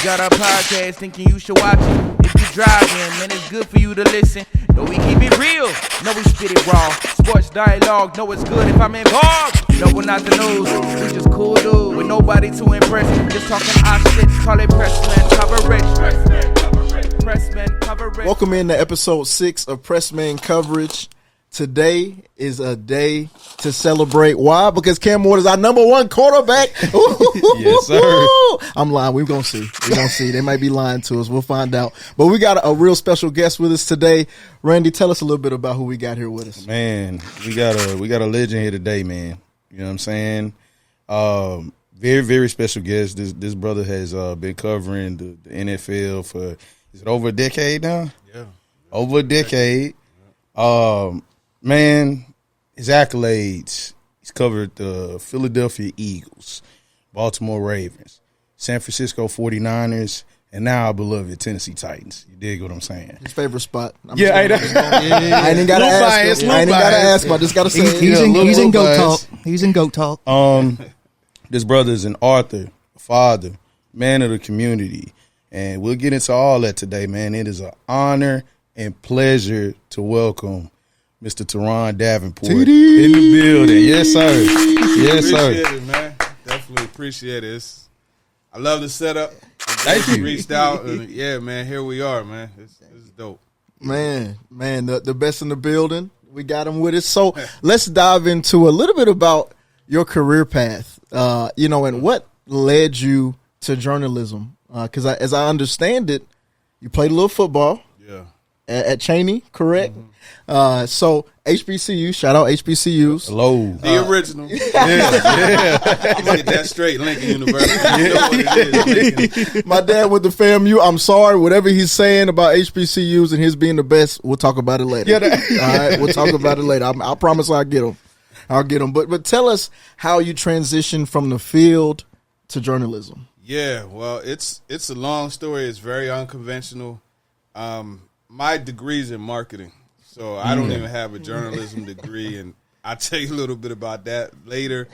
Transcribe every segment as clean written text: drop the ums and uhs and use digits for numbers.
got our podcast, thinking you should watch it. If you driving, man, it's good for you to listen. No, we keep it real. No, we spit it raw. Sports dialogue. No, it's good if I'm involved. No, we're not the news. We just cool dudes with nobody to impress. Just talking our shit. Call it Pressman coverage. Pressman coverage. Welcome into episode 6 of Pressman coverage. Today is a day to celebrate. Why? Because Cam Ward is our number one quarterback. Yes, sir. I'm lying. We're going to see. We're going to see. They might be lying to us. We'll find out. But we got a real special guest with us today. Randy, tell us a little bit about who we got here with us. Man, we got a legend here today, man. You know what I'm saying? Very, very special guest. This brother has been covering the NFL for, is it over a decade now? Yeah. Over a decade. Man, his accolades, he's covered the Philadelphia Eagles, Baltimore Ravens, San Francisco 49ers, and now our beloved Tennessee Titans. You dig what I'm saying? His favorite spot. I ain't got to ask him. I ain't got to ask him. I just got to say it. He's in GOAT talk. He's in GOAT talk. This brother is an author, a father, man of the community, and we'll get into all that today, man. It is an honor and pleasure to welcome Mr. Turron Davenport in the building. Yes, sir. Yes, sir. Appreciate it, man. Definitely appreciate it. I love the setup. Thank you. Reached out, and yeah, man, here we are, man. This is dope. Man, the best in the building. We got him with us. So let's dive into a little bit about your career path, and what led you to journalism. Because as I understand it, you played a little football. Yeah. At Cheney, correct? Mm-hmm. So HBCU, shout out HBCUs. Hello. The original. Yeah. I'm going to get that straight, Lincoln University. You know what it is, Lincoln. My dad went to FAMU. I'm sorry, whatever he's saying about HBCUs and his being the best, we'll talk about it later. All right, we'll talk about it later. I promise I'll get him. But tell us how you transitioned from the field to journalism. Yeah, well, it's a long story. It's very unconventional. My degree's in marketing, so I don't even have a journalism degree, and I'll tell you a little bit about that later.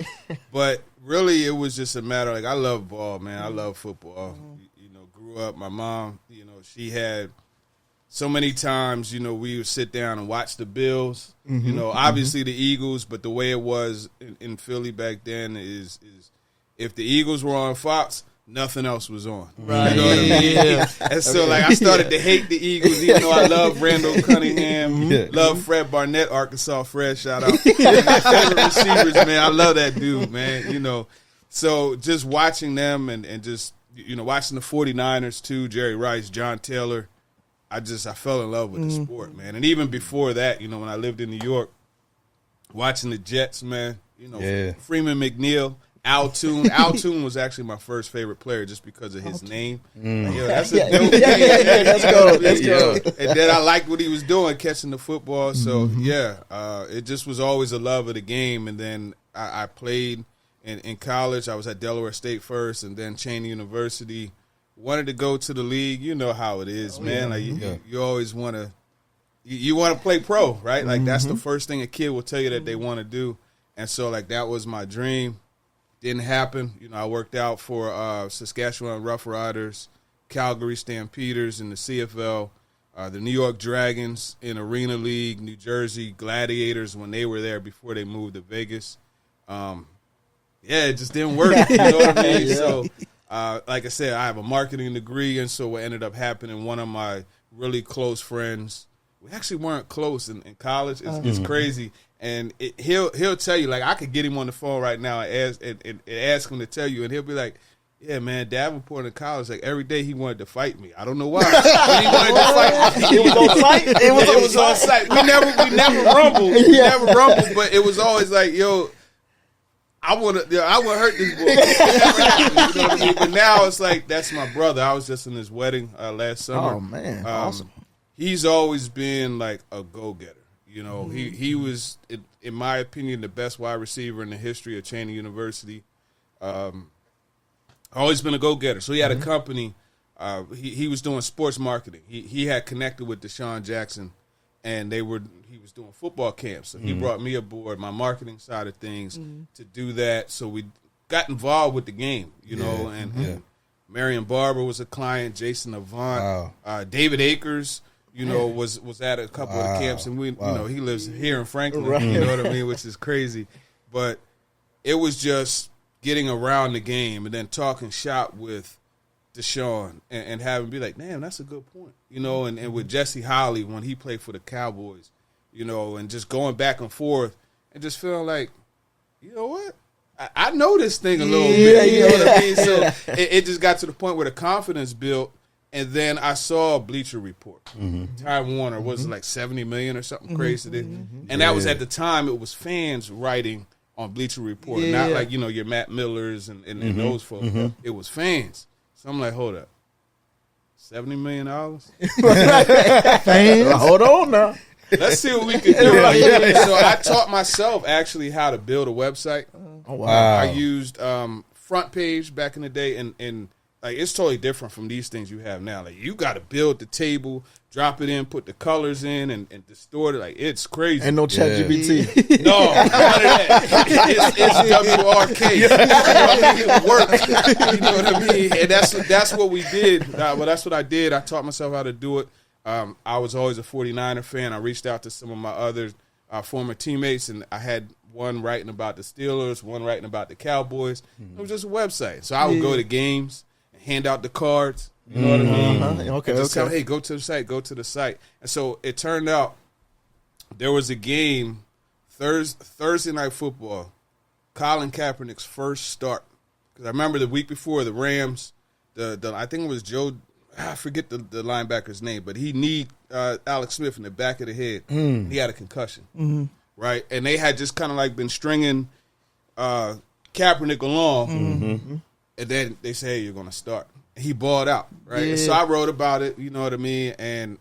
But really, it was just a matter, like, I love ball, man. I love football. Grew up, my mom, she had so many times, we would sit down and watch the Bills, obviously the Eagles, but the way it was in Philly back then is if the Eagles were on Fox, nothing else was on. Right. You know what I mean? Yeah. And so, I started to hate the Eagles, even though I love Randall Cunningham, love Fred Barnett, Arkansas Fred, shout out. Favorite receivers, man. I love that dude, man. So just watching them and just, watching the 49ers too, Jerry Rice, John Taylor, I fell in love with the sport, man. And even before that, when I lived in New York, watching the Jets, man, Freeman McNeil, Al Toon. Al Toon was actually my first favorite player just because of his name. That's a dope name. Let's go. And then I liked what he was doing, catching the football. So, it just was always a love of the game. And then I played in college. I was at Delaware State first and then Cheney University. Wanted to go to the league. You know how it is, man. You always want to – you want to play pro, right? Like, that's the first thing a kid will tell you that they want to do. And so, that was my dream. Didn't happen. I worked out for Saskatchewan Roughriders, Calgary Stampeders in the CFL, the New York Dragons in Arena League, New Jersey Gladiators when they were there before they moved to Vegas. It just didn't work. You know what I mean? So, like I said, I have a marketing degree, and so what ended up happening, one of my really close friends, we actually weren't close in college. It's crazy. And he'll tell you, I could get him on the phone right now and ask him to tell you, and he'll be like, yeah, man, Davenport in college, every day he wanted to fight me. I don't know why. But he wanted to fight me. It was on site? It was on site. We never rumbled. We never rumbled, but it was always like, yo, I want to hurt this boy. You know what I mean? But now it's like, that's my brother. I was just in his wedding last summer. Oh, man. Awesome. He's always been like a go-getter. He was, in my opinion, the best wide receiver in the history of Cheney University. Always been a go-getter. So he had a company. He was doing sports marketing. He had connected with Deshaun Jackson, and he was doing football camps. So he brought me aboard, my marketing side of things, to do that. So we got involved with the game, and Marion Barber was a client. Jason Avant, David Akers, was at a couple of camps, and he lives here in Franklin. Right. You know what I mean, which is crazy. But it was just getting around the game and then talking shop with Deshaun and having be like, damn, that's a good point. And with Jesse Holley when he played for the Cowboys, and just going back and forth and just feeling like, you know what? I know this thing a little bit. You know what I mean? So it just got to the point where the confidence built, and then I saw a Bleacher Report. Time Warner was like $70 million or something crazy. And that was at the time, it was fans writing on Bleacher Report, not like, your Matt Millers and those folks. It was fans. So I'm like, hold up. $70 million? Fans. Hold on now. Let's see what we can do. So I taught myself actually how to build a website. Oh, wow. I used Front Page back in the day, and like it's totally different from these things you have now. Like you got to build the table, drop it in, put the colors in, and distort it. Like it's crazy. Ain't no ChatGPT. No, none of that. It's WRK. It works. You know what I mean? And that's what we did. Well, that's what I did. I taught myself how to do it. I was always a 49er fan. I reached out to some of my other former teammates, and I had one writing about the Steelers, one writing about the Cowboys. It was just a website. So I would go to games and hand out the cards. You know what I mean? Okay, and just tell, hey, go to the site. And so it turned out there was a game, Thursday Night Football, Colin Kaepernick's first start. Because I remember the week before the Rams, I think it was Joe, I forget the linebacker's name, but he kneed Alex Smith in the back of the head. He had a concussion, right? And they had just kind of like been stringing Kaepernick along, and then they say, hey, you're going to start. He balled out, right? And so I wrote about it, you know what I mean? And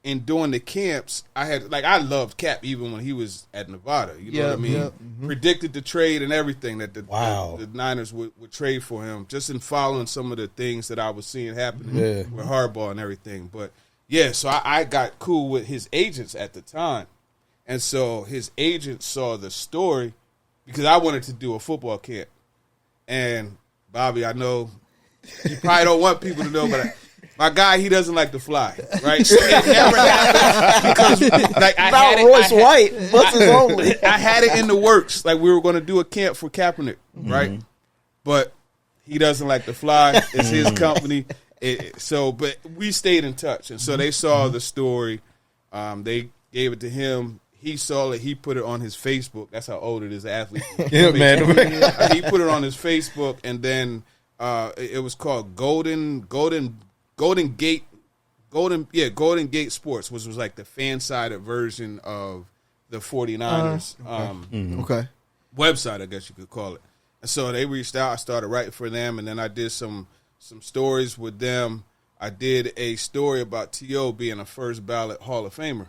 in doing the camps, I loved Cap even when he was at Nevada, you know what I mean? Predicted the trade and everything that the Niners would trade for him, just in following some of the things that I was seeing happening with Harbaugh and everything. But, so I got cool with his agents at the time. And so his agent saw the story because I wanted to do a football camp. And, Bobby, I know you probably don't want people to know, but my guy, he doesn't like to fly, right? So it never happened because, like, White, buses only. I had it in the works. Like, we were going to do a camp for Kaepernick, right? But he doesn't like to fly. It's his company. But we stayed in touch. And so they saw the story. They gave it to him. He saw it. He put it on his Facebook. That's how old it is, athlete. Man. He put it on his Facebook, and then it was called Golden Gate Sports, which was like the fan-sided version of the 49ers website, I guess you could call it. And so they reached out. I started writing for them, and then I did some stories with them. I did a story about T.O. being a first ballot Hall of Famer.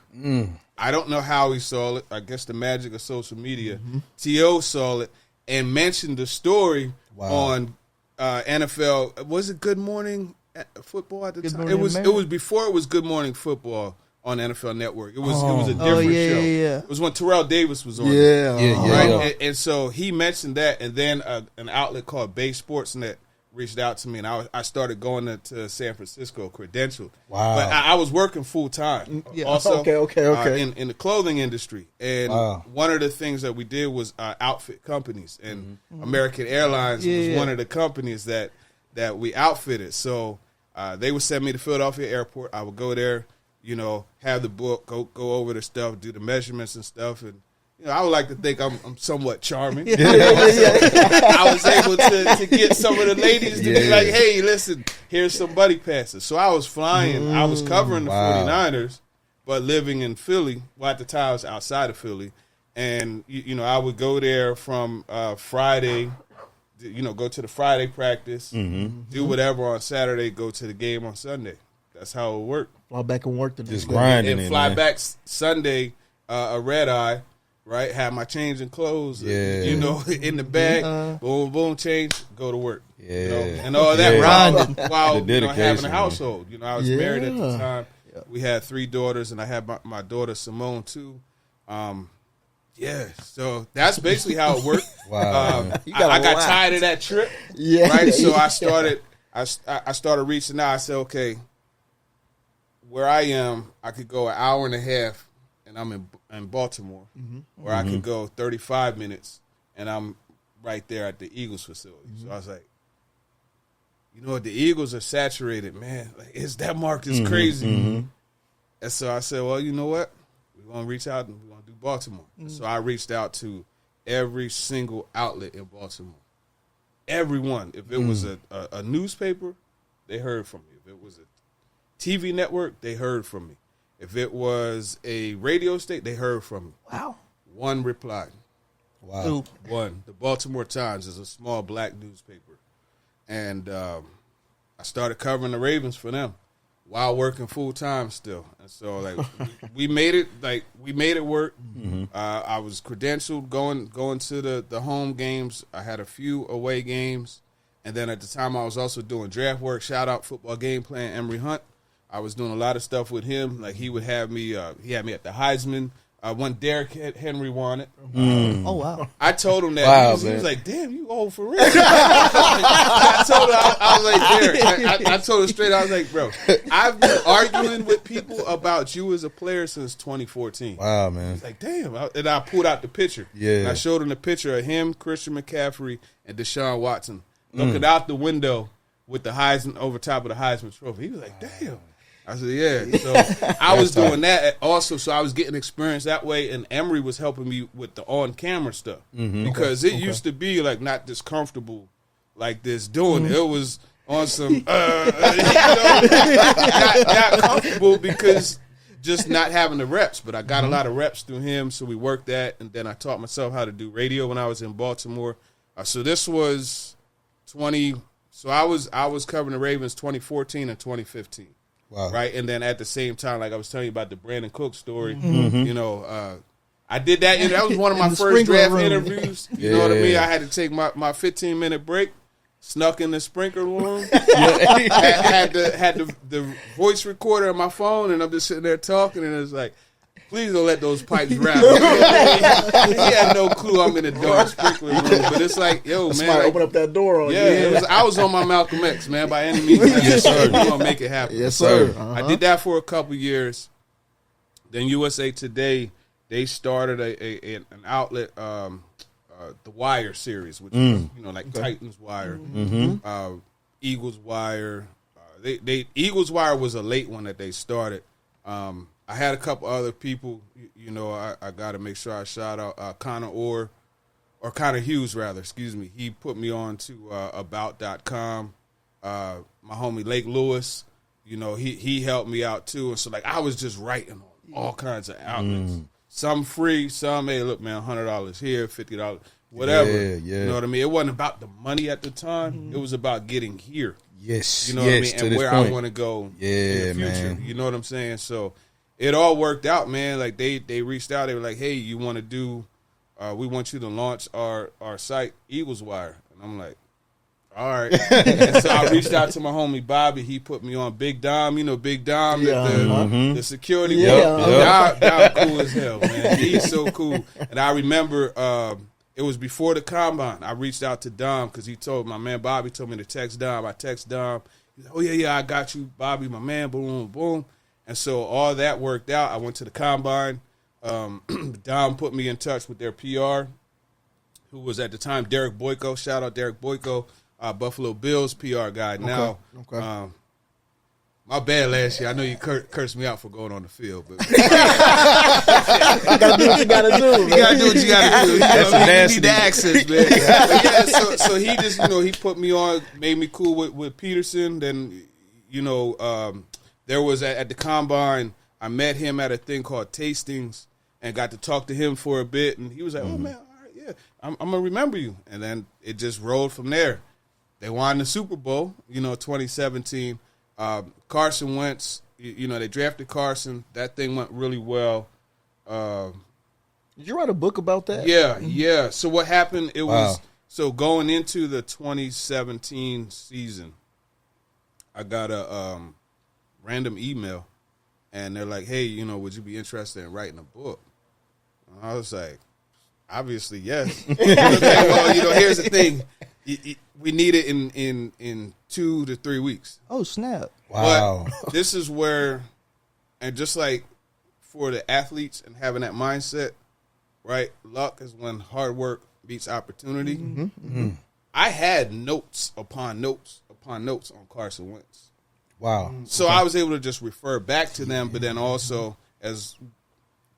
I don't know how he saw it. I guess the magic of social media. T.O. saw it and mentioned the story on NFL. Was it Good Morning Football at the time? It was before it was Good Morning Football on NFL Network. It was a different show. It was when Terrell Davis was on. Right? And so he mentioned that, and then an outlet called Bay Sportsnet reached out to me, and I started going to San Francisco, credentialed. Wow. But I was working full time. Also, in the clothing industry. And one of the things that we did was outfit companies, and American Airlines was one of the companies that we outfitted. So they would send me to Philadelphia Airport. I would go there, have the book, go over the stuff, do the measurements and stuff, and I would like to think I'm somewhat charming. I was able to get some of the ladies to be like, hey, listen, here's some buddy passes. So I was flying. I was covering the 49ers, but living in Philly. Well, at the time, I was outside of Philly. And, I would go there from Friday, go to the Friday practice, do whatever on Saturday, go to the game on Sunday. That's how it worked. Fly back and work the Just grinding and fly back Sunday, a red eye. Right, have my change in clothes, in the bag, boom, boom, change, go to work, and all that while having a household. I was married at the time. We had 3 daughters, and I had my daughter Simone too. So that's basically how it worked. Wow. I got tired of that trip. Right, so I I started reaching out. I said, okay, where I am, I could go an hour and a half, and I'm in Baltimore, or I could go 35 minutes, and I'm right there at the Eagles facility. So I was like, you know what, the Eagles are saturated, man. Like, that market's crazy. And so I said, well, you know what? We're going to reach out and we're going to do Baltimore. And so I reached out to every single outlet in Baltimore. Everyone. If it was a newspaper, they heard from me. If it was a TV network, they heard from me. If it was a radio station, they heard from me. Wow. One replied. Wow. One. The Baltimore Times is a small black newspaper. And I started covering the Ravens for them while working full time still. And so like we made it work. I was credentialed going to the home games. I had a few away games. And then at the time I was also doing draft work. Shout out football game plan Emory Hunt. I was doing a lot of stuff with him. Like he would have me he had me at the Heisman. When Derrick Henry won it. Oh, wow. I told him that. Wow, he was like, damn, you old for real. I told him, I was like, Derrick. I told him straight, I was like, bro, I've been arguing with people about you as a player since 2014. Wow, man. He's like, damn. And I pulled out the picture. Yeah. And I showed him the picture of him, Christian McCaffrey, and Deshaun Watson looking out the window with the Heisman, over top of the Heisman Trophy. He was like, damn. I said, yeah. So I was doing that also, so I was getting experience that way, and Emory was helping me with the on-camera stuff because it used to be like not this comfortable like this doing it. It was on some not comfortable because just not having the reps. But I got a lot of reps through him, so we worked that, and then I taught myself how to do radio when I was in Baltimore. So this was 20. So I was covering the Ravens 2014 and 2015. Wow. Right, and then at the same time, like I was telling you about the Brandon Cook story, you know, I did that. That was one of my first draft interviews. You know what I mean? I had to take my 15-minute break, snuck in the sprinkler room, had the voice recorder on my phone, and I'm just sitting there talking, and it's like, please don't let those pipes rattle. He had no clue I'm in the dark sprinkler room, but it's like, yo, man, Somebody open up that door on yeah, you. I was on my Malcolm X, man, by any means necessary. Yes, sir. We're gonna make it happen. Yes, sir. I did that for a couple years. Then USA Today, they started an outlet, the Wire series, which is, you know, like Titans Wire, Eagles Wire. Eagles Wire was a late one that they started. I had a couple other people, you know, I got to make sure I shout out Connor Hughes, rather, excuse me. He put me on to about.com. My homie Lake Lewis, you know, he helped me out too. And so, like, I was just writing on all kinds of outlets. Some free, some, hey, look, man, $100 here, $50, whatever. Yeah. You know what I mean? It wasn't about the money at the time. It was about getting here. Yes. You know what I mean? And where I want to go in the future. Man. You know what I'm saying? So it all worked out, man. Like they reached out. They were like, hey, you want to do, we want you to launch our site, Eagles Wire. And I'm like, all right. And so I reached out to my homie Bobby. He put me on Big Dom. You know Big Dom, the security. Dom cool as hell, man. He's so cool. And I remember it was before the combine. I reached out to Dom because he told my man Bobby told me to text Dom. I text Dom. He's like, oh yeah, I got you, Bobby, my man. Boom, boom. And so all that worked out. I went to the combine. Dom put me in touch with their PR, who was at the time Derek Boyko. Shout out Derek Boyko, Buffalo Bills PR guy now. Okay. My bad last year. I know you cursed me out for going on the field, but You gotta do what you gotta do. you gotta do what you gotta do. That's You nasty. need the access, man. But yeah, so he just, you know, he put me on, made me cool with Peterson. Then, you know, there was at the combine, I met him at a thing called Tastings and got to talk to him for a bit. And he was like, oh, man, all right, yeah, I'm going to remember you. And then it just rolled from there. They won the Super Bowl, you know, 2017. Carson Wentz, you know, they drafted Carson. That thing went really well. Did you write a book about that? Yeah. So what happened, it was, so going into the 2017 season, I got a random email, and they're like, hey, you know, would you be interested in writing a book? And I was like, obviously, yes. Well, you know, here's the thing. We need it in 2 to 3 weeks. Oh, snap. Wow. But this is where, and just like for the athletes and having that mindset, right? Luck is when hard work beats opportunity. I had notes upon notes upon notes on Carson Wentz. Wow. So I was able to just refer back to them, but then also as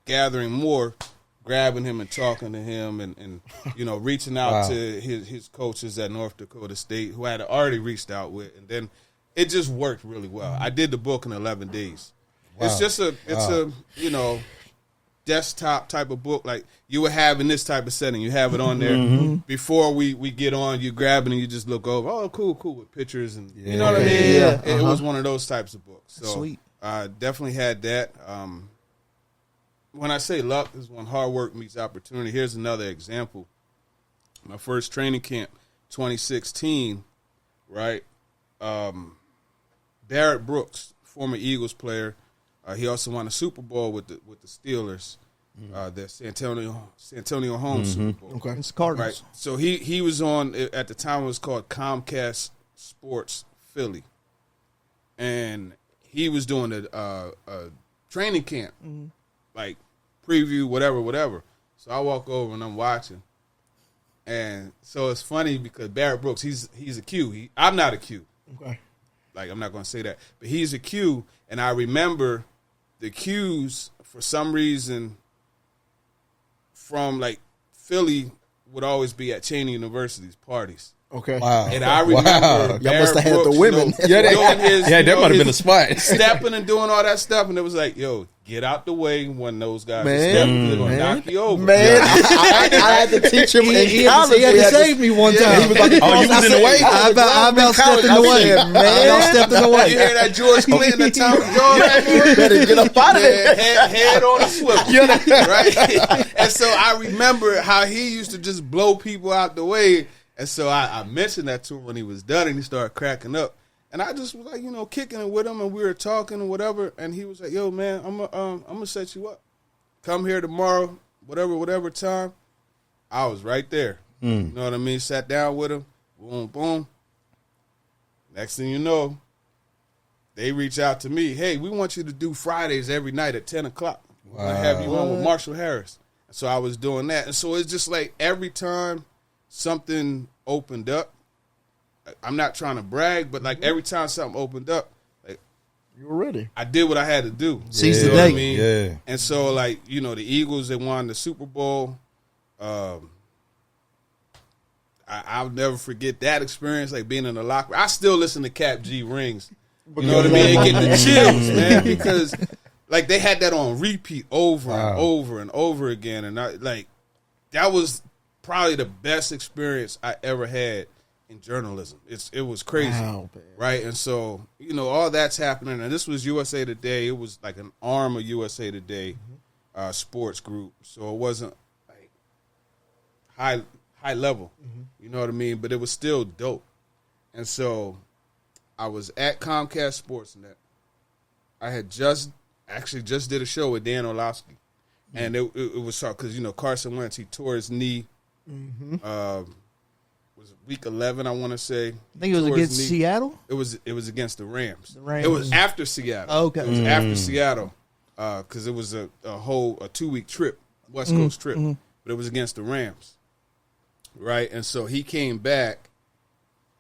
gathering more, grabbing him and talking to him and reaching out to his coaches at North Dakota State who I had already reached out with. And then it just worked really well. I did the book in 11 days. Wow. It's just a desktop type of book like you would have in this type of setting. You have it on there. Before we get on, you grab it and you just look over. Oh, cool, with pictures and you know what I mean? Yeah. It was one of those types of books. So Sweet. I definitely had that. When I say luck is when hard work meets opportunity. Here's another example. My first training camp, 2016, right? Barrett Brooks, former Eagles player, he also won a Super Bowl with the Steelers, the Santonio Holmes Super Bowl. Okay. It's Cardinals. Right. So he was on, at the time it was called Comcast Sports Philly. And he was doing a training camp, like preview, whatever. So I walk over and I'm watching. And so it's funny because Barrett Brooks, he's a Q. I'm not a Q. Okay. Like, I'm not going to say that. But he's a Q, and I remember the Qs, for some reason, from, like, Philly would always be at Cheney University's parties. Okay. Wow. And I remember Y'all must have had the women. That might have been a spot. stepping and doing all that stuff, and it was like, yo, get out the way when those guys are Man. stepping. They're going to knock you over. Man, I had to teach him in He college. had to save me one time. He was like, Oh, you was in the way? I about stepped in the way. I about stepped in the You way. hear that George Clinton, that Tommy George? better get up out of there. Head on a swivel, right? And so I remember how he used to just blow people out the way. And so I mentioned that to him when he was done, and he started cracking up. And I just was like, kicking it with him, and we were talking and whatever. And he was like, yo, man, I'm gonna set you up. Come here tomorrow, whatever time. I was right there. You know what I mean? Sat down with him. Boom, boom. Next thing you know, they reach out to me. Hey, we want you to do Fridays every night at 10 o'clock. We're going to have you on with Marshall Harris. So I was doing that. And so it's just like every time something opened up, I'm not trying to brag, but like every time something opened up, like You were ready. I did what I had to do. Seize You the know what day. I mean? Yeah. And so, like, the Eagles, they won the Super Bowl. I'll never forget that experience, like being in the locker room. I still listen to Cap G Rings. You know what I mean? And get the chills, man, because like they had that on repeat over and over and over again, and that was probably the best experience I ever had in journalism. It was crazy, Wow, man. right? And so all that's happening, and this was USA Today. It was like an arm of USA Today sports group, so it wasn't like high level, you know what I mean? But it was still dope, and so I was at Comcast Sportsnet. I had just did a show with Dan Orlovsky, and it was because Carson Wentz, he tore his knee. Was it week 11? I want to say. I think it was against Seattle. It was against the Rams. The Rams. It was after Seattle. Oh, okay. It was after Seattle because it was a 2-week trip, West Coast trip, but it was against the Rams, right? And so he came back.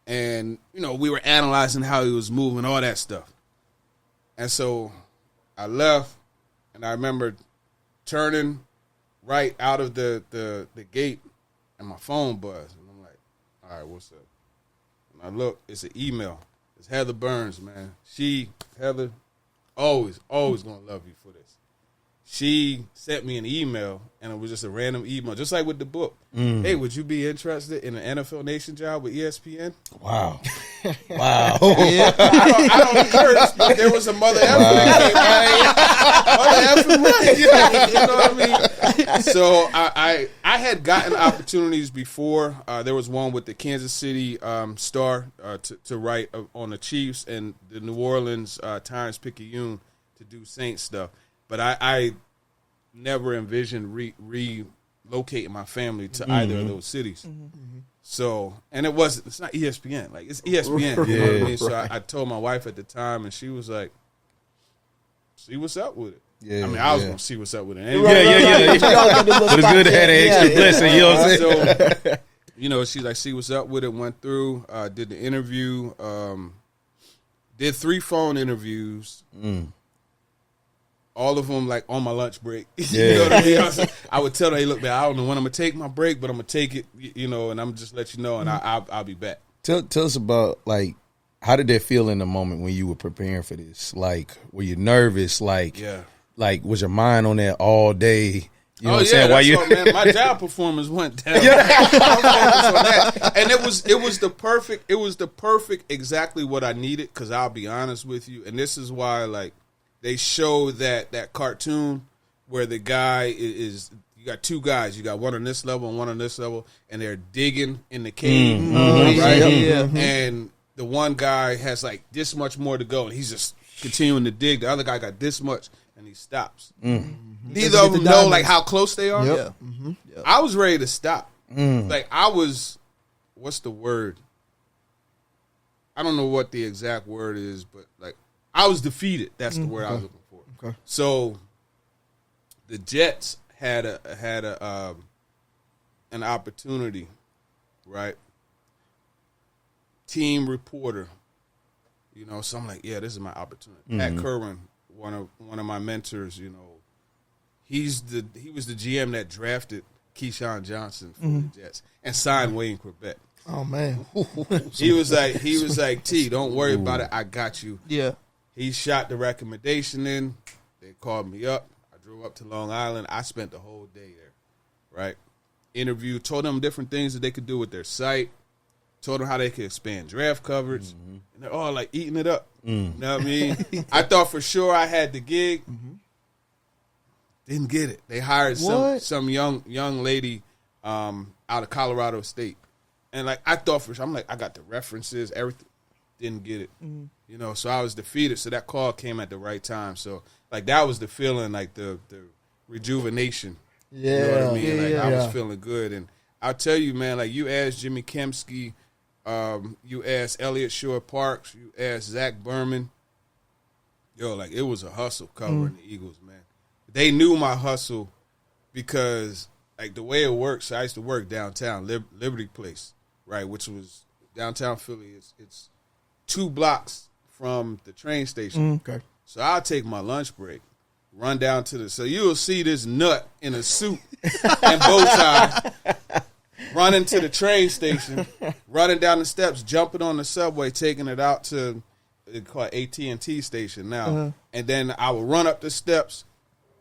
And, we were analyzing how he was moving, all that stuff. And so I left, and I remember turning right out of the gate, and my phone buzzed. And I'm like, all right, what's up? And I look, it's an email. It's Heather Burns, man. Heather, always going to love you for this. She sent me an email, and it was just a random email, just like with the book. Hey, would you be interested in an NFL Nation job with ESPN? Wow. I don't curse, but there was a mother effort. You know what I mean? So I had gotten opportunities before. There was one with the Kansas City Star to write on the Chiefs, and the New Orleans Times-Picayune to do Saints stuff. But I never envisioned relocating my family to either of those cities. So, and it's not ESPN. Like, it's ESPN. You know what I mean? So I told my wife at the time, and she was like, see what's up with it. Yeah, I mean, I was going to see what's up with it. Yeah. But it's good to have an extra blessing, you know what I'm saying? So, she's like, see what's up with it, went through, did the interview, did 3 phone interviews. All of them, like, on my lunch break. You know what I mean? I would tell her, hey, look, man, I don't know when I'm going to take my break, but I'm going to take it, and I'm just let you know, and I'll be back. Tell us about, like, how did that feel in the moment when you were preparing for this? Like, were you nervous? Like, was your mind on that all day? You know what I'm saying? Man, my job performance went down. And it was the perfect exactly what I needed, because I'll be honest with you, and this is why, like, they show that cartoon where the guy is you got 2 guys. You got one on this level and one on this level, and they're digging in the cave. Right? And the one guy has, like, this much more to go, and he's just continuing to dig. The other guy got this much, and he stops. Neither of them know, like, how close they are. Yep. I was ready to stop. Like, I was, what's the word? I don't know what the exact word is, but, like, I was defeated. That's the word I was looking for. Okay. So the Jets had an opportunity, right? Team reporter, So I'm like, yeah, this is my opportunity. Pat Curran, one of my mentors, he was the GM that drafted Keyshawn Johnson for the Jets and signed Wayne Corbett. Oh man, he was like, T, don't worry about it. I got you. Yeah. He shot the recommendation in. They called me up. I drove up to Long Island. I spent the whole day there, right? Interviewed, told them different things that they could do with their site, told them how they could expand draft coverage, and they're all like eating it up. You know what I mean? I thought for sure I had the gig. Didn't get it. They hired some young lady out of Colorado State. And, like, I thought for sure, I'm like, I got the references, everything. Didn't get it. So I was defeated. So that call came at the right time. So, like, that was the feeling, like, the rejuvenation. Yeah. You know what I mean? I was feeling good. And I'll tell you, man, like, you asked Jimmy Kempski, you asked Elliott Shore-Parks, you asked Zach Berman. Like, it was a hustle covering the Eagles, man. They knew my hustle because, like, the way it works, I used to work downtown, Liberty Place, right, which was downtown Philly. It's 2 blocks from the train station. Okay. So I'll take my lunch break, run down to so you'll see this nut in a suit and bow tie running to the train station, running down the steps, jumping on the subway, taking it out to they call it AT&T station now. And then I would run up the steps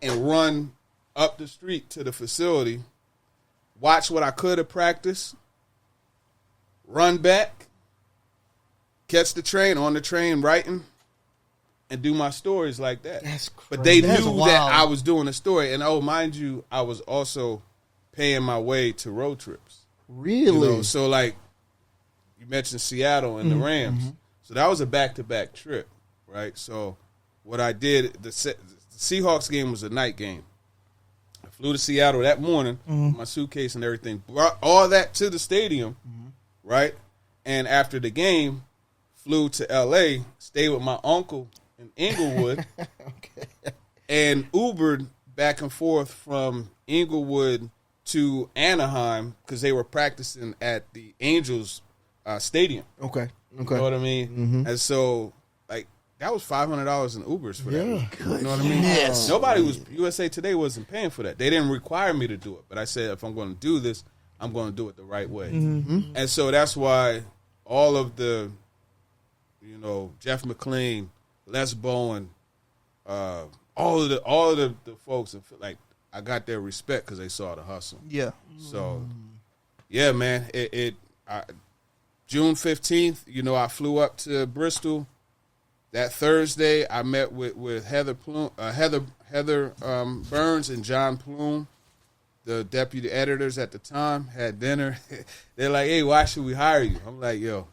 and run up the street to the facility, watch what I could of practice, run back, catch the train, on the train writing, and do my stories like that. That's crazy. But they knew that I was doing a story. And, mind you, I was also paying my way to road trips. Really? So, like, you mentioned Seattle and the Rams. So that was a back-to-back trip, right? So what I did, the Seahawks game was a night game. I flew to Seattle that morning, my suitcase and everything, brought all that to the stadium, right? And after the game, flew to L.A., stayed with my uncle in Inglewood, and Ubered back and forth from Inglewood to Anaheim because they were practicing at the Angels stadium. Okay. You know what I mean? And so, like, that was $500 in Ubers for that week. You know what I mean? Yes. Nobody was, USA Today wasn't paying for that. They didn't require me to do it. But I said, if I'm going to do this, I'm going to do it the right way. And so that's why all of the, Jeff McLean, Les Bowen, all of the folks, like, I got their respect because they saw the hustle. Yeah. So, yeah, man, June 15th, I flew up to Bristol. That Thursday, I met with Heather Burns and John Plume, the deputy editors at the time, had dinner. They're like, hey, why should we hire you? I'm like, yo,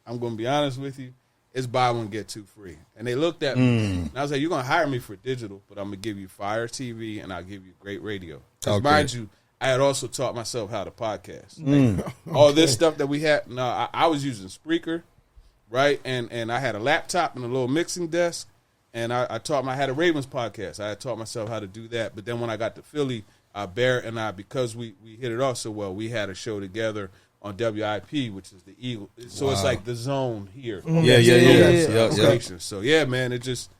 I'm going to be honest with you. It's buy one, get 2 free. And they looked at me, and I was like, you're going to hire me for digital, but I'm going to give you Fire TV, and I'll give you great radio. Because mind you, I had also taught myself how to podcast. All this stuff that we had, I was using Spreaker, right? And I had a laptop and a little mixing desk, and I had a Ravens podcast. I had taught myself how to do that. But then when I got to Philly, Barrett and I, because we hit it off so well, we had a show together on WIP, which is the Eagle. So it's like the zone here. Yeah. So, yeah, man, it just,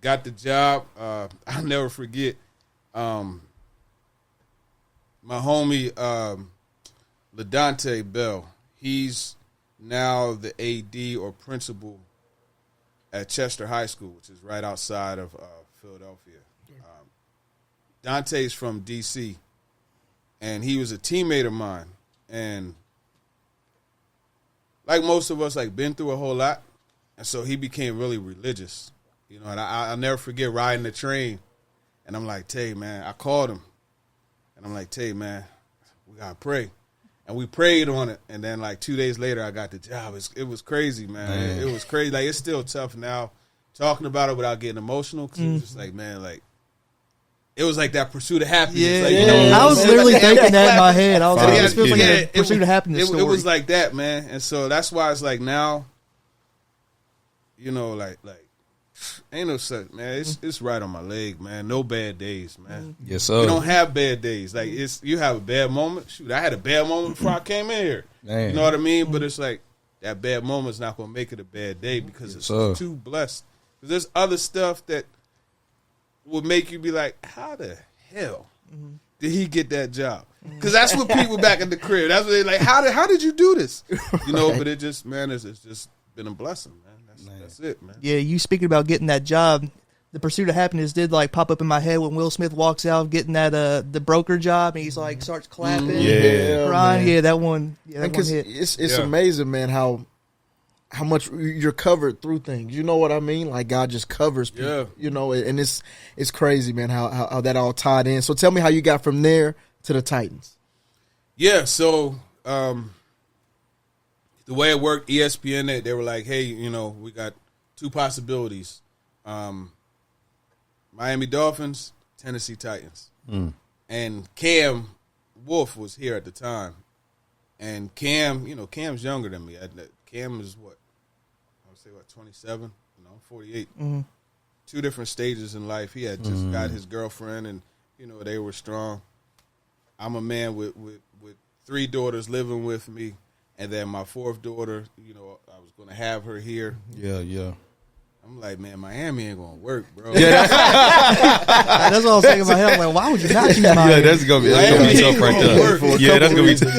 got the job. I'll never forget my homie LaDante Bell. He's now the AD or principal at Chester High School, which is right outside of Philadelphia. Dante's from D.C., and he was a teammate of mine. And like most of us, been through a whole lot, and so he became really religious. And I'll never forget riding the train, and I'm like, Tay, man, I called him, and I'm like, Tay, man, we got to pray. And we prayed on it, and then 2 days later, I got the job. It was crazy, man. It was crazy. It's still tough now talking about it without getting emotional, because it was just it was like that pursuit of happiness. I was literally thinking that in my head. I was like, this feels like a pursuit of happiness story. It was like that, man. And so that's why it's now, ain't no such, man. It's right on my leg, man. No bad days, man. Yes, sir. You don't have bad days. You have a bad moment. Shoot, I had a bad moment before I came in here. Man. You know what I mean? But it's that bad moment's not going to make it a bad day because it's too blessed. Because there's other stuff that would make you be like, how the hell did he get that job? Because that's what people back in the crib, that's what they like, how did you do this? But it just, man, it's just been a blessing, man. That's it, man. Yeah, you speaking about getting that job, the pursuit of happiness did pop up in my head when Will Smith walks out getting that the broker job, and he's starts clapping, crying. Yeah, that one. Yeah, that one hit. It's amazing, man, how much you're covered through things. You know what I mean? God just covers people. And it's crazy, man, how that all tied in. So tell me how you got from there to the Titans. Yeah, so the way it worked, ESPN, they were like, hey, we got two possibilities. Miami Dolphins, Tennessee Titans. And Cam Wolf was here at the time. And Cam, Cam's younger than me. Cam is what? I would say 27? 48. Two different stages in life. He had just got his girlfriend, and, they were strong. I'm a man with 3 daughters living with me. And then my 4th daughter, I was going to have her here. Yeah. I'm like, man, Miami ain't going to work, bro. That's what I was thinking in my head. I'm like, why would you not choose Miami? Yeah, that's going to be tough right there. Yeah, that's going to be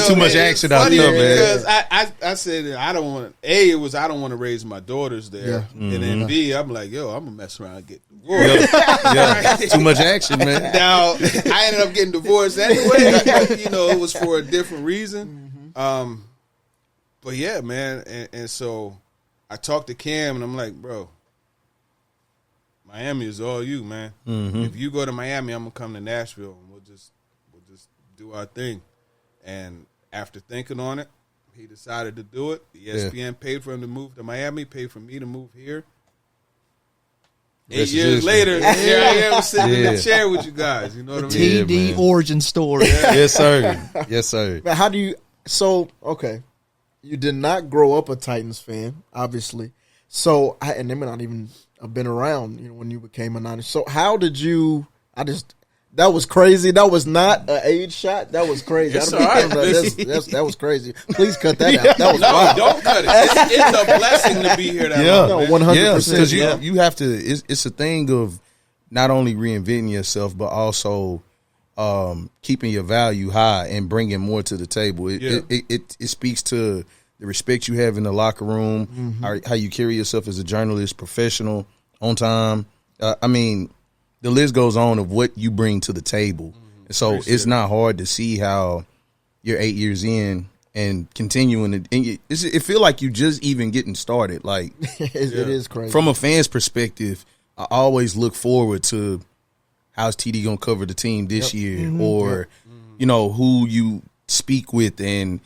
too much action out there, man. Because I said, I don't want to, I don't want to raise my daughters there. Yeah. And then B, I'm like, yo, I'm going to mess around and get divorced. Yeah. Too much action, man. Now, I ended up getting divorced anyway. It was for a different reason. But yeah, man. And so I talked to Cam, and I'm like, bro, Miami is all you, man. If you go to Miami, I'm gonna come to Nashville, and we'll just do our thing. And after thinking on it, he decided to do it. The ESPN paid for him to move to Miami, paid for me to move here. 8 years later, here I am sitting in the chair with you guys. You know what I mean? TD origin story. Yes, sir. Yes, sir. But how do you? So okay. You did not grow up a Titans fan, obviously. So, and they may not even have been around, when you became a Niners. So, how did you? That was crazy. That was not an age shot. That was crazy. It's all right. That was crazy. Please cut that out. That was wild. Don't cut it. It's a blessing to be here. That long, 100%. Yeah, because you have to. It's a thing of not only reinventing yourself, but also keeping your value high and bringing more to the table. It speaks to the respect you have in the locker room, how you carry yourself as a journalist, professional, on time. I mean, the list goes on of what you bring to the table. So it's not hard to see how you're 8 years in and continuing to, and it feel like you just even getting started. Like it is crazy. From a fan's perspective, I always look forward to how's TD gonna cover the team this year, or who you speak with, and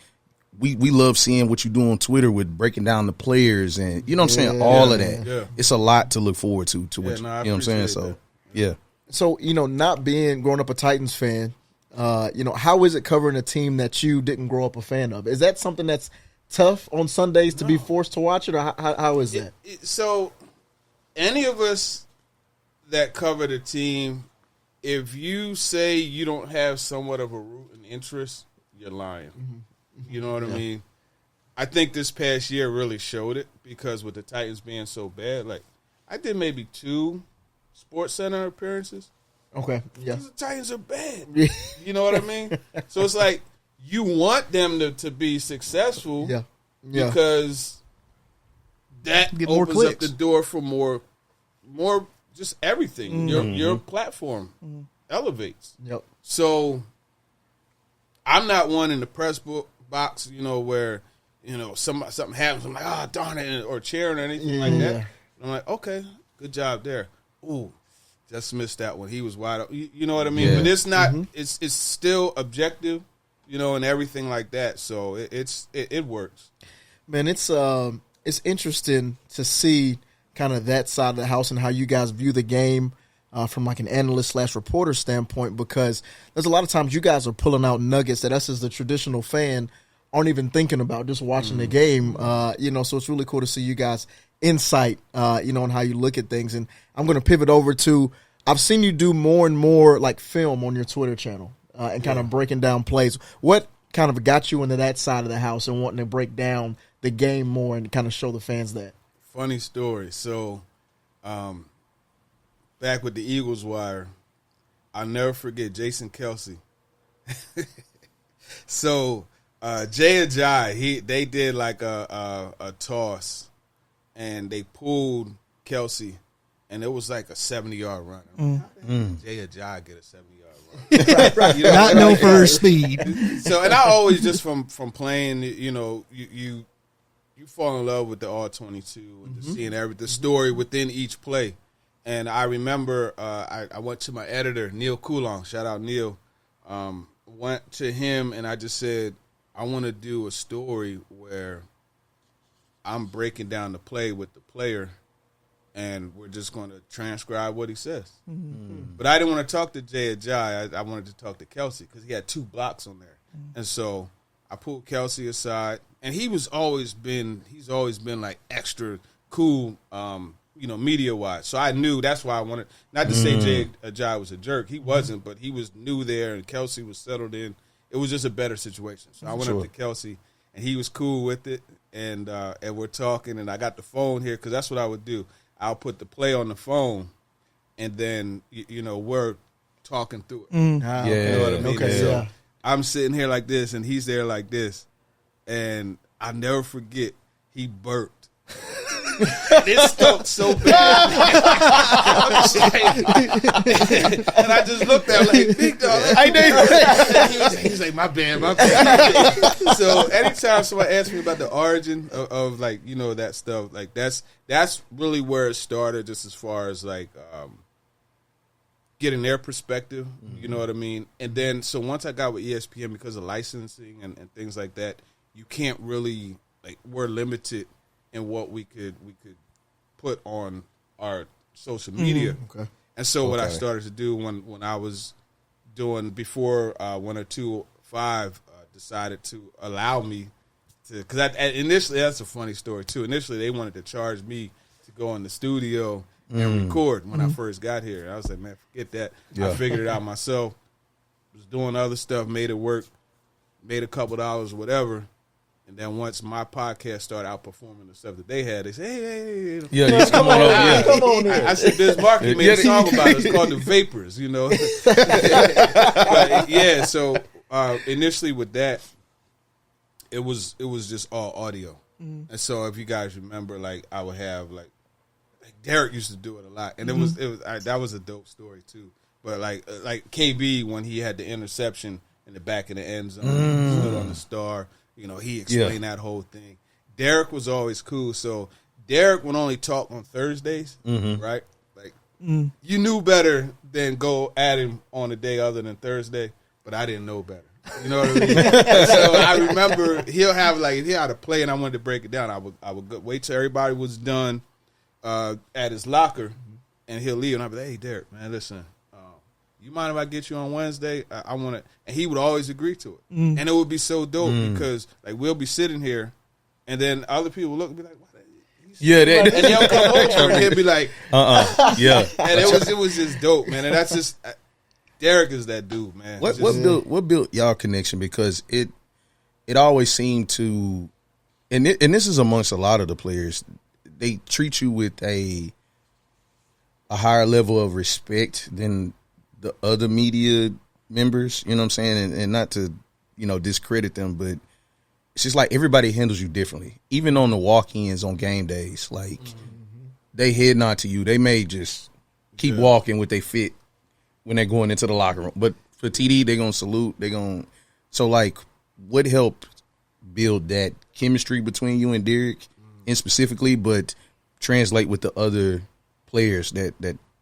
we love seeing what you do on Twitter with breaking down the players, and you know what I'm saying, all of that. Yeah. It's a lot to look forward to what you know what I'm saying. That. So yeah. So, not growing up a Titans fan, How is it covering a team that you didn't grow up a fan of? Is that something that's tough on Sundays to be forced to watch it, or how is that? So, any of us that cover the team, if you say you don't have somewhat of a root and interest, you're lying. Mm-hmm. You know what I mean? I think this past year really showed it because with the Titans being so bad, like I did maybe 2 Sports Center appearances. Okay, yeah. The Titans are bad. You know what I mean? So it's like you want them to be successful because that Get opens more up the door for more just everything. Mm-hmm. Your platform elevates. Yep. So I'm not one in the press box, where something happens. I'm like, darn it, or cheering or anything like that. I'm like, okay, good job there. Ooh, just missed that one. He was wide open. You know what I mean? Yeah. But it's not. It's still objective, and everything like that. So it works. Man, it's interesting to see kind of that side of the house and how you guys view the game from like an analyst / reporter standpoint, because there's a lot of times you guys are pulling out nuggets that us as the traditional fan aren't even thinking about, just watching the game. So it's really cool to see you guys insight, on how you look at things. And I'm going to pivot over to, I've seen you do more and more like film on your Twitter channel and kind of breaking down plays. What kind of got you into that side of the house and wanting to break down the game more and kind of show the fans that? Funny story. So, back with the Eagles wire, I'll never forget Jason Kelsey. So, Jay Ajayi, they did like a toss, and they pulled Kelsey, and it was like a 70-yard run. Jay Ajayi get a 70-yard run. Not known for her speed. So, and I always just from playing, you fall in love with the all-22 and seeing the story within each play. And I remember I went to my editor, Neil Coulon, shout out Neil, went to him and I just said, I want to do a story where I'm breaking down the play with the player and we're just going to transcribe what he says. But I didn't want to talk to Jay Ajayi. I wanted to talk to Kelsey because he had 2 blocks on there. And so I pulled Kelsey aside, and he's always been like extra cool, media-wise. So I knew that's why I wanted, not to say Jay Ajayi was a jerk. He wasn't, but he was new there, and Kelsey was settled in. It was just a better situation. So I went up to Kelsey, and he was cool with it, and we're talking, and I got the phone here because that's what I would do. I'll put the play on the phone, and then, we're talking through it. You know what I mean? Okay, So I'm sitting here like this, and he's there like this, and I'll never forget, he burped. It stunk so bad. And I just looked at him like, big dog. I know. He was like, my bad. So anytime somebody asks me about the origin of like, that stuff, like that's really where it started, just as far as like getting their perspective, you know what I mean? And then, so once I got with ESPN, because of licensing and things like that, you can't really, like, we're limited in what we could put on our social media. Okay. And so what I started to do when I was doing, before 1025 decided to allow me to, because initially, that's a funny story too. Initially, they wanted to charge me to go in the studio and record when I first got here. I was like, man, forget that. I figured it out myself. Was doing other stuff, made it work, made a couple dollars, whatever. And then once my podcast started outperforming the stuff that they had, they said, hey. Yeah, come on over. Come on I said, Biz Markie made a song about it. It's called The Vapors, But, so initially with that, it was just all audio. And so if you guys remember, like, I would have, like Derek used to do it a lot. And that was a dope story, too. But, like KB, when he had the interception in the back of the end zone, stood on the star, he explained that whole thing. Derek was always cool. So Derek would only talk on Thursdays, right? Like, you knew better than go at him on a day other than Thursday, but I didn't know better. You know what I mean? So I remember he had a play, and I wanted to break it down. I would wait till everybody was done at his locker, and he'll leave, and I'd be like, hey, Derek, man, listen, you mind if I get you on Wednesday? I want to, and he would always agree to it, and it would be so dope because like we'll be sitting here, and then other people look and be like, "What?" And they'll come over and he'll be like, yeah. And it was just dope, man. And that's just Derek is that dude, man. What built y'all connection? Because it always seemed to, and this is amongst a lot of the players, they treat you with a higher level of respect than the other media members, you know what I'm saying? And not to, discredit them, but it's just like everybody handles you differently. Even on the walk-ins on game days, like they head nod to you. They may just keep walking with their fit when they're going into the locker room. But for TD, they're going to salute. So like what helped build that chemistry between you and Derek and specifically, but translate with the other players that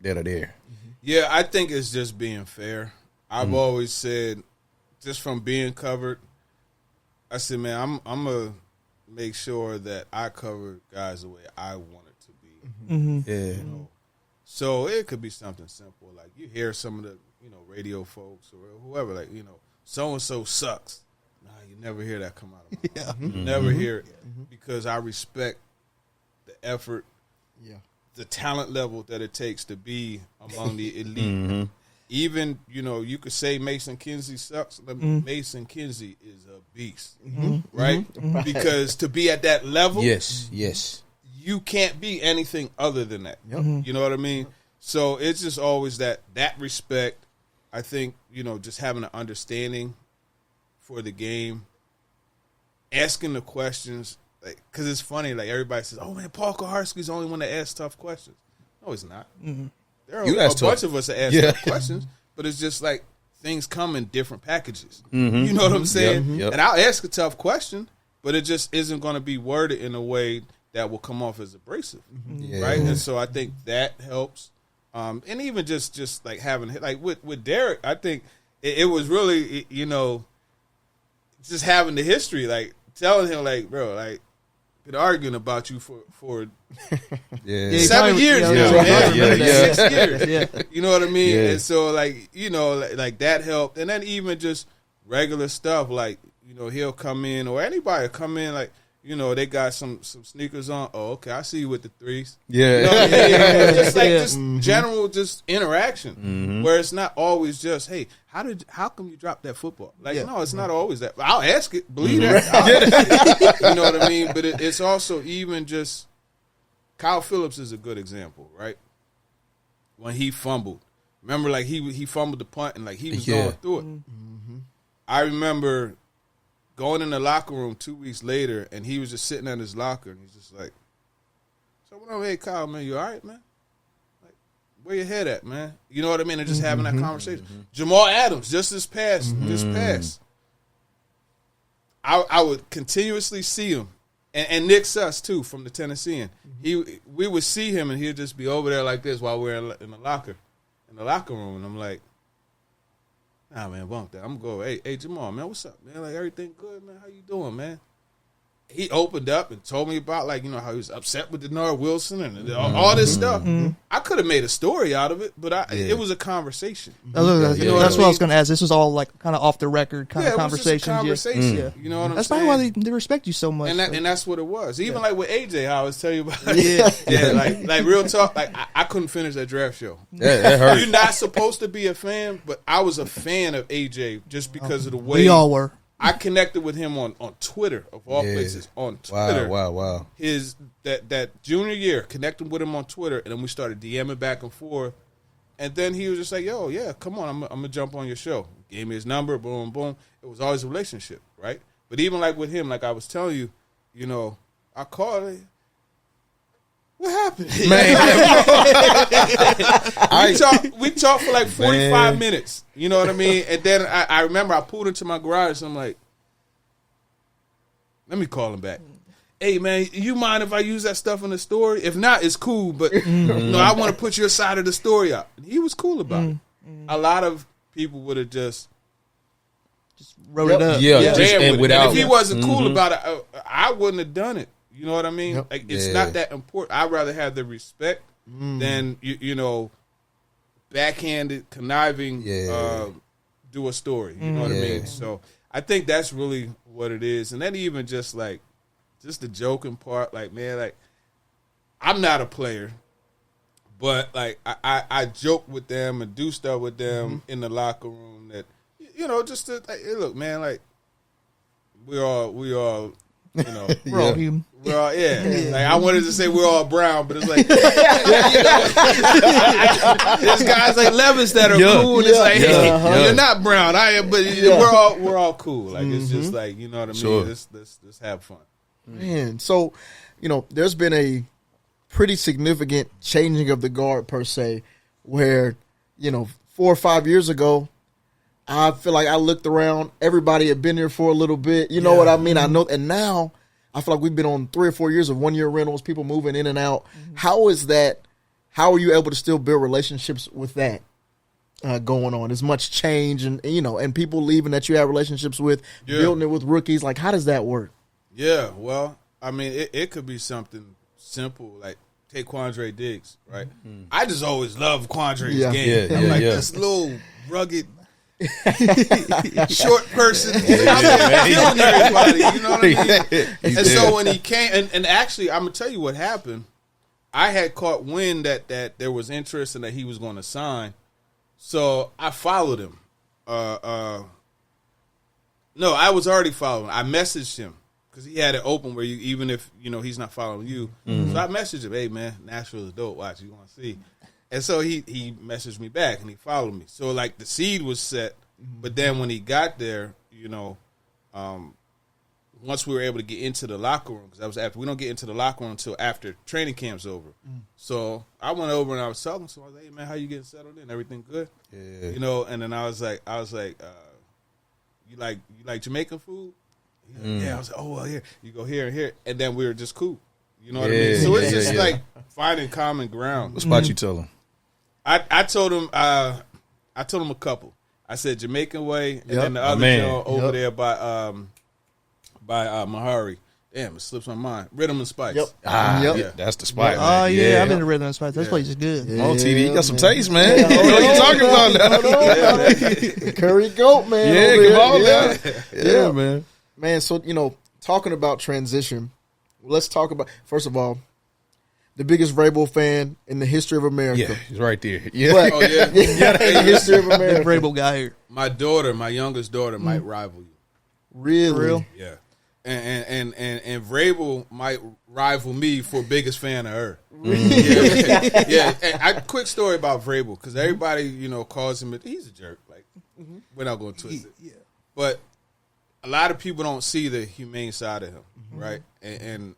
are there? Yeah, I think it's just being fair. I've always said, just from being covered, I said, man, I'm going to make sure that I cover guys the way I want it to be. Yeah. So it could be something simple. Like you hear some of the, radio folks or whoever, like, so-and-so sucks. Nah, you never hear that come out of my mouth. You never hear it because I respect the effort, the talent level that it takes to be among the elite. Even, you could say Mason Kinsey sucks. Mason Kinsey is a beast, right? Because to be at that level, yes, you can't be anything other than that. You know what I mean? So it's just always that respect. I think, just having an understanding for the game, asking the questions, because it's funny, like everybody says, oh, man, Paul Kaharski's the only one that asks tough questions. No, he's not. There are a bunch of us that ask tough questions, but it's just like things come in different packages. You know what I'm saying? And I'll ask a tough question, but it just isn't going to be worded in a way that will come off as abrasive, right? And so I think that helps. And even just like having, like with Derek, I think it was really, just having the history, like telling him, like, bro, like, been arguing about you for 7 years now, man. 6 years. You know what I mean? And so, like, like that helped. And then even just regular stuff, like, he'll come in, or anybody will come in, like, they got some sneakers on. Oh, okay, I see you with the threes. Just like just general just interaction, where it's not always just, hey, how come you dropped that football? Like, no, it's not always that. I'll ask it, believe that. You know what I mean? But it's also even just, Kyle Phillips is a good example, right? When he fumbled, remember, like he fumbled the punt and like he was going through it. I remember going in the locker room 2 weeks later, and he was just sitting at his locker, and he's just like, so what up, hey, Kyle, man, you all right, man? Like, where your head at, man? You know what I mean? And just having that conversation. Jamal Adams, just this past, I would continuously see him, and Nick Suss, too, from the Tennessean. We would see him, and he'd just be over there like this while we're in the locker room, and I'm like, nah, man, bump that. I'm going to go, hey, Jamal, man, what's up, man? Like, everything good, man? How you doing, man? He opened up and told me about, like, how he was upset with Denard Wilson and all this stuff. I could have made a story out of it, but it was a conversation. That's what I was going to ask. This was all, like, kind of off the record kind of conversation. You know what I'm saying? That's probably why they respect you so much. And that's what it was. Even like with AJ, how I was telling you about like real talk, like I couldn't finish that draft show. That hurt. You're not supposed to be a fan, but I was a fan of AJ just because of the way we all were. I connected with him on Twitter, of all places, on Twitter. Wow. His that junior year, connected with him on Twitter, and then we started DMing back and forth. And then he was just like, yo, yeah, come on, I'm going to jump on your show. Gave me his number, boom, boom. It was always a relationship, right? But even like with him, like I was telling you, I called him. What happened? Man. we talked for like 45 minutes. You know what I mean? And then I remember I pulled into my garage and I'm like, let me call him back. Hey, man, you mind if I use that stuff in the story? If not, it's cool, but I want to put your side of the story out. And he was cool about it. A lot of people would have just wrote it up. And if he wasn't cool about it, I wouldn't have done it. You know what I mean? Like it's not that important. I'd rather have the respect than build backhanded, conniving, do a story. You know what I mean? So I think that's really what it is. And then even just the joking part, like, man, like, I'm not a player, but like I joke with them and do stuff with them in the locker room that, you know, just to, like, hey, look, man, like, we all, you know, We're all human. we're all, like, I wanted to say we're all brown, but it's like, you know, there's guys like Levis that are cool, and it's like, hey, you're not brown, I am, but we're all cool. Like, it's just like, you know what I mean? Sure. Let's have fun. Man, so, you know, there's been a pretty significant changing of the guard per se, where, you know, 4 or 5 years ago, I feel like I looked around, everybody had been here for a little bit, you know what I mean? I know, and now I feel like we've been on 3 or 4 years of 1 year rentals, people moving in and out. How is that? How are you able to still build relationships with that going on? As much change and, you know, and people leaving that you have relationships with, building it with rookies. Like, how does that work? Yeah, well, I mean, it could be something simple, like take Quandre Diggs, right? I just always loved Quandre's game. I'm like, this little rugged short person out there killing everybody, you know what I mean? And so when he came, and actually, I'm gonna tell you what happened. I had caught wind that there was interest and that he was going to sign, so I followed him. No, I was already following. I messaged him because he had it open where you, even if you know he's not following you, so I messaged him, hey man, Nashville is dope. Watch, you want to see? And so he messaged me back and he followed me. So like the seed was set, but then when he got there, you know, once we were able to get into the locker room, because that was after, we don't get into the locker room until after training camp's over. So I went over and I was talking to him. I was like, hey man, how you getting settled in? Everything good? Yeah. You know, and then I was like, you like Jamaican food? Yeah. I was like, oh well, here you go here and here, and then we were just cool. You know what I mean? So it's just like finding common ground. What spot you tell him? I told him a couple. I said Jamaican Way, and then the other joint over there by Mahari. Damn, it slips my mind. Rhythm and Spice. That's the spot. Oh yeah, I've been to Rhythm and Spice. That place is good. Oh, TD, you got some taste, man. You know what you talking about now? Curry goat, man. Yeah, come on now. Yeah, man. Man, so, you know, talking about transition, let's talk about, first of all, the biggest Vrabel fan in the history of America. Yeah, he's right there. Yeah. But, in the history of America. Vrabel guy here. My youngest daughter, might rival you. Really? Yeah. And Vrabel might rival me for biggest fan of her. Yeah. And quick story about Vrabel, because everybody, you know, calls him, he's a jerk. Like, we're not going to twist it. Yeah. But a lot of people don't see the humane side of him, right? And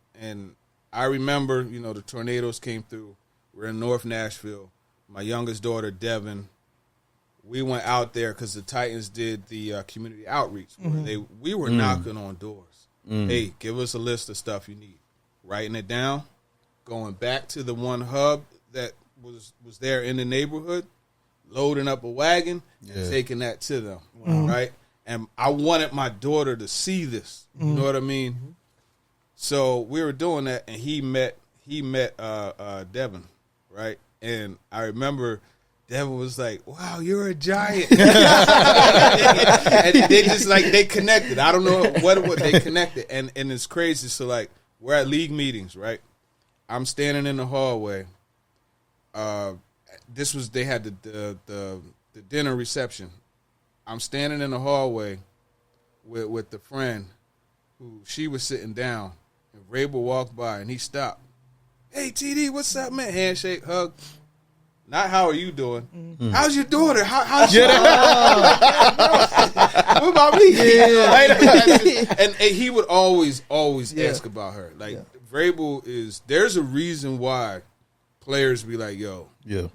I remember, you know, the tornadoes came through. We're in North Nashville. My youngest daughter, Devin, we went out there because the Titans did the community outreach. Where we were knocking on doors. Hey, give us a list of stuff you need. Writing it down, going back to the one hub that was there in the neighborhood, loading up a wagon, and taking that to them, right? And I wanted my daughter to see this. You know what I mean? So we were doing that, and he met Devin, right? And I remember Devin was like, "Wow, you're a giant." And they just like they connected. I don't know what they connected, and it's crazy. So like we're at league meetings, right? I'm standing in the hallway. They had the dinner reception. I'm standing in the hallway with the friend who she was sitting down, and Vrabel walked by and he stopped. Hey TD, what's up, man? Handshake, hug. Not how are you doing? How's your daughter? How's your what about me? And he would always ask about her. Like Vrabel there's a reason why players be like, yo. Yeah.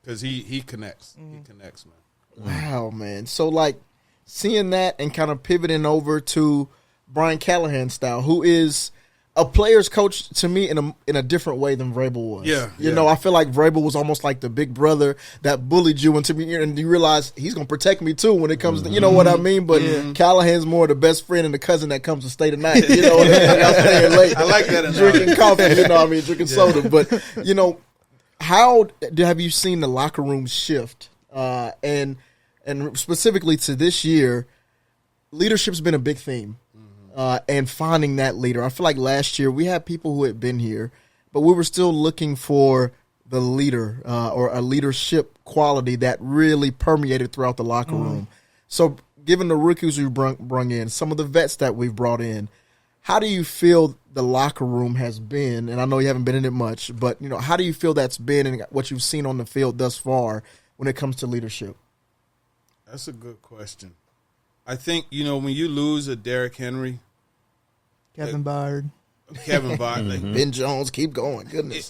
Because he connects. He connects, man. Wow, man. So, like, seeing that and kind of pivoting over to Brian Callahan style, who is a player's coach to me in a different way than Vrabel was. You know, I feel like Vrabel was almost like the big brother that bullied you into me, and you realize he's going to protect me too when it comes to, you know what I mean? But Callahan's more the best friend and the cousin that comes to stay the night. You know what I mean? I'm staying late. I like that. Drinking coffee, you know what I mean? Drinking soda. But, you know, how have you seen the locker room shift? And specifically to this year, leadership's been a big theme. And finding that leader. I feel like last year we had people who had been here, but we were still looking for the leader or a leadership quality that really permeated throughout the locker room. So given the rookies we've brung in, some of the vets that we've brought in, how do you feel the locker room has been? And I know you haven't been in it much, but how do you feel that's been and what you've seen on the field thus far when it comes to leadership? That's a good question. I think, when you lose a Derrick Henry, Kevin Byard, Ben Jones, keep going. Goodness.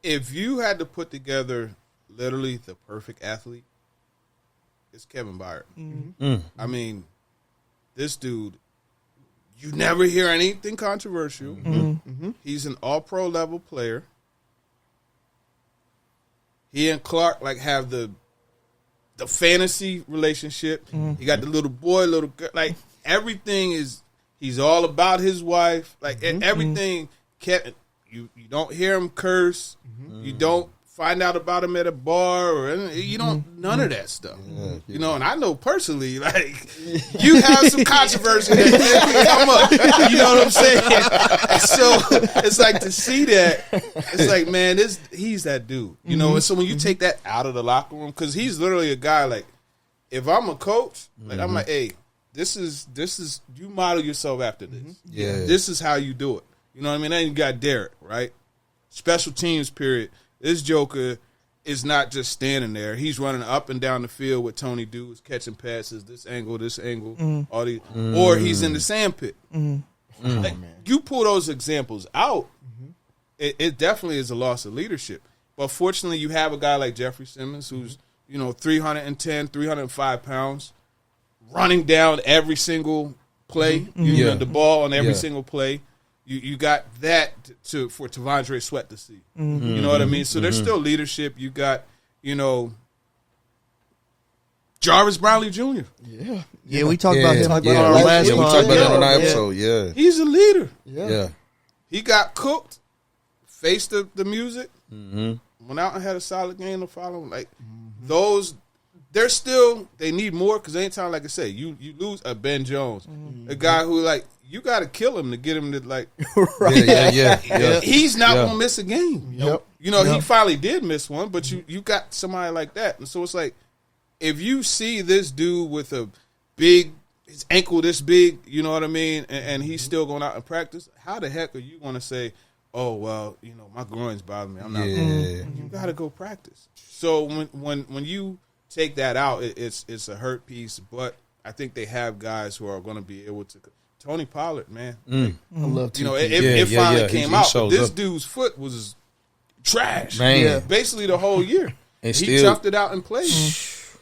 If you had to put together literally the perfect athlete, it's Kevin Byard. I mean, this dude, you never hear anything controversial. He's an all-pro level player. He and Clark have the fantasy relationship. You got the little boy, little girl, everything is. He's all about his wife. Everything. You don't hear him curse. You don't find out about him at a bar or you don't none of that stuff. And I know personally, you have some controversy that come up. You know what I'm saying? And so it's to see that, it's man, he's that dude. And so when you take that out of the locker room, because he's literally a guy if I'm a coach, I'm hey, this is you model yourself after this. This is how you do it. You know what I mean? Then you got Derek, right? Special teams period. This joker is not just standing there. He's running up and down the field with Tony Dudes, catching passes, this angle, all these, or he's in the sand pit. You pull those examples out, it definitely is a loss of leadership. But fortunately, you have a guy like Jeffrey Simmons who's 310, 305 pounds, running down every single play, the ball on every single play. You got that for Tavondre Sweat to see. You know what I mean? So there's still leadership. You got, Jarvis Brownlee Jr. Yeah, we talked about him on our last we talked about that on our episode, He's a leader. Yeah. He got cooked, faced the music, went out and had a solid game to follow. Those, they need more because anytime, like I say, you lose a Ben Jones, a guy who, you got to kill him to get him to Yeah. He's not gonna miss a game. He finally did miss one, but you got somebody like that, and so it's if you see this dude with his ankle this big, you know what I mean, and he's still going out and practice, how the heck are you going to say, oh well, my groin's bothering me, I'm not going. You got to go practice. So when you take that out, it's a hurt piece, but I think they have guys who are going to be able to. Tony Pollard, man. I love to. It finally came out. But this dude's foot was trash. Man. Basically the whole year. And he chucked it out and played.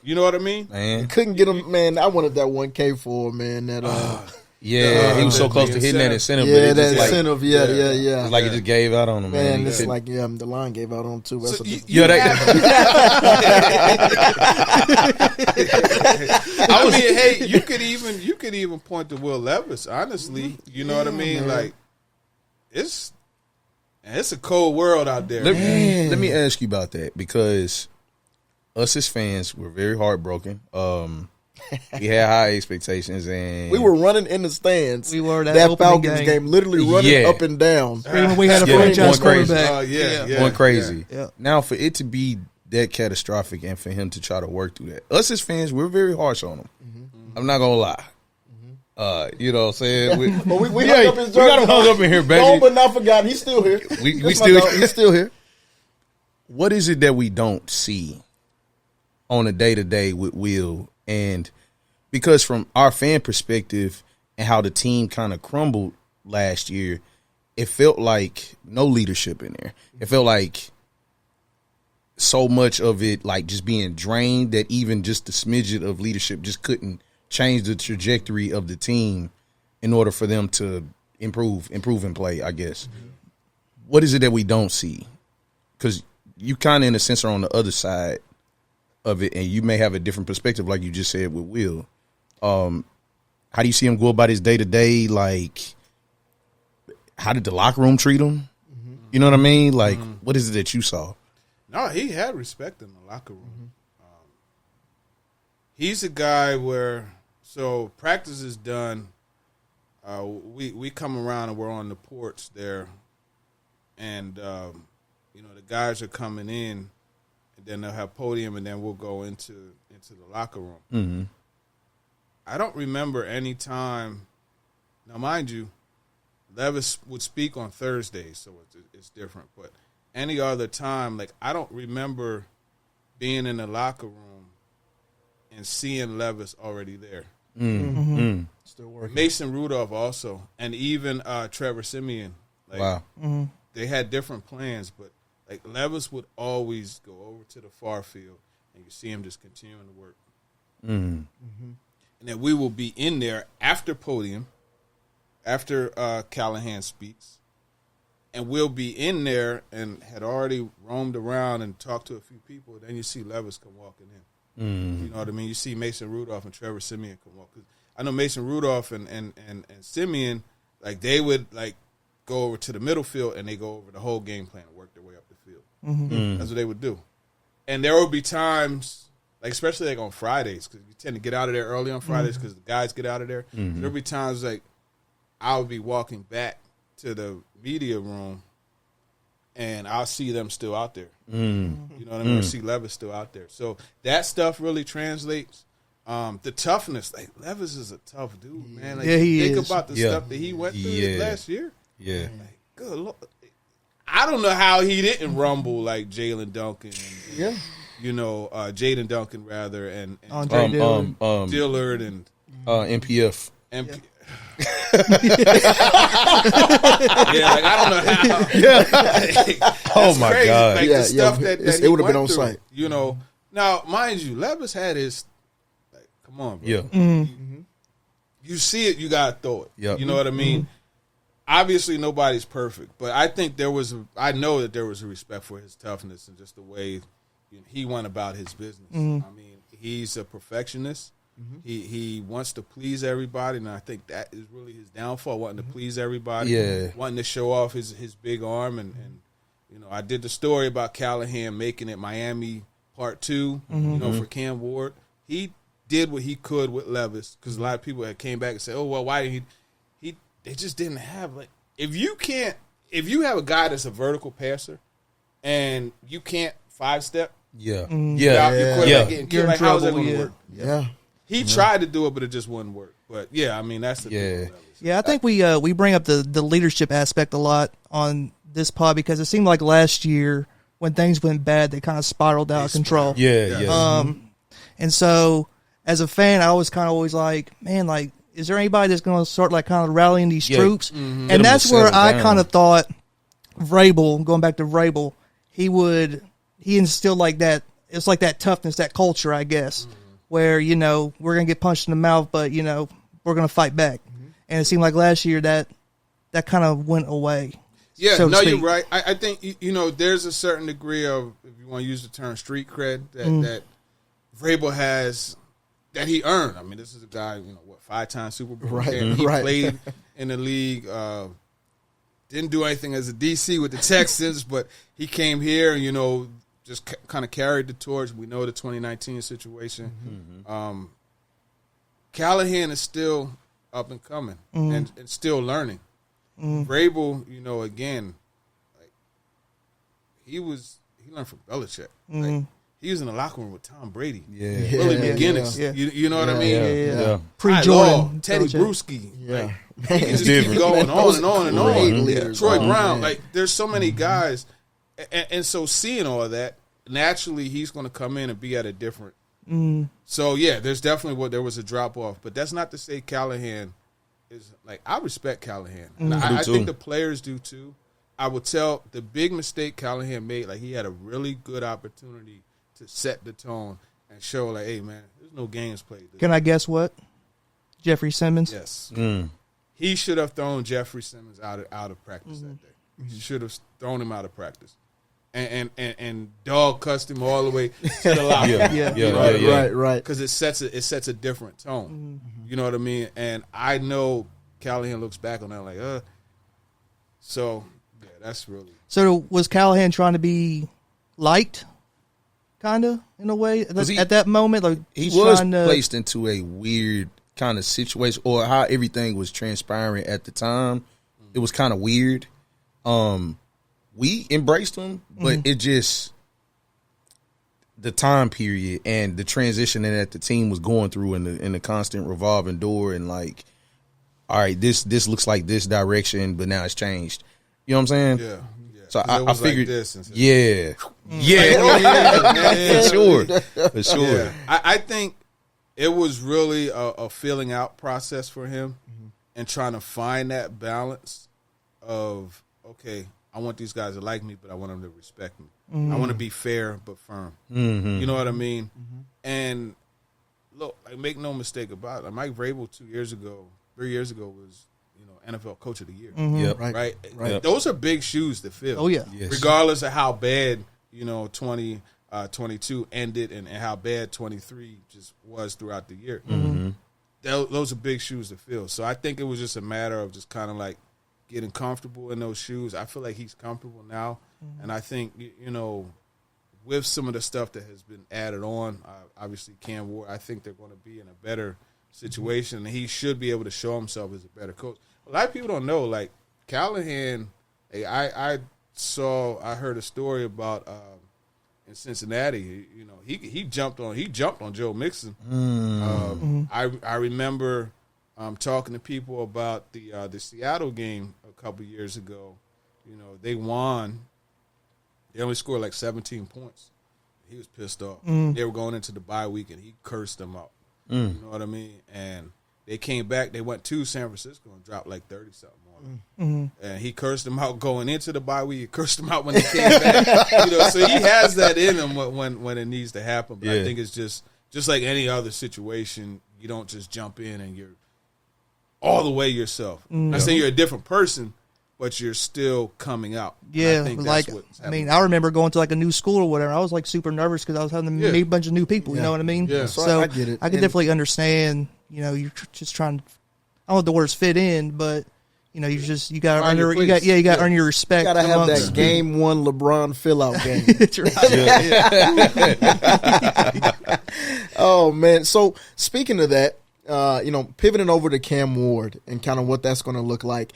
You know what I mean? Man. Couldn't get him, man. I wanted that 1K for him, man. He was so close to hitting that incentive. Yeah, that incentive. Yeah. It's it just gave out on him, man. It's the line gave out on him, too. So I mean, hey, you could even point to Will Levis, honestly. You know what I mean? Man. It's a cold world out there. Let me ask you about that, because us as fans were very heartbroken. We had high expectations, and we were running in the stands. We were that Falcons game, literally running up and down. We had a franchise quarterback. Going crazy. Yeah. Now, for it to be that catastrophic and for him to try to work through that, us as fans, we're very harsh on him. I'm not gonna lie. You know what I'm saying? We got him hung up in here, baby. No, but not forgotten. He's still here. He's still here. What is it that we don't see on a day-to-day with Will? And because from our fan perspective and how the team kind of crumbled last year, it felt like no leadership in there. It felt like so much of it just being drained that even just the smidget of leadership just couldn't change the trajectory of the team in order for them to improve and play, I guess. What is it that we don't see? Because you kind of, in a sense, are on the other side of it, and you may have a different perspective, like you just said with Will. How do you see him go about his day-to-day? How did the locker room treat him? You know what I mean? What is it that you saw? No, he had respect in the locker room. He's a guy where, so practice is done. We come around and we're on the porch there, and you know, the guys are coming in, and then they'll have podium, and then we'll go into the locker room. Mm-hmm. I don't remember any time. Now, mind you, Levis would speak on Thursdays, so it's different. But any other time, like, I don't remember being in the locker room and seeing Levis already there. Still working. Mason Rudolph also, and even Trevor Siemian. Like, Wow. They had different plans, but like Levis would always go over to the far field, and you see him just continuing to work. And then we will be in there after podium, after Callahan speaks, and we'll be in there and had already roamed around and talked to a few people. Then you see Levis come walking in. You know what I mean? You see Mason Rudolph and Trevor Siemian come walk. 'Cause I know Mason Rudolph and Siemian, like, they would like go over to the middle field and they go over the whole game plan and work their way up the field. That's what they would do. And there would be times, like, especially like on Fridays, because you tend to get out of there early on Fridays because the guys get out of there. There would be times like I would be walking back to the media room and I'll see them still out there. You know what I mean? Or see Levis still out there. So that stuff really translates. The toughness, like, Levis is a tough dude, man. Like, Yeah, he think is. about the stuff that he went through last year. Yeah. Like, good Lord. I don't know how he didn't rumble like Jalen Duncan and you know, Jaden Duncan rather, and Andre Dillard and NPF. Yeah, like, I don't know how. Oh my crazy. God. Like, the stuff that it he would have been went on through, site. You know, now mind you, Levis had his, like, come on, bro. Yeah. You see it, you gotta throw it. Yep. You know what I mean? Obviously, nobody's perfect, but I think I know that there was a respect for his toughness and just the way he went about his business. I mean, he's a perfectionist. He wants to please everybody, and I think that is really his downfall, wanting to please everybody, wanting to show off his big arm. And you know, I did the story about Callahan making it Miami Part 2, you know, for Cam Ward. He did what he could with Levis, because a lot of people had came back and said, oh, well, why didn't he they just didn't have, like, if you have a guy that's a vertical passer and you can't 5-step, Yeah. getting killed, like, how's that going to work? Yeah. He tried to do it, but it just wouldn't work. But yeah, I mean, that's the thing with Levis. Yeah, I think we bring up the leadership aspect a lot on this pod, because it seemed like last year when things went bad, they kind of spiraled out of control. And so as a fan, I was kind of always like, man, like, is there anybody that's going to start, like, kind of rallying these troops? And that's where I kind of thought Vrabel, going back to Vrabel, he instilled like that. It's like that toughness, that culture, I guess, where, you know, we're going to get punched in the mouth, but, you know, we're going to fight back. And it seemed like last year that kind of went away. Yeah, so to no, speak. you're right. I think, you know, there's a certain degree of, if you want to use the term street cred, that Vrabel has, that he earned. I mean, this is a guy, you know, 5-time Super Bowl champ. He played in the league. Didn't do anything as a DC with the Texans, but he came here and, you know, just kind of carried the torch. We know the 2019 situation. Callahan is still up and coming and still learning. Vrabel, you know, again, like, he learned from Belichick. Like, he was in the locker room with Tom Brady. Willie McGinnis. You know what I mean? Pre-Jordan. Teddy Bruschi. Like, he can just keep going on and on and on. Troy Brown. Like, there's so many guys. And so seeing all of that, naturally he's going to come in and be at a different. So, yeah, there's definitely there was a drop-off. But that's not to say Callahan is, like, I respect Callahan. And I think the players do too. I would tell the big mistake Callahan made, like, he had a really good opportunity to set the tone and show, like, hey, man, there's no games played. Can I guess what? Jeffrey Simmons? Yes. He should have thrown Jeffrey Simmons out of practice that day. He should have thrown him out of practice. And dog cussed him all the way to the locker. Right. Because it sets a different tone. You know what I mean? And I know Callahan looks back on that like, so, yeah, that's really. So was Callahan trying to be liked, kind of in a way at that moment. Like he was placed into a weird kind of situation, or how everything was transpiring at the time. It was kind of weird. We embraced him, but it just the time period and the transition that the team was going through in the constant revolving door, and like, all right, this looks like this direction, but now it's changed. You know what I'm saying? Yeah. So I figured, like this for sure. Yeah. I think it was really a filling out process for him, and trying to find that balance of, okay, I want these guys to like me, but I want them to respect me. I want to be fair but firm. You know what I mean? And look, like, make no mistake about it. Like, Mike Vrabel 3 years ago was, NFL Coach of the Year. Yep. Right? Yep. Those are big shoes to fill. Oh, yeah. Yes. Regardless of how bad, 2022 ended and how bad 23 just was throughout the year. Those are big shoes to fill. So I think it was just a matter of just kind of like getting comfortable in those shoes. I feel like he's comfortable now. And I think, with some of the stuff that has been added on, obviously Cam Ward, I think they're going to be in a better situation. And he should be able to show himself as a better coach. A lot of people don't know, like, Callahan, I heard a story about in Cincinnati. He jumped on Joe Mixon. I remember talking to people about the Seattle game a couple years ago. They won. They only scored like 17 points. He was pissed off. They were going into the bye week, and he cursed them out. You know what I mean? And they came back. They went to San Francisco and dropped like 30-something on them. And he cursed them out going into the bye week. He cursed them out when they came back. So he has that in him when it needs to happen. But I think it's just like any other situation. You don't just jump in and you're all the way yourself. I'm not saying you're a different person, but you're still coming out. Yeah, I think that's I remember going to like a new school or whatever. I was like super nervous because I was having to meet a bunch of new people. You know what I mean? Yeah. So I get it. I can definitely understand. You're just trying. I don't know if the words fit in, but you got to earn your you got to earn your respect. You got to have that amongst game one LeBron fill out game. That's right. Oh man! So speaking of that, pivoting over to Cam Ward and kind of what that's going to look like.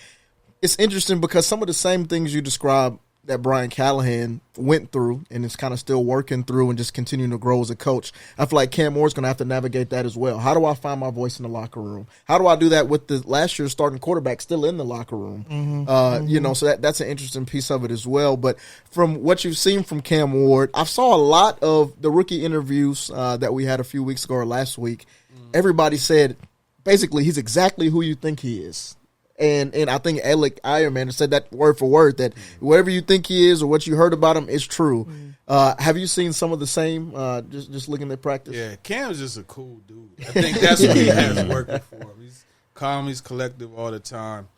It's interesting because some of the same things you described that Brian Callahan went through and is kind of still working through and just continuing to grow as a coach, I feel like Cam Ward's going to have to navigate that as well. How do I find my voice in the locker room? How do I do that with the last year's starting quarterback still in the locker room? So that's an interesting piece of it as well. But from what you've seen from Cam Ward, I saw a lot of the rookie interviews that we had a few weeks ago or last week. Everybody said basically he's exactly who you think he is. And I think Alec Ironman said that word for word, that whatever you think he is or what you heard about him is true. Have you seen some of the same, just looking at practice? Yeah, Cam's just a cool dude. I think that's what he has working for him. He's calm, he's collective all the time.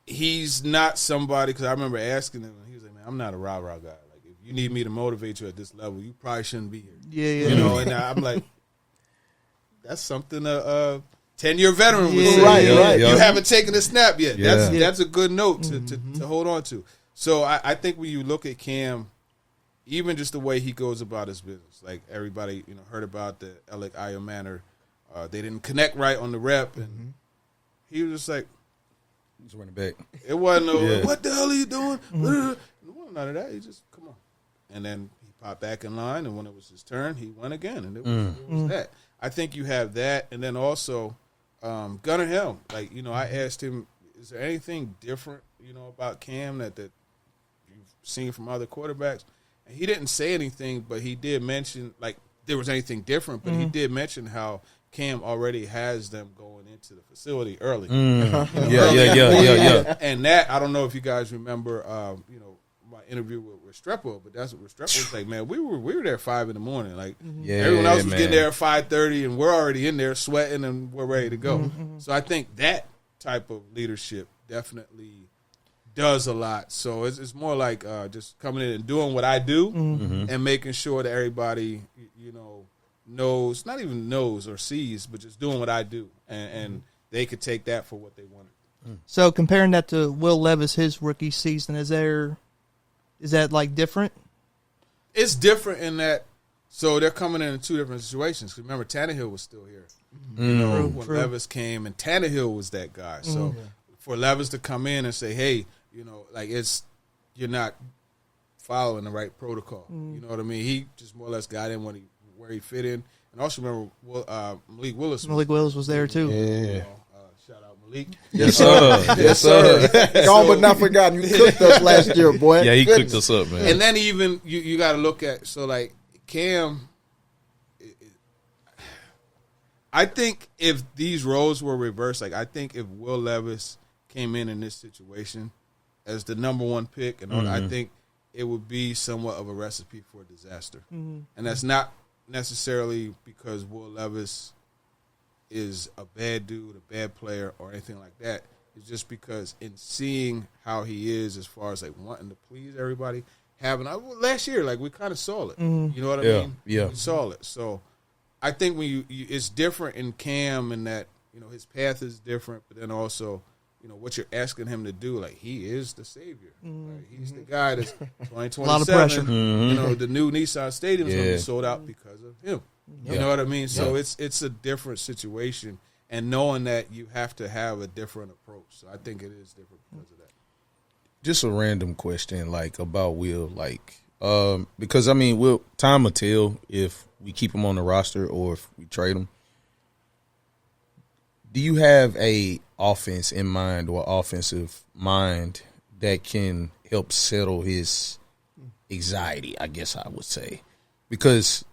He's not somebody, because I remember asking him, and he was like, man, I'm not a rah-rah guy. Like, if you need me to motivate you at this level, you probably shouldn't be here. Yeah. And I'm like, that's something 10-year veteran would say. Right. You haven't taken a snap yet. Yeah. That's a good note to hold on to. So I think when you look at Cam, even just the way he goes about his business, like everybody heard about the Alec Io Manor, they didn't connect right on the rep, and he was just like, He's running back. it wasn't what the hell are you doing? It wasn't none of that. He just come on, and then he popped back in line, and when it was his turn, he went again, and it was that. I think you have that, and then also. Gunnar Helm, I asked him, is there anything different, about Cam that you've seen from other quarterbacks? And he didn't say anything, but he did mention, there was anything different, but he did mention how Cam already has them going into the facility early. Yeah. And that, I don't know if you guys remember, my interview with Restrepo, but that's what Restrepo was like, man, we were there at 5 a.m. Everyone else was getting there at 5:30, and we're already in there sweating, and we're ready to go. So I think that type of leadership definitely does a lot. So it's more like just coming in and doing what I do and making sure that everybody, knows, not even knows or sees, but just doing what I do. And they could take that for what they wanted. So comparing that to Will Levis, his rookie season, is that like different? It's different in that. So they're coming in two different situations. Remember, Tannehill was still here. You know, when Levis came, and Tannehill was that guy. So for Levis to come in and say, "Hey, you know, like you're not following the right protocol." You know what I mean? He just more or less got in where he fit in. And also remember, Malik Willis. Malik Willis was there too. Yeah. Shout out Malik. Yes, sir. Yes, sir. Gone but not forgotten. You cooked us last year, boy. Yeah, he cooked us up, man. And then even you got to look at like Cam. I think if these roles were reversed, like I think if Will Levis came in this situation as the number one pick, and I think it would be somewhat of a recipe for disaster. And that's not necessarily because Will Levis is a bad dude, a bad player, or anything like that. It's just because in seeing how he is as far as like wanting to please everybody, last year, like we kind of saw it. You know what I mean? Yeah. We saw it. So I think when you it's different in Cam in that, you know, his path is different, but then also, you know, what you're asking him to do, like he is the savior. Like, he's the guy that's 2027. A lot of pressure. You know, the new Nissan Stadium is going to be sold out because of him. You know what I mean? So it's a different situation, and knowing that you have to have a different approach. So I think it is different because of that. Just a random question, like about Will, like because I mean, time will tell if we keep him on the roster or if we trade him. Do you have a offense in mind or offensive mind that can help settle his anxiety, I guess I would say? Because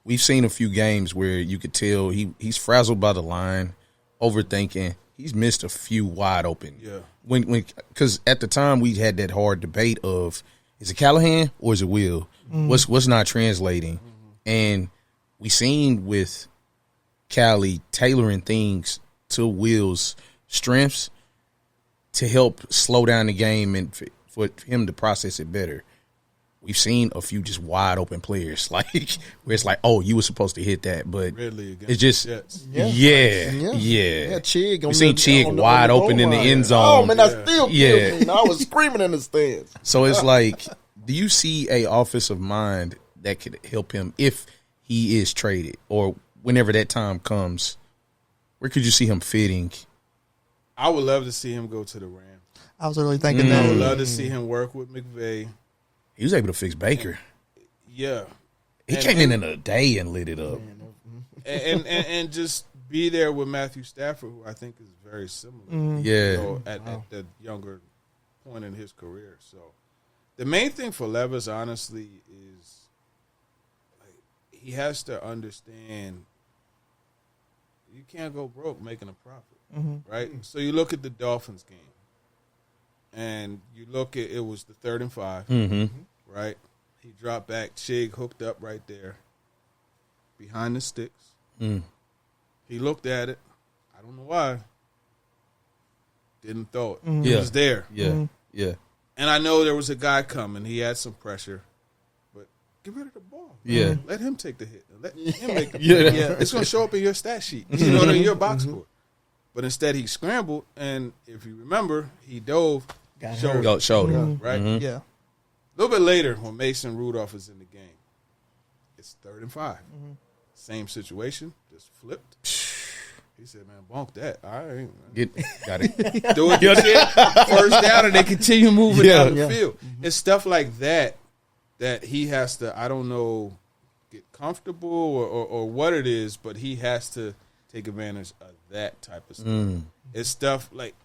we've seen a few games where you could tell he's frazzled by the line, overthinking. He's missed a few wide open. Yeah. Because at the time we had that hard debate of, is it Callahan or is it Will? What's not translating? And we seen with Callie tailoring things to Will's strengths to help slow down the game and for him to process it better. We've seen a few just wide open players, like where it's like, oh, you were supposed to hit that, but it's just Chig. We seen Chig wide open in the end zone. Oh man, that still kills me. I was screaming in the stands. So it's like, do you see a offensive mind that could help him if he is traded or whenever that time comes? Where could you see him fitting? I would love to see him go to the Rams. I was really thinking that. I would love to see him work with McVay. He was able to fix Baker. Yeah. He came in a day and lit it up. And just be there with Matthew Stafford, who I think is very similar. Yeah. You know, at the younger point in his career. So the main thing for Levis, honestly, is like he has to understand you can't go broke making a profit, right? So you look at the Dolphins game, and you look at it was the 3rd and 5, right? He dropped back, Chig hooked up right there, behind the sticks. He looked at it. I don't know why. Didn't throw it. It was there. Yeah. And I know there was a guy coming. He had some pressure, but get rid of the ball. Yeah. Let him take the hit. Let him make the play. It's going to show up in your stat sheet. You know what I mean? Your box score. But instead he scrambled, and if you remember, he dove, shoulder, right? Yeah. A little bit later, when Mason Rudolph is in the game, it's 3rd and 5. Same situation, just flipped. He said, "Man, bonk that. All right, Got it. do it. First down, and they continue moving down the field. It's stuff like that he has to. I don't know, get comfortable or what it is, but he has to take advantage of that type of stuff. It's stuff like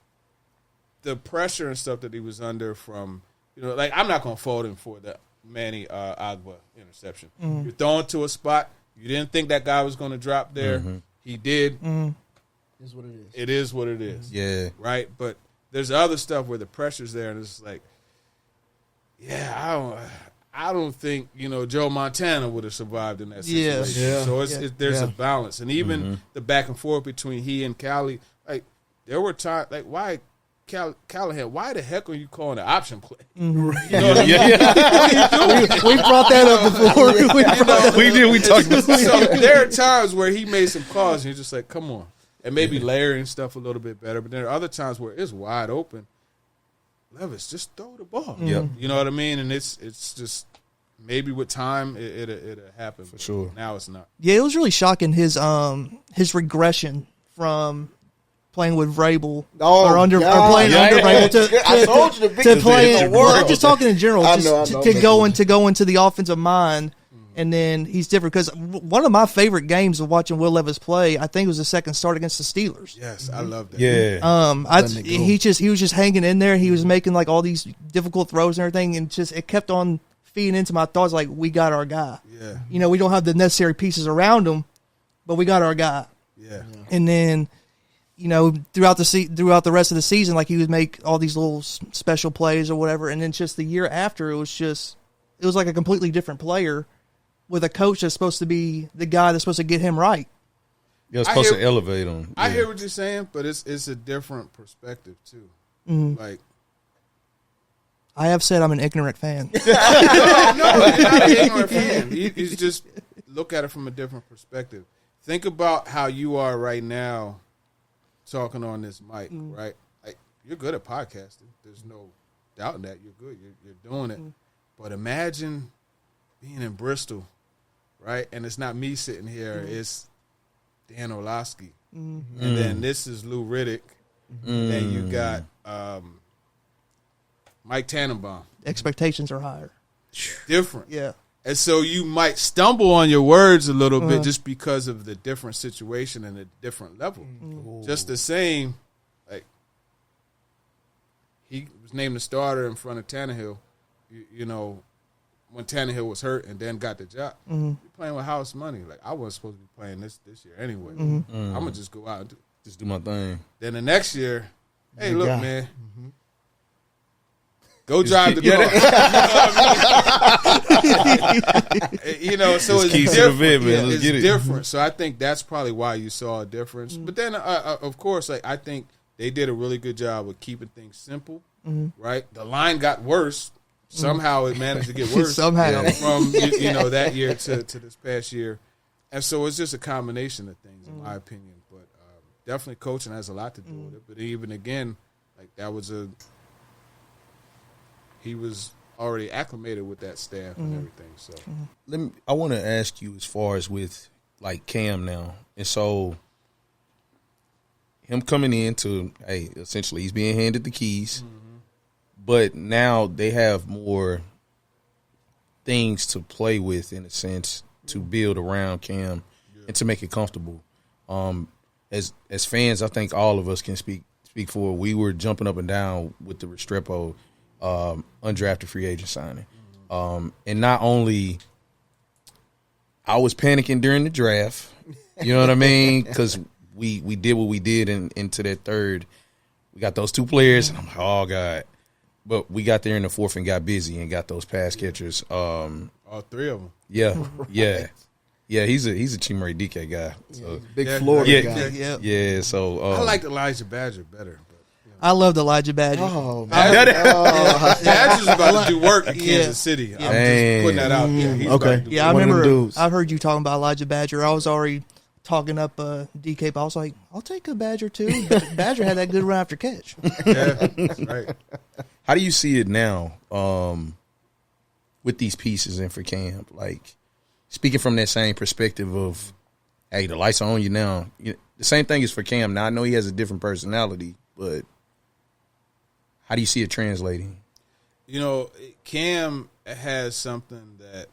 the pressure and stuff that he was under from, you know, like I'm not going to fault him for the Manny Agba interception. You're throwing to a spot. You didn't think that guy was going to drop there. He did. It is what it is. It is what it is. Yeah. Right? But there's other stuff where the pressure's there, and it's like, I don't think, you know, Joe Montana would have survived in that situation. Yeah. So there's a balance. And even the back and forth between he and Callie, like, there were times, like, why Callahan, why the heck are you calling an option play? You know what I mean? We brought that up before. We talked about So there are times where he made some calls, and you're just like, come on. And maybe layering stuff a little bit better. But there are other times where it's wide open. Levis, just throw the ball. Yep. You know what I mean? And it's just maybe with time it'll happen. For sure. Now it's not. Yeah, it was really shocking his regression from playing with Vrabel or playing under Vrabel I told you to playing. world. Just talking in general, I just know, to go into the offensive mind. And then he's different because one of my favorite games of watching Will Levis play, I think, was the second start against the Steelers. Yes, I love that. Yeah. He was just hanging in there. He was making like all these difficult throws and everything, and just it kept on feeding into my thoughts. Like, we got our guy. Yeah. We don't have the necessary pieces around him, but we got our guy. Yeah. And then, throughout the rest of the season, like he would make all these little special plays or whatever, and then just the year after, it was like a completely different player. With a coach that's supposed to be the guy that's supposed to get him right. You're supposed to elevate him. I hear what you're saying, but it's a different perspective too. Mm-hmm. Like, I have said I'm an ignorant fan. no, you're not an ignorant fan. You just look at it from a different perspective. Think about how you are right now, talking on this mic, right? Like, you're good at podcasting. There's no doubt in that. You're good. You're doing it. But imagine being in Bristol. Right, and it's not me sitting here; it's Dan Orlovsky, and then this is Lou Riddick, and then you got Mike Tannenbaum. Expectations are higher, different, yeah, and so you might stumble on your words a little bit just because of the different situation and the different level. Just the same, like he was named the starter in front of Tannehill, when Tannehill was hurt and then got the job. You're playing with house money. Like, I wasn't supposed to be playing this year anyway. I'm going to just go out and do my thing. Then the next year, hey, look, man. Go drive the car. So it's different. Man. It's different. So I think that's probably why you saw a difference. But then, of course, like, I think they did a really good job of keeping things simple, right? The line got worse. Somehow it managed to get worse from that year to this past year. And so it's just a combination of things, in my opinion. But definitely coaching has a lot to do with it. But even again, like, he was already acclimated with that staff and everything. So I want to ask you, as far as with like Cam now, and so him coming in to, essentially he's being handed the keys. But now they have more things to play with, in a sense, to build around Cam and to make it comfortable. As fans, I think all of us can speak for. We were jumping up and down with the Restrepo undrafted free agent signing, and not only I was panicking during the draft. You know what I mean? Because we did what we did into that third. We got those two players, and I'm like, oh God. But we got there in the fourth and got busy and got those pass catchers. All three of them. Yeah, yeah, yeah. He's a Chimere DK guy. So. Big Florida guy. Yeah. So I liked Elijah Badger better. But, I loved Elijah Badger. Oh, Badger's about to do work in Kansas City. I'm just putting that out there. He's okay. I remember. I've heard you talking about Elijah Badger. I was already talking up DK, but I was like, I'll take a Badger too. Badger had that good run after catch. Yeah, that's right. How do you see it now with these pieces and for Cam? Like, speaking from that same perspective of, hey, the lights are on you now. The same thing is for Cam. Now, I know he has a different personality, but how do you see it translating? Cam has something that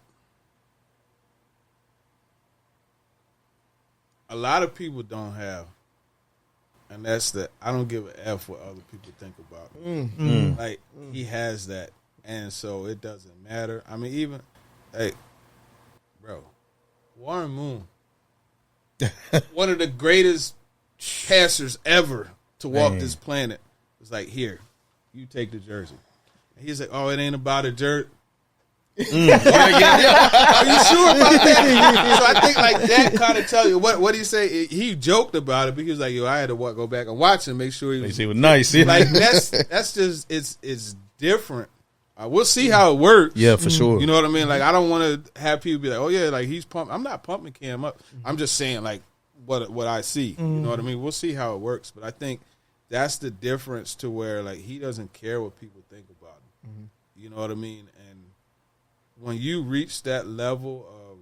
a lot of people don't have. And that's that I don't give a F what other people think about me. Like, he has that. And so it doesn't matter. I mean, even, Warren Moon, one of the greatest passers ever to walk this planet, was like, here, you take the jersey. And he's like, oh, it ain't about a jersey. Are you sure about that? So I think like that kind of tell you what he say. He joked about it because like, I had to go back and watch and make sure he was nice. Yeah. Like that's just it's different. We'll see how it works. Yeah, for sure. You know what I mean? Like, I don't want to have people be like, oh yeah, like he's pumped. I'm not pumping Cam up. I'm just saying like what I see. You know what I mean? We'll see how it works. But I think that's the difference to where like he doesn't care what people think about him. You know what I mean? And when you reach that level of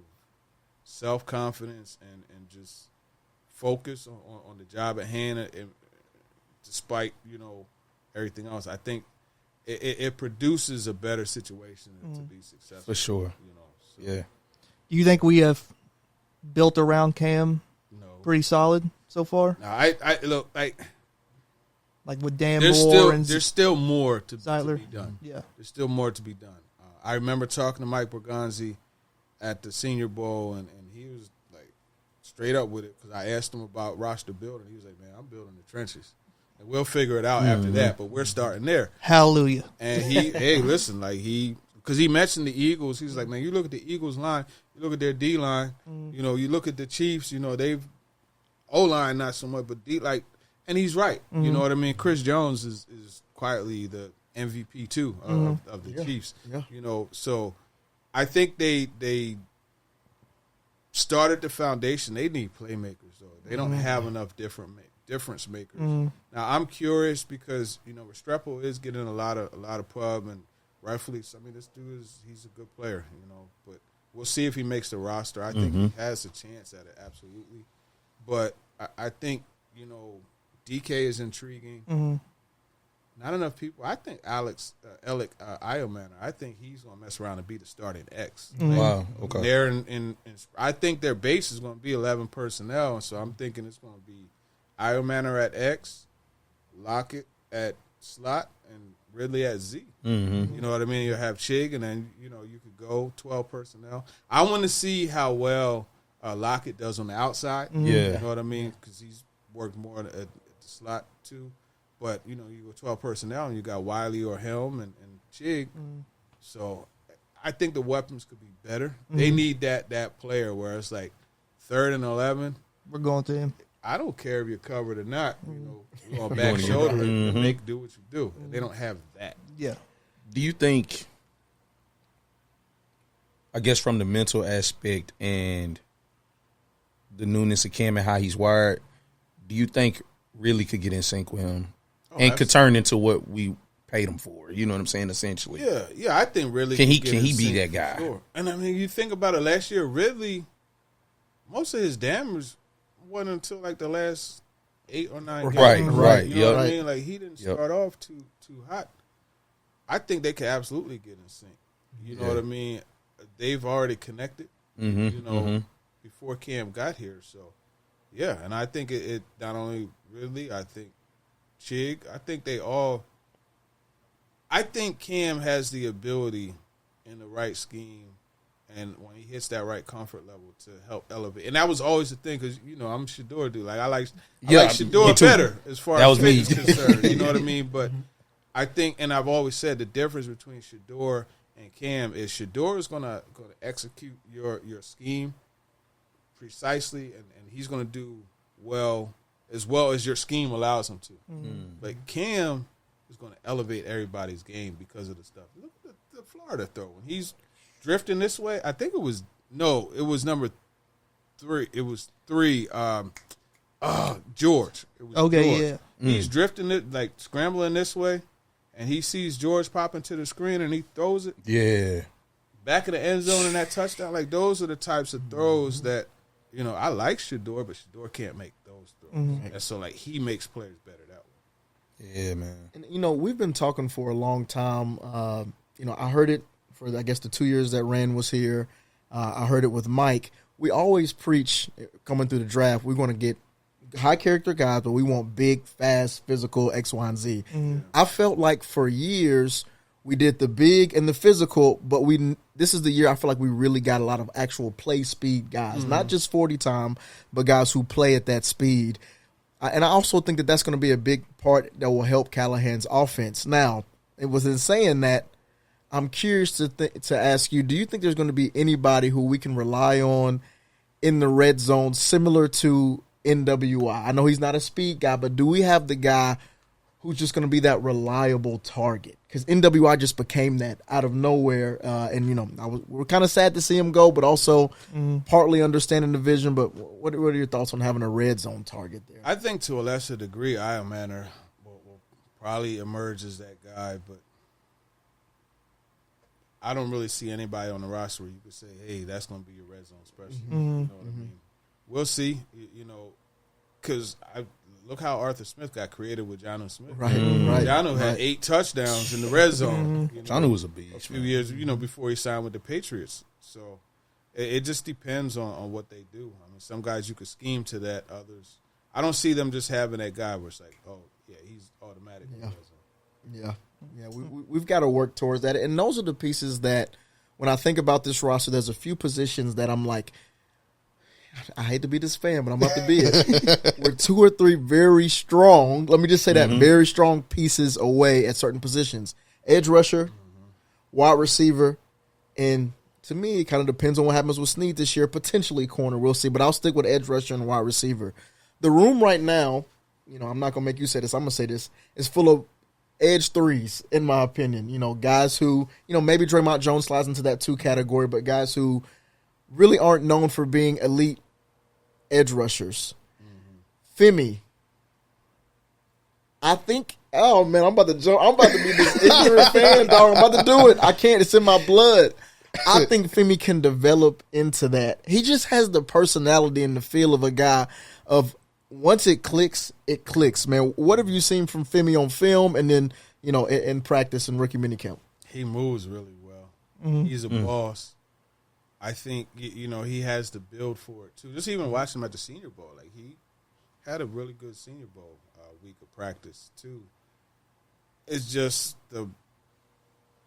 self-confidence and just focus on the job at hand, and despite, everything else, I think it produces a better situation to be successful. For sure. Yeah. Do you think we have built around Cam No. pretty solid so far? No, I look, Like with Dan there's Moore and there's still more to Zeitler? be done. Yeah. There's still more to be done. I remember talking to Mike Bergonzi at the Senior Bowl, and he was like straight up with it because I asked him about roster building. He was like, "Man, I'm building the trenches, and we'll figure it out after that. But we're starting there." Hallelujah. And hey, listen, because he mentioned the Eagles. He's like, "Man, you look at the Eagles line, you look at their D line, you look at the Chiefs. They've O line not so much, but D and he's right. You know what I mean? Chris Jones is quietly the MVP too of the Chiefs. Yeah. So I think they started the foundation. They need playmakers though. They don't have enough difference makers. Now I'm curious because Restrepo is getting a lot of pub, and rightfully. I mean, this dude he's a good player. But we'll see if he makes the roster. I think he has a chance at it, absolutely. But I think DK is intriguing. Not enough people. I think Alec Iomanner, I think he's going to mess around and be the starting X. Wow. Okay. They're in I think their base is going to be 11 personnel, and so I'm thinking it's going to be Iomanner at X, Lockett at slot, and Ridley at Z. You know what I mean? You'll have Chig, and then you could go 12 personnel. I want to see how well Lockett does on the outside. Yeah. You know what I mean? Because he's worked more at the slot too. But, you go 12 personnel, and you got Wiley or Helm and Chig. So I think the weapons could be better. They need that player where it's like 3rd and 11. We're going to him. I don't care if you're covered or not. We're going back shoulder and make do what you do. And they don't have that. Yeah. Do you think, I guess from the mental aspect and the newness of Cam and how he's wired, do you think really could get in sync with him and could turn into what we paid him for? You know what I'm saying, essentially? Yeah, I think Ridley can he get in be sync that guy? for sure. And I mean, you think about it, last year, Ridley, most of his damage wasn't until like the last 8 or 9 games. Right. You know what I mean? Like, he didn't start off too hot. I think they could absolutely get in sync. You know what I mean? They've already connected, before Cam got here. So, yeah, and I think it not only Ridley, I think Chig, I think Cam has the ability in the right scheme and when he hits that right comfort level to help elevate. And that was always the thing because, I'm a Shador dude. Like, I like Shador better as far as fitness is concerned. You know what I mean? But I think, and I've always said the difference between Shador and Cam is Shador is going to execute your scheme precisely, and he's going to do well as your scheme allows him to. But Cam is going to elevate everybody's game because of the stuff. Look at the Florida throw. When he's drifting this way, I think it was number 3. It was 3. George. It was Okay, George. yeah. He's drifting it, like scrambling this way, and he sees George pop into the screen, and he throws it. Yeah. Back of the end zone in that touchdown. Like, those are the types of throws that, I like Shador, but Shador can't make those throws. And so, like, he makes players better that way. Yeah, man. And, we've been talking for a long time. I heard it for, I guess, the 2 years that Rand was here. I heard it with Mike. We always preach, coming through the draft, we're going to get high character guys, but we want big, fast, physical X, Y, and Z. I felt like for years we did the big and the physical, but this is the year I feel like we really got a lot of actual play speed guys, not just 40 time, but guys who play at that speed. And I also think that that's going to be a big part that will help Callahan's offense. Now, it was in saying that, I'm curious to ask you, do you think there's going to be anybody who we can rely on in the red zone similar to NWI? I know he's not a speed guy, but do we have the guy who's just going to be that reliable target? Because NWI just became that out of nowhere. And, we're kind of sad to see him go, but also partly understanding the vision. But what are your thoughts on having a red zone target there? I think to a lesser degree, Iomanner will probably emerge as that guy, but I don't really see anybody on the roster where you could say, hey, that's going to be your red zone specialist. Mm-hmm. You know what I mean? We'll see, you know, because look how Arthur Smith got created with Jonnu Smith. Right. Jonnu had 8 touchdowns in the red zone. Mm-hmm. You know, Jonnu was a beast. a few years, you know, before he signed with the Patriots. So it just depends on what they do. I mean, some guys you could scheme to that. Others, I don't see them just having that guy where it's like, oh, yeah, he's automatic. Yeah. We've got to work towards that. And those are the pieces that, when I think about this roster, there's a few positions that I'm like, I hate to be this fan, but I'm about to be it. We're 2 or 3 very strong, let me just say that, very strong pieces away at certain positions. Edge rusher, wide receiver, and to me, it kind of depends on what happens with Snead this year, potentially corner, we'll see. But I'll stick with edge rusher and wide receiver. The room right now, you know, I'm not going to make you say this, I'm going to say this, is full of edge threes, in my opinion. You know, guys who, you know, maybe Draymond Jones slides into that 2 category, but guys who really aren't known for being elite edge rushers. Femi. I think, oh man, I'm about to jump. I'm about to be this ignorant fan, dog. I'm about to do it. I can't. It's in my blood. I think Femi can develop into that. He just has the personality and the feel of a guy of, once it clicks, man. What have you seen from Femi on film and then, you know, in practice and rookie minicamp? He moves really well. He's a boss. I think, you know, he has the build for it, too. Just even watching him at the Senior Bowl, like, he had a really good Senior Bowl week of practice, too. It's just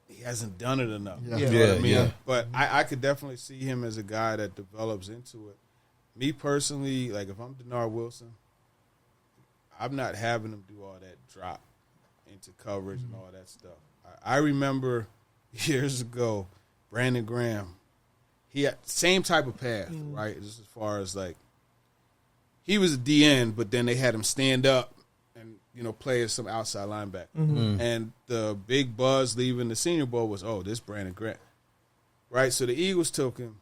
he hasn't done it enough. Yeah. You know what I mean? But I could definitely see him as a guy that develops into it. Me personally, like, if I'm Denard Wilson, I'm not having him do all that drop into coverage and all that stuff. I remember years ago, Brandon Graham, he had same type of path, right? Just as far as, like, he was a DN, but then they had him stand up and, you know, play as some outside linebacker. And the big buzz leaving the Senior Bowl was, oh, this Brandon Graham, right? So the Eagles took him.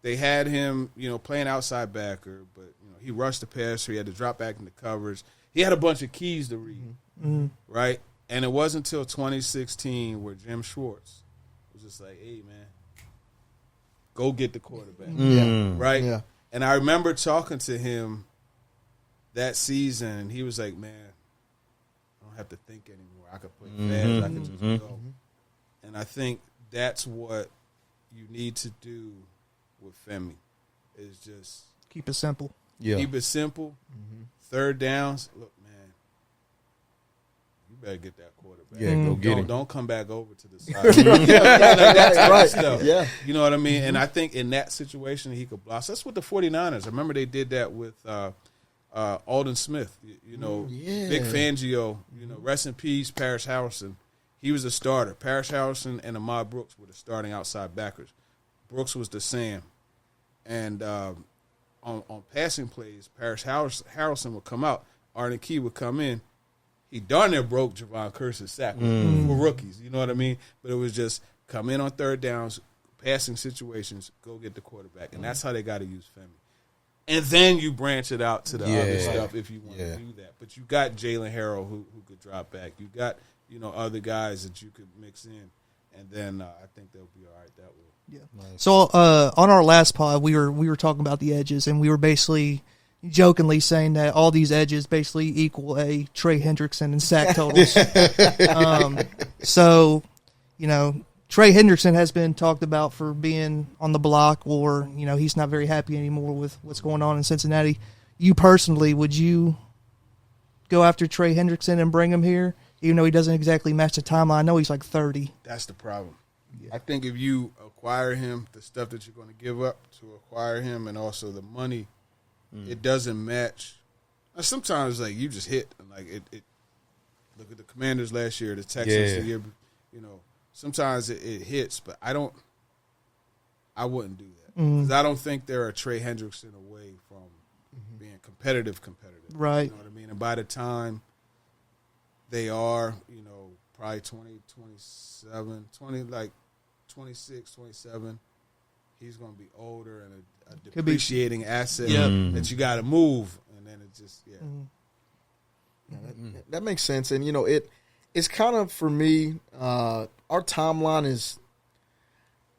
They had him, you know, playing outside backer, but, you know, he rushed the passer. He had to drop back into coverage. He had a bunch of keys to read, right? And it wasn't until 2016 where Jim Schwartz was just like, hey, man, go get the quarterback, right? Yeah. And I remember talking to him that season, and he was like, man, I don't have to think anymore. I could play fast. I could just go. And I think that's what you need to do with Femi, is just Keep it simple. keep it simple. Third downs, look, man, you better get that quarterback. Yeah, go get him. Don't come back over to the side. That type of stuff. Yeah. You know what I mean? And I think in that situation, he could blossom. That's with the 49ers. I remember they did that with Alden Smith. You know, Vic Fangio, you know, rest in peace, Parrish Harrison. He was a starter. Parrish Harrison and Ahmad Brooks were the starting outside backers. Brooks was the Sam. And on passing plays, Parrish Harrison would come out. Arden Key would come in. He darn near broke Javon Curse's sack for rookies. You know what I mean? But it was just come in on third downs, passing situations, go get the quarterback. And that's how they got to use Femi. And then you branch it out to the other stuff if you want to do that. But you got Jalen Harrell who could drop back. You got, you know, other guys that you could mix in. And then I think they'll be all right that way. Yeah. Nice. So on our last pod, we were talking about the edges, and we were basically jokingly saying that all these edges basically equal a Trey Hendrickson in sack totals. So, you know, Trey Hendrickson has been talked about for being on the block, or, you know, he's not very happy anymore with what's going on in Cincinnati. You personally, would you go after Trey Hendrickson and bring him here, even though he doesn't exactly match the timeline? I know he's like 30. That's the problem. I think if you acquire him, the stuff that you're going to give up to acquire him, and also the money, it doesn't match. Sometimes, like, you just hit. Like, it look at the Commanders last year, the Texans the year, you know. Sometimes it hits, but I wouldn't do that. Because I don't think they're a Trey Hendrickson away from being competitive. Right. You know what I mean? And by the time they are, you know, probably 27, 26, 27, he's going to be older and a depreciating asset that you got to move. And then it just, That makes sense. And, you know, it's kind of, for me, our timeline is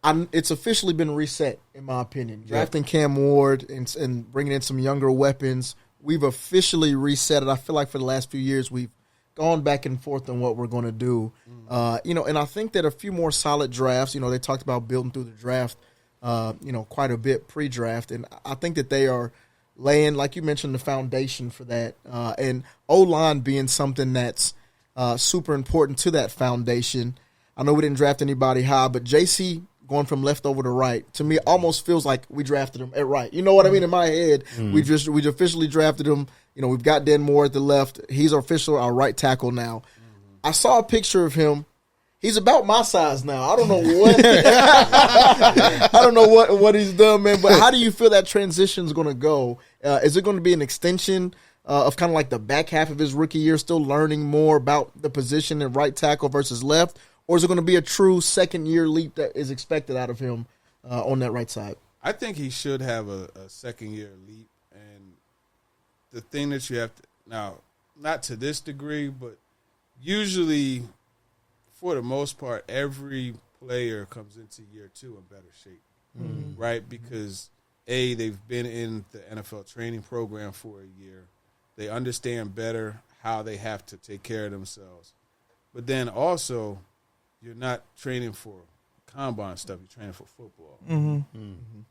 it's officially been reset, in my opinion. Drafting Cam Ward and bringing in some younger weapons, we've officially reset it. I feel like for the last few years we've gone back and forth on what we're going to do. And I think that a few more solid drafts, they talked about building through the draft, quite a bit pre-draft. And I think that they are laying, like you mentioned, the foundation for that. And O-line being something that's super important to that foundation. I know we didn't draft anybody high, but JC going from left over to right, to me, almost feels like we drafted him at right. You know what I mean? In my head, we officially drafted him. We've got Dan Moore at the left. He's our right tackle now. I saw a picture of him. He's about my size now. I don't know what I don't know what he's done, man. But how do you feel that transition is going to go? Is it going to be an extension of kind of like the back half of his rookie year, still learning more about the position in right tackle versus left? Or is it going to be a true second-year leap that is expected out of him on that right side? I think he should have a second-year leap. And the thing that you have to – now, not to this degree, but usually, for the most part, every player comes into year 2 in better shape, right? Because, A, they've been in the NFL training program for a year. They understand better how they have to take care of themselves. But then also – you're not training for combine stuff. You're training for football.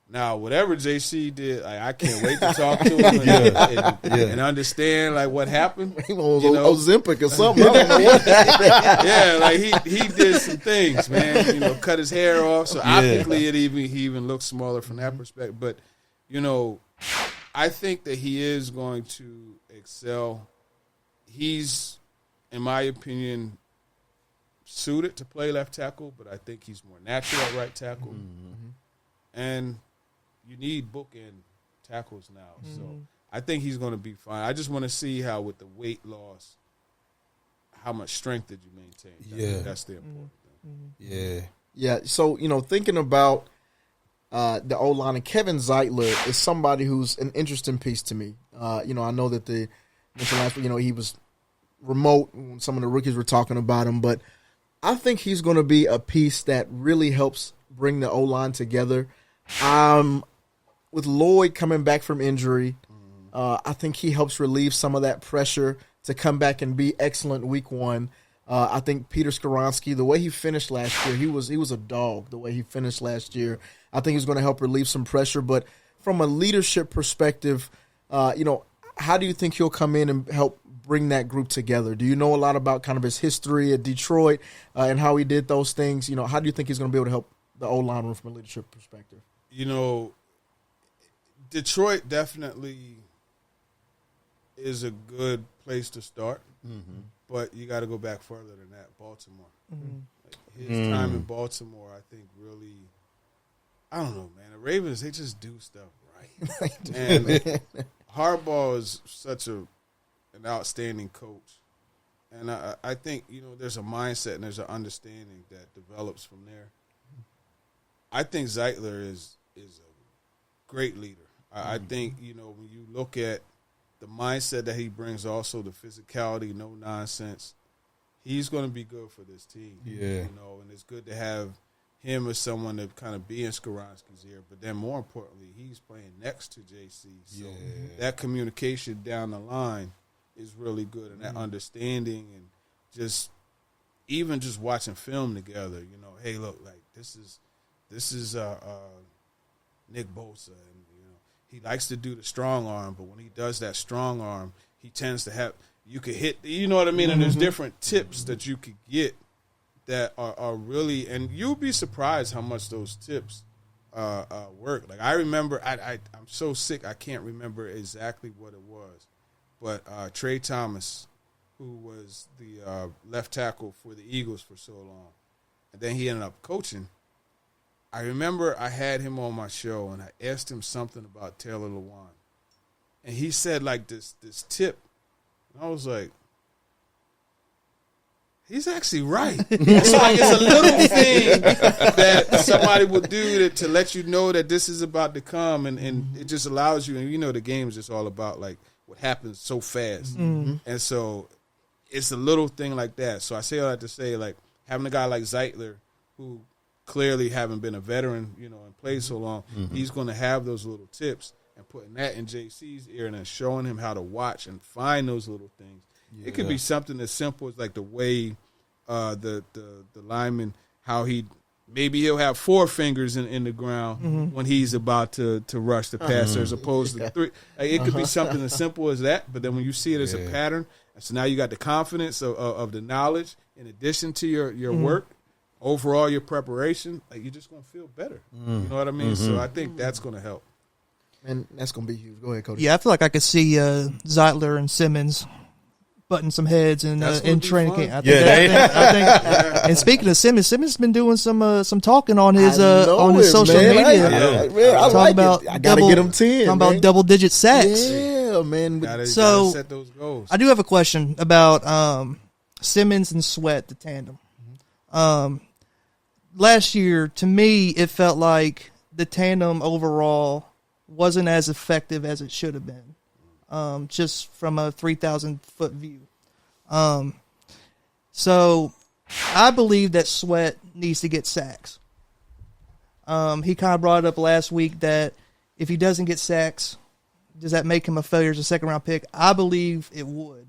Now, whatever JC did, I can't wait to talk to him and understand like what happened. Ozempic or something. I don't know what yeah, like he did some things, man. Cut his hair off, so optically he even looks smaller from that perspective. But I think that he is going to excel. He's, in my opinion, suited to play left tackle, but I think he's more natural at right tackle. And you need bookend tackles now. So I think he's going to be fine. I just want to see how, with the weight loss, how much strength did you maintain? That's the important thing. Yeah. So, thinking about the O-line, and Kevin Zeitler is somebody who's an interesting piece to me. I know that mentioned last week, he was remote when some of the rookies were talking about him, but I think he's going to be a piece that really helps bring the O-line together. With Lloyd coming back from injury, I think he helps relieve some of that pressure to come back and be excellent week 1. I think Peter Skoronski, the way he finished last year, he was a dog the way he finished last year. I think he's going to help relieve some pressure. But from a leadership perspective, how do you think he'll come in and help bring that group together? Do you know a lot about kind of his history at Detroit and how he did those things? How do you think he's going to be able to help the O-line room from a leadership perspective? Detroit definitely is a good place to start, but you got to go back further than that. Baltimore. His time in Baltimore, I think, really, I don't know, man. The Ravens, they just do stuff right. And Harbaugh is such an outstanding coach. And I think, there's a mindset and there's an understanding that develops from there. I think Zeitler is a great leader. I think, when you look at the mindset that he brings, also the physicality, no nonsense, he's going to be good for this team. And it's good to have him as someone to kind of be in Skoronski's ear. But then more importantly, he's playing next to JC. So that communication down the line is really good, and that understanding, and just watching film together. Hey, look, like this is Nick Bosa, and he likes to do the strong arm, but when he does that strong arm, he tends to have you could hit. You know what I mean? And there's different tips that you could get that are really, and you'll be surprised how much those tips work. Like I remember, I'm so sick I can't remember exactly what it was. But Trey Thomas, who was the left tackle for the Eagles for so long, and then he ended up coaching. I remember I had him on my show, and I asked him something about Taylor Lewan. And he said, like, this tip. And I was like, he's actually right. So, like, it's a little thing that somebody would do to let you know that this is about to come, and it just allows you, and the game is just all about, like, what happens so fast. And so it's a little thing like that. So I say all that to say, like, having a guy like Zeitler who clearly having been a veteran, and played so long, he's going to have those little tips and putting that in JC's ear and then showing him how to watch and find those little things. Yeah. It could be something as simple as like the way the lineman, how maybe he'll have 4 fingers in the ground when he's about to rush the passer as opposed to 3. Like, it could be something as simple as that, but then when you see it as a pattern, so now you got the confidence of the knowledge in addition to your work, overall your preparation, like you're just going to feel better. You know what I mean? So I think that's going to help. And that's going to be huge. Go ahead, Cody. Yeah, I feel like I could see Zeitler and Simmons butting some heads in training camp. I think. And speaking of Simmons been doing some talking on his social media. I like it. I got to get him 10. Talking about double-digit sacks. Yeah, man. Gotta set those goals. I do have a question about Simmons and Sweat, the tandem. Last year, to me, it felt like the tandem overall wasn't as effective as it should have been, just from a 3,000-foot view. So I believe that Sweat needs to get sacks. He kind of brought it up last week that if he doesn't get sacks, does that make him a failure as a second-round pick? I believe it would.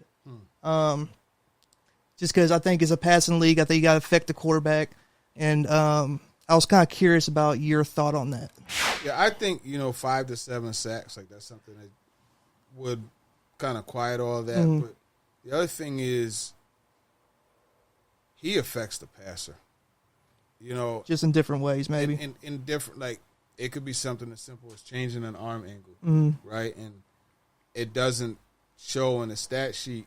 Just because I think it's a passing league, I think you got to affect the quarterback. And I was kind of curious about your thought on that. Yeah, I think 5 to 7 sacks, like that's something that would kind of quiet all that. But the other thing is, he affects the passer. Just in different ways, maybe. In different, like it could be something as simple as changing an arm angle, right? And it doesn't show in the stat sheet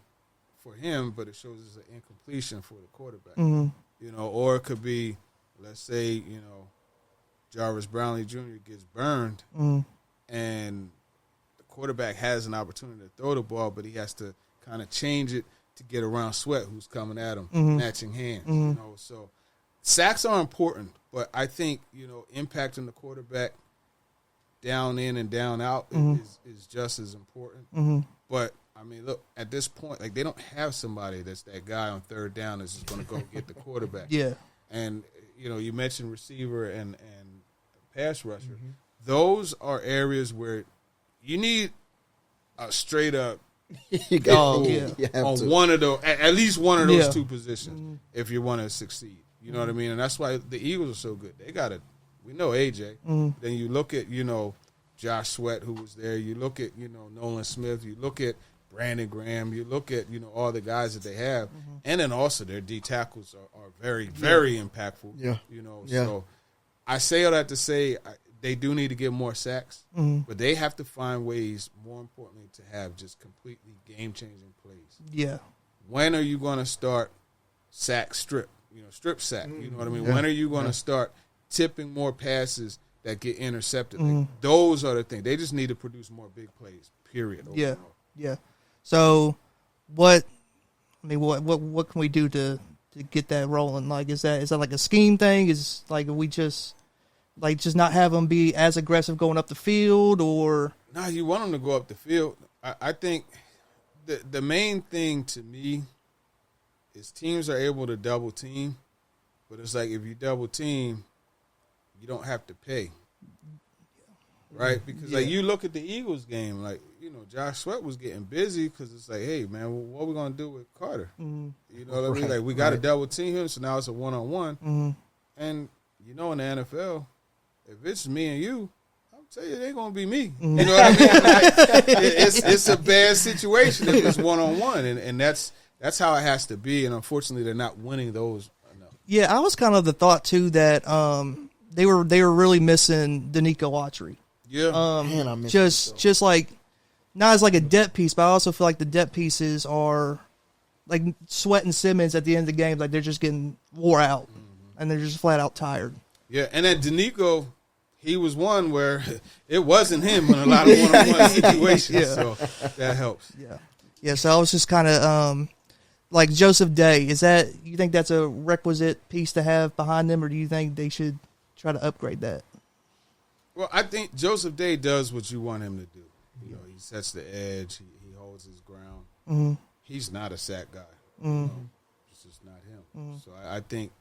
for him, but it shows as an incompletion for the quarterback. Or it could be, let's say, Jarvis Brownlee Jr. gets burned, and the quarterback has an opportunity to throw the ball, but he has to kind of change it to get around Sweat, who's coming at him, matching hands. So sacks are important, but I think impacting the quarterback down in and down out is just as important. But I mean, look, at this point, like they don't have somebody that's that guy on third down that's just going to go get the quarterback. Yeah. And you mentioned receiver and pass rusher. Those are areas where you need a straight up on one of those, at least one of those two positions, if you want to succeed. You know what I mean? And that's why the Eagles are so good. They got it. We know AJ. Then you look at Josh Sweat, who was there. You look at Nolan Smith. You look at Brandon Graham. You look at all the guys that they have, and then also their D tackles are very very impactful. So I say all that to say they do need to get more sacks, but they have to find ways, more importantly, to have just completely game changing plays. Yeah. When are you going to start sack strip? Strip sack. You know what I mean? When are you going to start tipping more passes that get intercepted? Like, those are the things. They just need to produce more big plays. Period. Yeah. So, what can we do to get that rolling? Like, is that like a scheme thing? Is like we just not have them be as aggressive going up the field, or no? You want them to go up the field. I think the main thing to me is teams are able to double team, but it's like if you double team, you don't have to pay. Right? Because, like, you look at the Eagles game, like, Josh Sweat was getting busy because it's like, hey, man, what are we going to do with Carter? You know what I mean? Like, we got to double team him, so now it's a one-on-one. And, in the NFL, if it's me and you, I'll tell you, it ain't going to be me. You know what I mean? Like, it's a bad situation if it's one-on-one, and that's how it has to be, and unfortunately, they're not winning those enough. Yeah, I was kind of the thought, too, that they were really missing Danico Autry. Yeah, man, I miss just like not as like a depth piece, but I also feel like the depth pieces are like Sweat and Simmons at the end of the game, like they're just getting wore out and they're just flat out tired. Yeah, and then Danico, he was one where it wasn't him in a lot of one-on-one situations, so that helps. Yeah. So I was just kind of like Joseph Day. You think that's a requisite piece to have behind them, or do you think they should try to upgrade that? Well, I think Joseph Day does what you want him to do. He sets the edge. He holds his ground. He's not a sack guy. It's just not him. So I think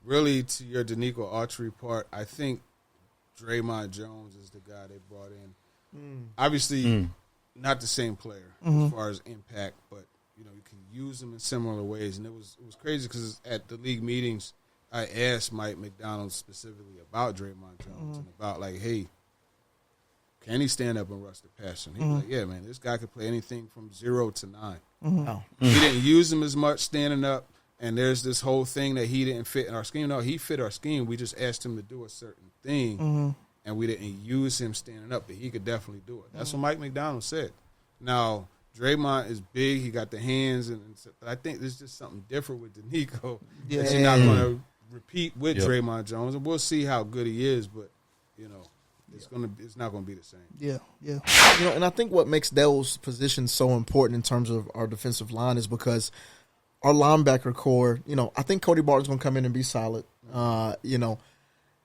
really to your Danico Autry part, I think Draymond Jones is the guy they brought in. Obviously, not the same player as far as impact, but you can use him in similar ways. And it was crazy because at the league meetings, I asked Mike McDonald specifically about Draymond Jones and about like, hey, can he stand up and rush the passer? He was like, yeah, man, this guy could play anything from 0 to 9. We didn't use him as much standing up, and there's this whole thing that he didn't fit in our scheme. No, he fit our scheme. We just asked him to do a certain thing, and we didn't use him standing up, but he could definitely do it. That's what Mike McDonald said. Now, Draymond is big. He got the hands, but I think there's just something different with Danico that you're not going to repeat with Draymond Jones, and we'll see how good he is, but, it's not going to be the same. Yeah. And I think what makes those positions so important in terms of our defensive line is because our linebacker core, I think Cody Barton's going to come in and be solid.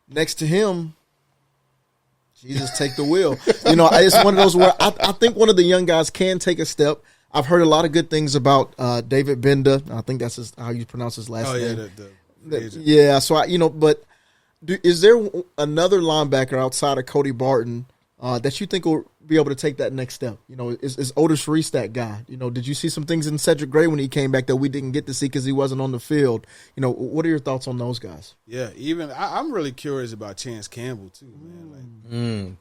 Next to him, Jesus, take the wheel. It's one of those where I think one of the young guys can take a step. I've heard a lot of good things about David Benda. I think that's how you pronounce his last name. Yeah, so but is there another linebacker outside of Cody Barton that you think will be able to take that next step? Is Otis Reese that guy? Did you see some things in Cedric Gray when he came back that we didn't get to see because he wasn't on the field? What are your thoughts on those guys? Yeah, even I'm really curious about Chance Campbell too, man.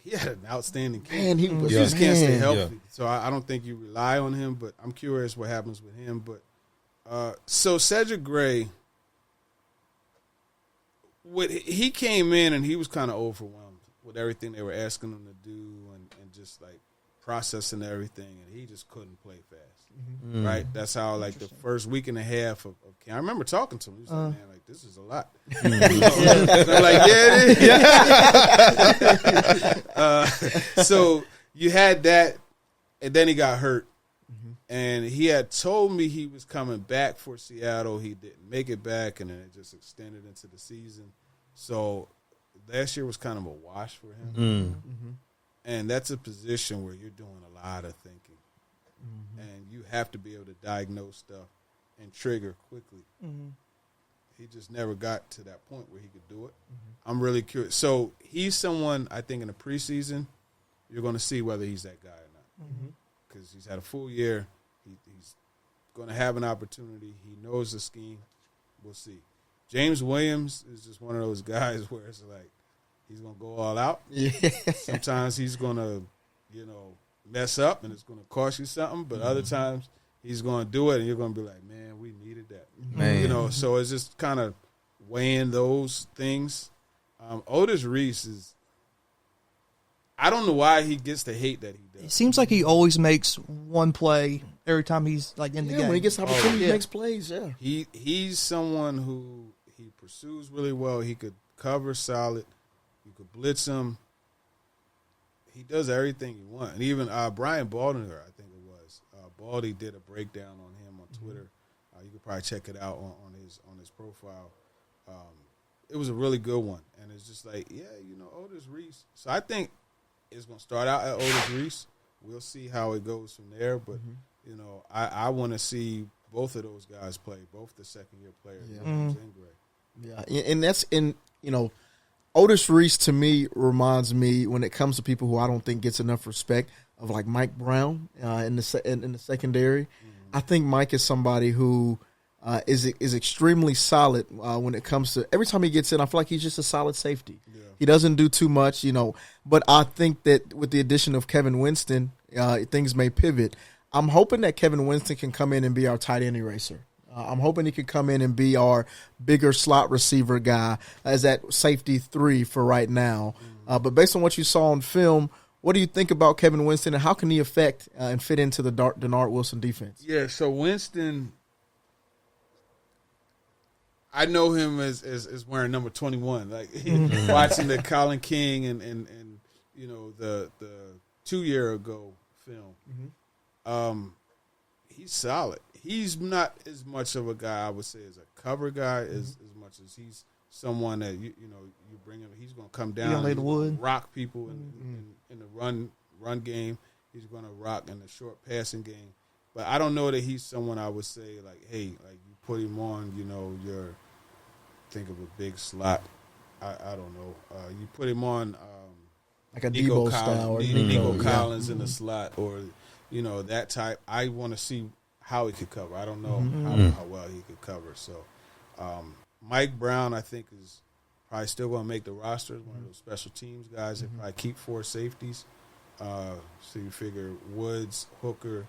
He had an outstanding camp. He just can't stay healthy, so I don't think you rely on him. But I'm curious what happens with him. But so Cedric Gray. He came in and he was kind of overwhelmed with everything they were asking him to do and just like processing everything, and he just couldn't play fast. Right? That's how like the first week and a half of camp. I remember talking to him. He was like, "Man, like this is a lot." I'm like, "Yeah, it is." So you had that, and then he got hurt. And he had told me he was coming back for Seattle. He didn't make it back, and then it just extended into the season. So last year was kind of a wash for him. And that's a position where you're doing a lot of thinking. And you have to be able to diagnose stuff and trigger quickly. He just never got to that point where he could do it. I'm really curious. So he's someone, I think, in the preseason, you're going to see whether he's that guy or not. Because he's had a full year. He's going to have an opportunity. He knows the scheme. We'll see. James Williams is just one of those guys where it's like he's going to go all out. Sometimes he's going to, mess up and it's going to cost you something. But other times he's going to do it and you're going to be like, man, we needed that. Man. So it's just kind of weighing those things. Otis Reese is, I don't know why he gets the hate that he does. It seems like he always makes one play every time he's like in the game. When he gets opportunity, he makes plays. Yeah, he's someone who he pursues really well. He could cover solid. You could blitz him. He does everything you want. And even Brian Baldinger, I think it was, Baldy did a breakdown on him on Twitter. You could probably check it out on his profile. It was a really good one, and it's just like, Otis Reese. So I think it's going to start out at Otis Reese. We'll see how it goes from there. But, I want to see both of those guys play, both the second-year players, Williams and Gray. Yeah, and that's Otis Reese, to me, reminds me, when it comes to people who I don't think gets enough respect, of like Mike Brown in the secondary. I think Mike is somebody who is extremely solid when it comes to every time he gets in. I feel like he's just a solid safety. Yeah. He doesn't do too much, But I think that with the addition of Kevin Winston, things may pivot. I'm hoping that Kevin Winston can come in and be our tight end eraser. I'm hoping he could come in and be our bigger slot receiver guy as that safety 3 for right now. But based on what you saw on film, what do you think about Kevin Winston, and how can he affect and fit into the Denard Wilson defense? Yeah, so Winston, I know him as wearing number 21. Like watching the Colin King and the 2 year ago film. He's solid. He's not as much of a guy I would say as a cover guy as much as he's someone that you bring him. He's going to come down, lay the wood, rock people in the run game. He's going to rock in the short passing game. But I don't know that he's someone I would say like, hey, like you put him on, think of a big slot. I don't know. You put him on like a Debo style or Nico Collins in the slot, or that type. I want to see how he could cover. I don't know how well he could cover. So Mike Brown, I think, is probably still going to make the roster. One of those special teams guys that probably keep 4 safeties. So you figure Woods, Hooker,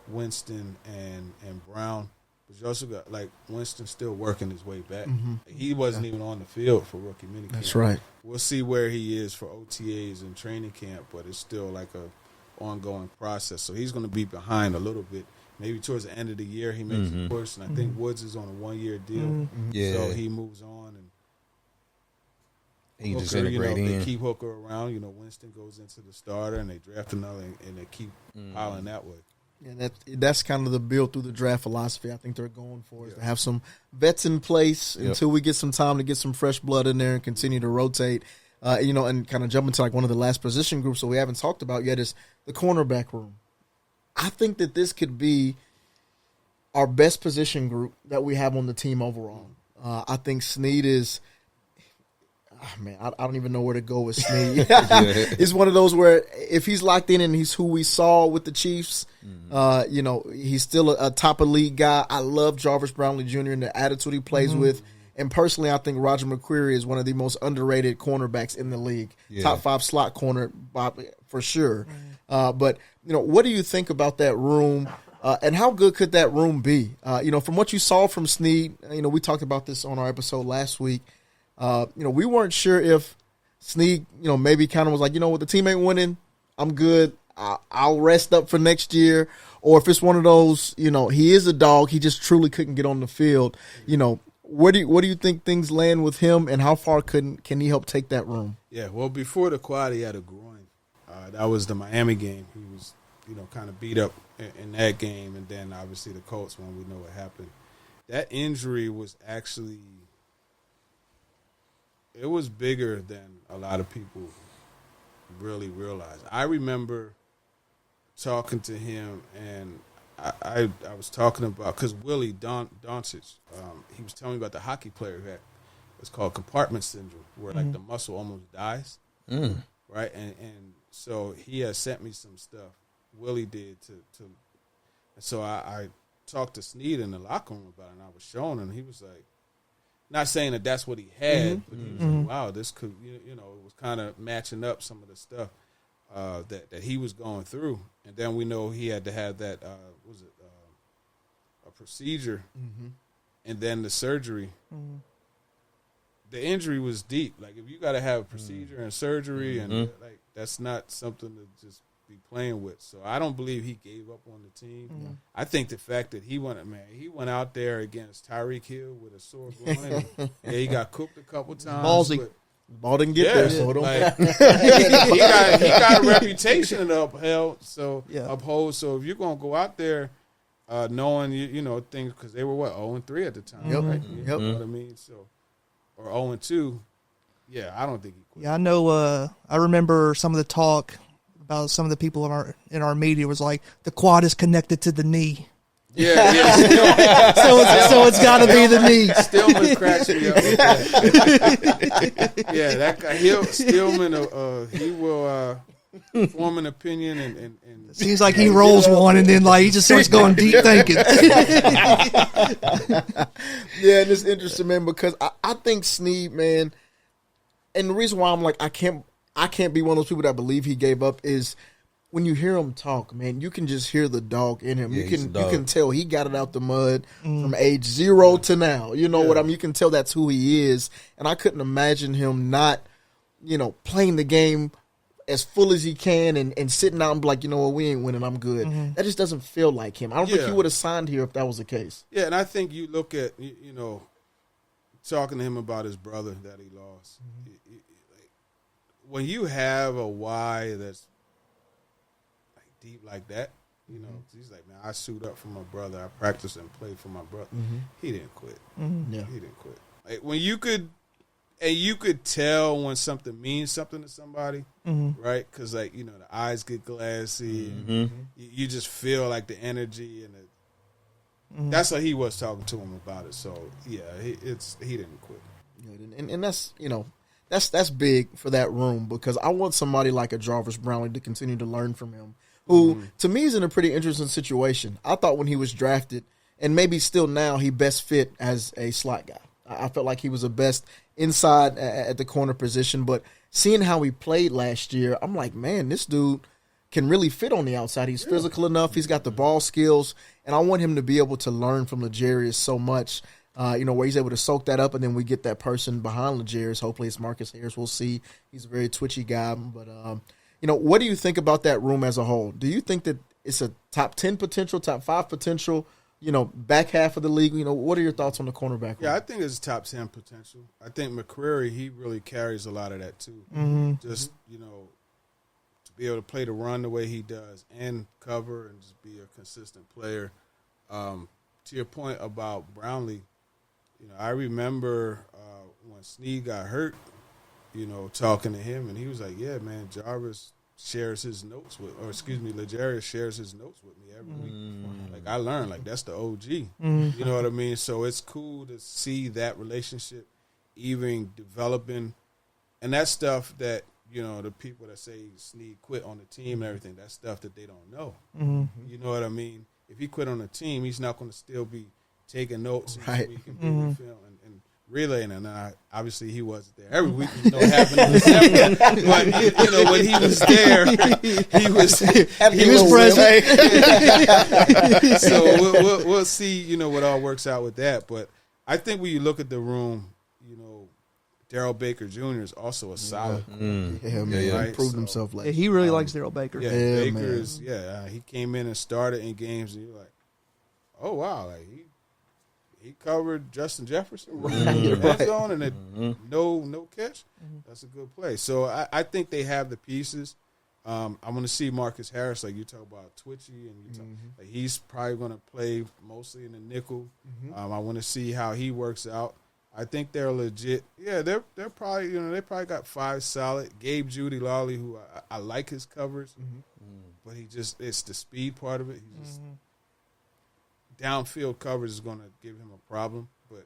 Winston, and Brown. But you also got Winston still working his way back. He wasn't even on the field for rookie minicamp. That's right. We'll see where he is for OTAs and training camp, but it's still like a ongoing process. So he's going to be behind a little bit. Maybe towards the end of the year he makes a push, and I think Woods is on a 1-year deal. So he moves on, and he Hooker, just integrate in. they keep Hooker around. Winston goes into the starter, and they draft another, and they keep piling that way. Yeah, that's kind of the build through the draft philosophy I think they're going for, is to have some vets in place until we get some time to get some fresh blood in there and continue to rotate. And kind of jump into one of the last position groups that we haven't talked about yet is the cornerback room. I think that this could be our best position group that we have on the team overall. I think Snead is – I don't even know where to go with Snead. It's one of those where if he's locked in and he's who we saw with the Chiefs, he's still a top elite guy. I love Jarvis Brownlee Jr. and the attitude he plays with. And personally, I think Roger McQuarrie is one of the most underrated cornerbacks in the league. Top 5 slot corner for sure. But what do you think about that room? And how good could that room be? From what you saw from Snead, we talked about this on our episode last week. We weren't sure if Snead, maybe kind of was like, what, the team ain't winning, I'm good, I'll rest up for next year. Or if it's one of those, he is a dog, he just truly couldn't get on the field. What do you think things land with him, and how far can he help take that room? Yeah, well, before the quad, he had a groin. That was the Miami game. He was, kind of beat up in that game, and then obviously the Colts when we know what happened. That injury was actually – it was bigger than a lot of people really realize. I remember talking to him, and I was talking about, because Willie Doncic, he was telling me about the hockey player who had, it's called compartment syndrome, where the muscle almost dies, right? And so he has sent me some stuff. Willie did to and so I talked to Snead in the locker room about it, and I was showing him, and he was like, not saying that that's what he had, but he was like, wow, this could, it was kind of matching up some of the stuff that he was going through. And then we know he had to have that, a procedure, and then the surgery. The injury was deep. Like, if you got to have a procedure and surgery, and that's not something to just be playing with. So I don't believe he gave up on the team. I think the fact that he went out there against Tyreek Hill with a sore groin. He got cooked a couple times. Ballsy. Ball didn't get there, so don't. He got a reputation to uphold. So So if you're gonna go out there, knowing things, because they were 0-3 at the time, right? You know what I mean? So, or 0-2. Yeah, I don't think he quit. Yeah, I know. I remember some of the talk about some of the people in our media was like, the quad is connected to the knee. Yeah. So it's got to be the knee. Stillman cracks me up. Yeah, that guy, Stillman, he will form an opinion and seems like he rolls one and then he just starts going deep thinking. Yeah, and it's interesting, man, because I think Snead, man, and the reason why I'm like I can't be one of those people that believe he gave up is when you hear him talk, man, you can just hear the dog in him. Yeah, you can tell he got it out the mud from age 0 to now. You know what I mean? You can tell that's who he is. And I couldn't imagine him not, playing the game as full as he can and sitting out and be like, we ain't winning, I'm good. That just doesn't feel like him. I don't think he would have signed here if that was the case. Yeah, and I think you look at, talking to him about his brother that he lost. When you have a why that's deep like that, he's like, man, I suit up for my brother. I practice and play for my brother. He didn't quit. Yeah. He didn't quit. Like, when you could tell when something means something to somebody, right? Because the eyes get glassy. You just feel like the energy and that's how he was talking to him about it. So yeah, he didn't quit. Good. And that's, that's big for that room because I want somebody like a Jarvis Brownlee to continue to learn from him, who to me is in a pretty interesting situation. I thought when he was drafted, and maybe still now, he best fit as a slot guy. I felt like he was the best inside at the corner position, but seeing how he played last year, I'm like, man, this dude can really fit on the outside. He's physical enough. He's got the ball skills, and I want him to be able to learn from L'Jarius so much, where he's able to soak that up, and then we get that person behind L'Jarius. Hopefully it's Marcus Harris. We'll see. He's a very twitchy guy. But, what do you think about that room as a whole? Do you think that it's a top 10 potential, top 5 potential, back half of the league? What are your thoughts on the cornerback room? Yeah, I think it's top 10 potential. I think McCreary, he really carries a lot of that too. Just, to be able to play the run the way he does and cover and just be a consistent player. To your point about Brownlee, I remember when Snead got hurt, talking to him, and he was like, yeah, man, Jarvis shares his notes L'Jarius shares his notes with me every week. Like, I learned, like, that's the OG. You know what I mean? So it's cool to see that relationship even developing. And that's stuff that, the people that say Snead quit on the team and everything, that's stuff that they don't know. You know what I mean? If he quit on the team, he's not going to still be taking notes each week and being film and relaying. And obviously he wasn't there every week. What happened in December. But, when he was there, he was present. So we'll see, what all works out with that. But I think when you look at the room, Darrell Baker Jr. is also a solid. Yeah, man. Right? He proved himself last. Yeah, he really likes Darrell Baker. Yeah, Baker is. Yeah, he came in and started in games, and you're like, oh wow, like he covered Justin Jefferson in the red zone, and no catch. That's a good play. So I think they have the pieces. I'm going to see Marcus Harris, like you talk about twitchy, and like he's probably going to play mostly in the nickel. I want to see how he works out. I think they're legit. Yeah, they're probably, they probably got 5 solid. Gabe Judy Lawley, who I like his covers, but it's the speed part of it. He just downfield coverage is going to give him a problem. But,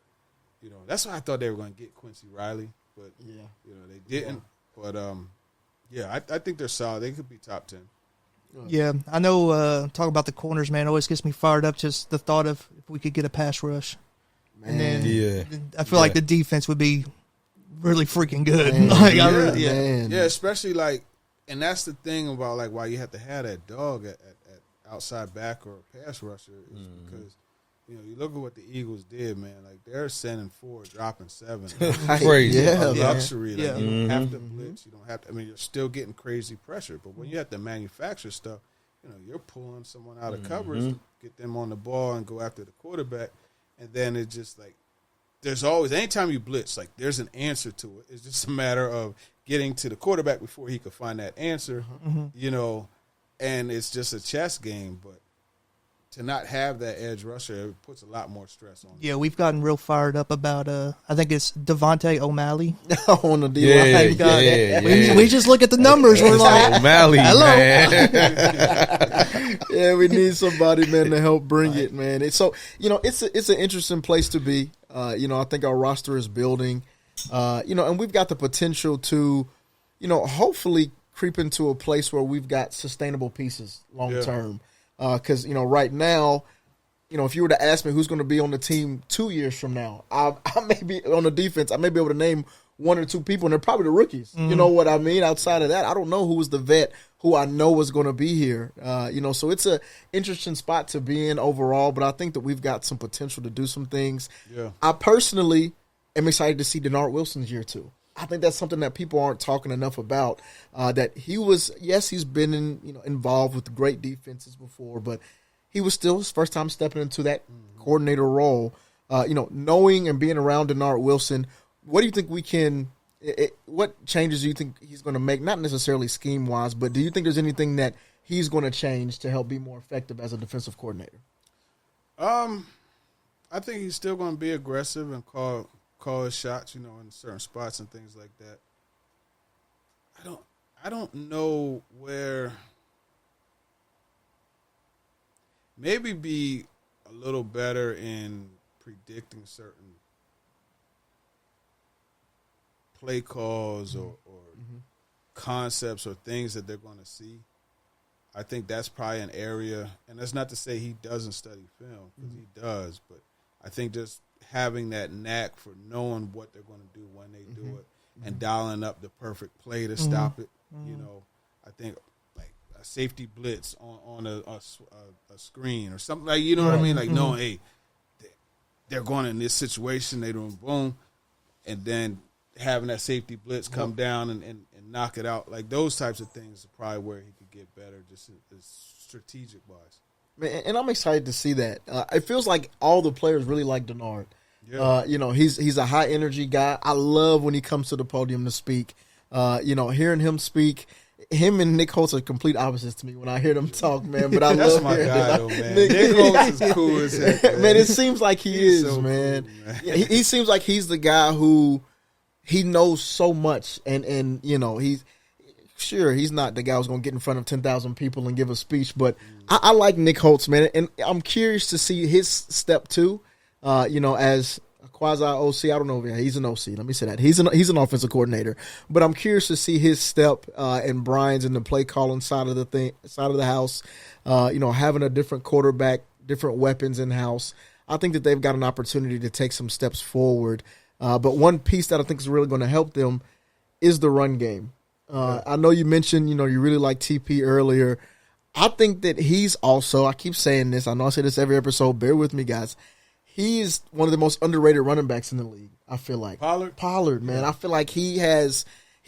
that's why I thought they were going to get Quincy Riley, but they didn't. But I think they're solid. They could be top 10. Yeah, I know. Talk about the corners, man. Always gets me fired up. Just the thought of if we could get a pass rush. And then I feel like the defense would be really freaking good. Especially like, and that's the thing about like why you have to have that dog at outside back or pass rusher is because you look at what the Eagles did, man. Like they're sending 4, dropping 7. Crazy, luxury. Like, you don't have to blitz. You don't have to. I mean, you're still getting crazy pressure, but when you have to manufacture stuff, you're pulling someone out of coverage, get them on the ball, and go after the quarterback. And then it's just like there's always, anytime you blitz, like there's an answer to it. It's just a matter of getting to the quarterback before he could find that answer, and it's just a chess game. But to not have that edge rusher, it puts a lot more stress on. Yeah, we've gotten real fired up about, I think it's Devontae O'Malley. On the D-line. We just look at the numbers. We're like, O'Malley, hello. Man. Yeah, we need somebody, man, to help bring it, man. It's an interesting place to be. I think our roster is building, and we've got the potential to, hopefully creep into a place where we've got sustainable pieces long term. Because, right now, if you were to ask me who's going to be on the team 2 years from now, I may be on the defense. I may be able to name 1 or 2 people, and they're probably the rookies. You know what I mean? Outside of that, I don't know who was the vet who I know is going to be here. So it's an interesting spot to be in overall, but I think that we've got some potential to do some things. Yeah. I personally am excited to see Denard Wilson's year 2. I think that's something that people aren't talking enough about. That he was, he's been involved with great defenses before, but he was still his first time stepping into that coordinator role. Knowing and being around Denard Wilson, what do you think we can? What changes do you think he's going to make? Not necessarily scheme wise, but do you think there's anything that he's going to change to help be more effective as a defensive coordinator? I think he's still going to be aggressive and call his shots, in certain spots and things like that. I don't know where. Maybe be a little better in predicting certain play calls or concepts or things that they're going to see, I think that's probably an area, and that's not to say he doesn't study film, because he does, but I think just having that knack for knowing what they're going to do when they do it and dialing up the perfect play to stop it, you know, I think like a safety blitz on a screen or something, like, you know what I mean? Like, no, hey, they're going in this situation, they doing boom, and then having that safety blitz come down and knock it out. Like, those types of things are probably where he could get better, just strategic wise. Man, and I'm excited to see that. It feels like all the players really like Denard. Yeah. You know, he's a high energy guy. I love when he comes to the podium to speak. You know, hearing him speak. Him and Nick Holtz are complete opposites to me when I hear them talk, man. But I That's love my hearing guy, them. though, man. Nick Holtz is cool as heck, man. Man, it seems like He's is, so man. cool, man. Yeah, he seems like he's the guy who he knows so much, and you know, he's not the guy who's going to get in front of 10,000 people and give a speech, but I like Nick Holtz, man, and I'm curious to see his step too. You know, as a quasi OC, I don't know if he's an OC. Let me say that he's an offensive coordinator, but I'm curious to see his step and Brian's in the play calling side of the house. You know, having a different quarterback, different weapons in house. I think that they've got an opportunity to take some steps forward. But one piece that I think is really going to help them is the run game. I know you mentioned, you know, you really like TP earlier. I think that he's also, I keep saying this, I know I say this every episode, bear with me, guys. He's one of the most underrated running backs in the league, I feel like. Pollard, man. I feel like he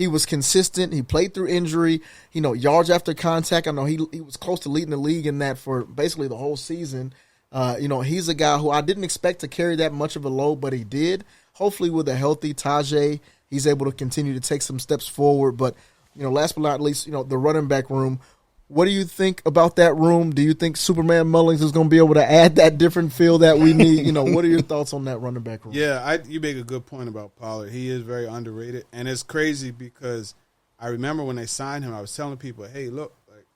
was consistent. He played through injury, you know, yards after contact. I know he was close to leading the league in that for basically the whole season. You know, he's a guy who I didn't expect to carry that much of a load, but he did. Hopefully with a healthy Tajay, he's able to continue to take some steps forward. But, you know, last but not least, you know, the running back room. What do you think about that room? Do you think Superman Mullings is going to be able to add that different feel that we need? You know, what are your thoughts on that running back room? Yeah, you make a good point about Pollard. He is very underrated. And it's crazy because I remember when they signed him, I was telling people, hey, look, like,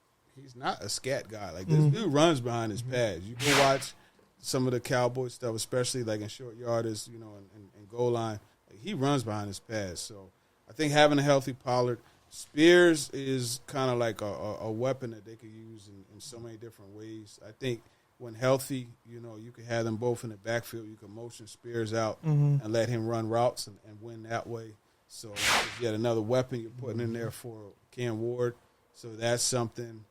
he's not a scat guy. Like, this dude runs behind his pads. You go watch some of the Cowboy stuff, especially like in short yardage, you know, and goal line. Like, he runs behind his pads. So I think having a healthy Pollard, Spears is kind of like a weapon that they could use in so many different ways. I think when healthy, you know, you could have them both in the backfield. You can motion Spears out and let him run routes and win that way. So it's yet another weapon you're putting in there for Cam Ward. So that's something.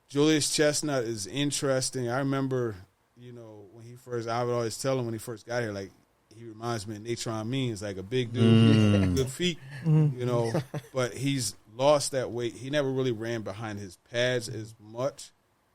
Julius Chestnut is interesting. I remember, you know, when he first, I would always tell him when he first got here, like, he reminds me of Natron Means, like a big dude, good feet, you know, but he's lost that weight. He never really ran behind his pads as much,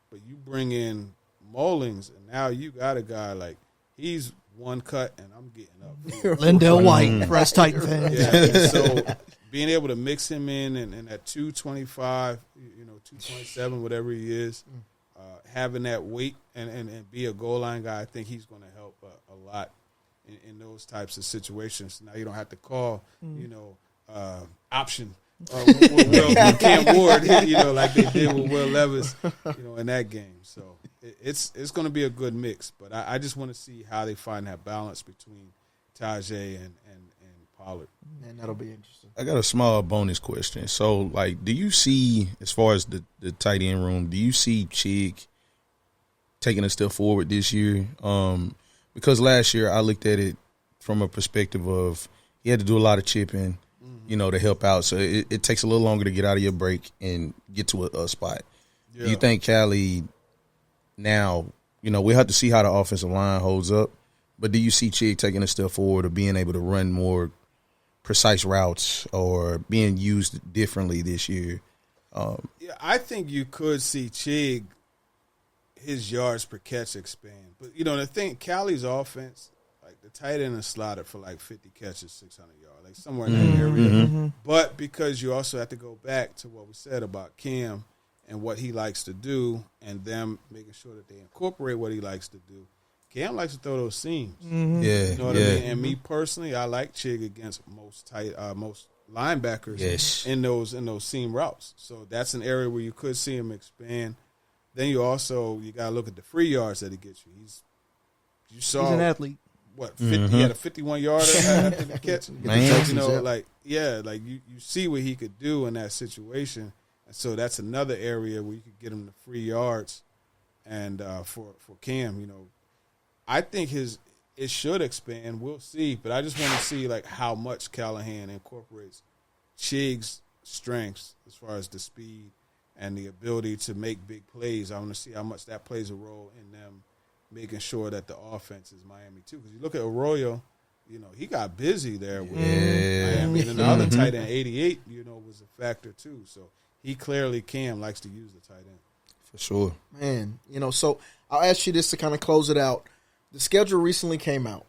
but you bring in Mullings, and now you got a guy like, he's one cut, and I'm getting up. Lindell White, for us Titan fans. Yeah, so being able to mix him in and at 225, you know, 227, whatever he is, having that weight and be a goal line guy, I think he's going to help a lot in those types of situations. Now you don't have to call, you know, option with Cam Ward, you know, like they did with Will Levis, you know, in that game. So it's going to be a good mix. But I just want to see how they find that balance between Tajay and Pollard. Man, that'll be interesting. I got a small bonus question. So, like, do you see, as far as the tight end room, do you see Chig taking a step forward this year? Because last year I looked at it from a perspective of he had to do a lot of chipping, you know, to help out. So it takes a little longer to get out of your break and get to a spot. Yeah. Do you think Cali now, you know, we have to see how the offensive line holds up, but do you see Chig taking a step forward or being able to run more precise routes or being used differently this year? Yeah, I think you could see Chig, his yards per catch expand. But, you know, the thing, Cali's offense, like the tight end is slotted for like 50 catches, 600 yards, like somewhere in that area. But because you also have to go back to what we said about Cam and what he likes to do and them making sure that they incorporate what he likes to do. Cam likes to throw those seams. Yeah, you know what I mean? And me personally, I like Chig against most linebackers in those seam routes. So that's an area where you could see him expand. Then you got to look at the free yards that he gets you. He's an athlete. He had a 51-yarder after the catch. Man. You know, like you see what he could do in that situation, and so that's another area where you could get him the free yards, and for Cam, you know, I think it should expand. We'll see, but I just want to see like how much Callahan incorporates Chig's strengths as far as the speed and the ability to make big plays. I want to see how much that plays a role in them making sure that the offense is Miami too. Because you look at Arroyo, you know, he got busy there with Miami. And the other tight end, 88, you know, was a factor too. So Cam likes to use the tight end. For sure. Man, you know, so I'll ask you this to kind of close it out. The schedule recently came out,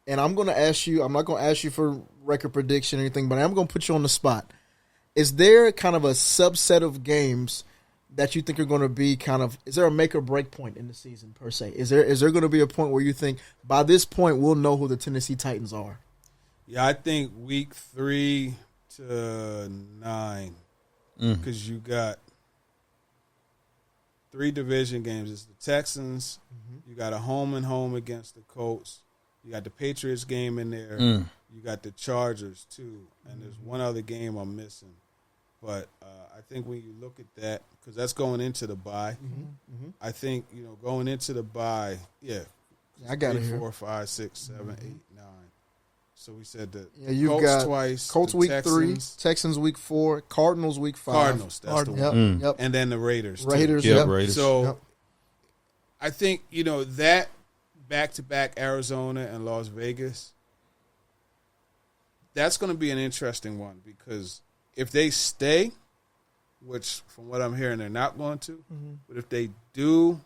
and I'm going to ask you, I'm not going to ask you for record prediction or anything, but I'm going to put you on the spot. Is there kind of a subset of games that you think are going to be is there a make or break point in the season per se? Is there going to be a point where you think by this point we'll know who the Tennessee Titans are? Yeah, I think week 3 to 9, because you got 3 division games. It's the Texans. You got a home and home against the Colts. You got the Patriots game in there. You got the Chargers too, and there's one other game I'm missing. But I think when you look at that, because that's going into the bye, I think, you know, going into the bye, I got it here. 4, 5, 6, 7, 8, 9. So we said that you've Colts got twice, Colts the week Texans, 3, Texans week 4, Cardinals week 5. Cardinals, that's the one. Yep. And then the Raiders. Raiders, Yep, yep. Raiders. So I think, you know, that back-to-back Arizona and Las Vegas, that's going to be an interesting one, because if they stay, which from what I'm hearing they're not going to, but if they do,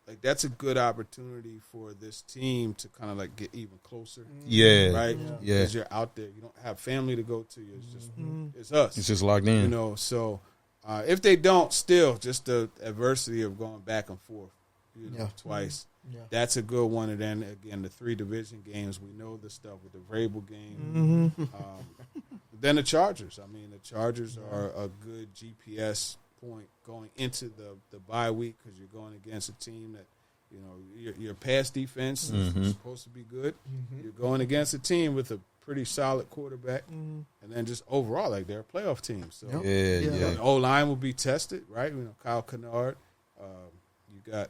like, that's a good opportunity for this team to kind of like get even closer. Yeah. Right? Yeah. Because you're out there. You don't have family to go to. It's just it's us. It's just locked in. You know, so if they don't, still just the adversity of going back and forth, you know, twice. Yeah. That's a good one. And then again, the 3 division games, we know the stuff with the Vrabel game. Then the Chargers. I mean, the Chargers are a good GPS point going into the bye week, because you're going against a team that, you know, your pass defense is supposed to be good. You're going against a team with a pretty solid quarterback, and then just overall, like, they're a playoff team. So the O-line will be tested, right? You know, Kyle Kennard, you got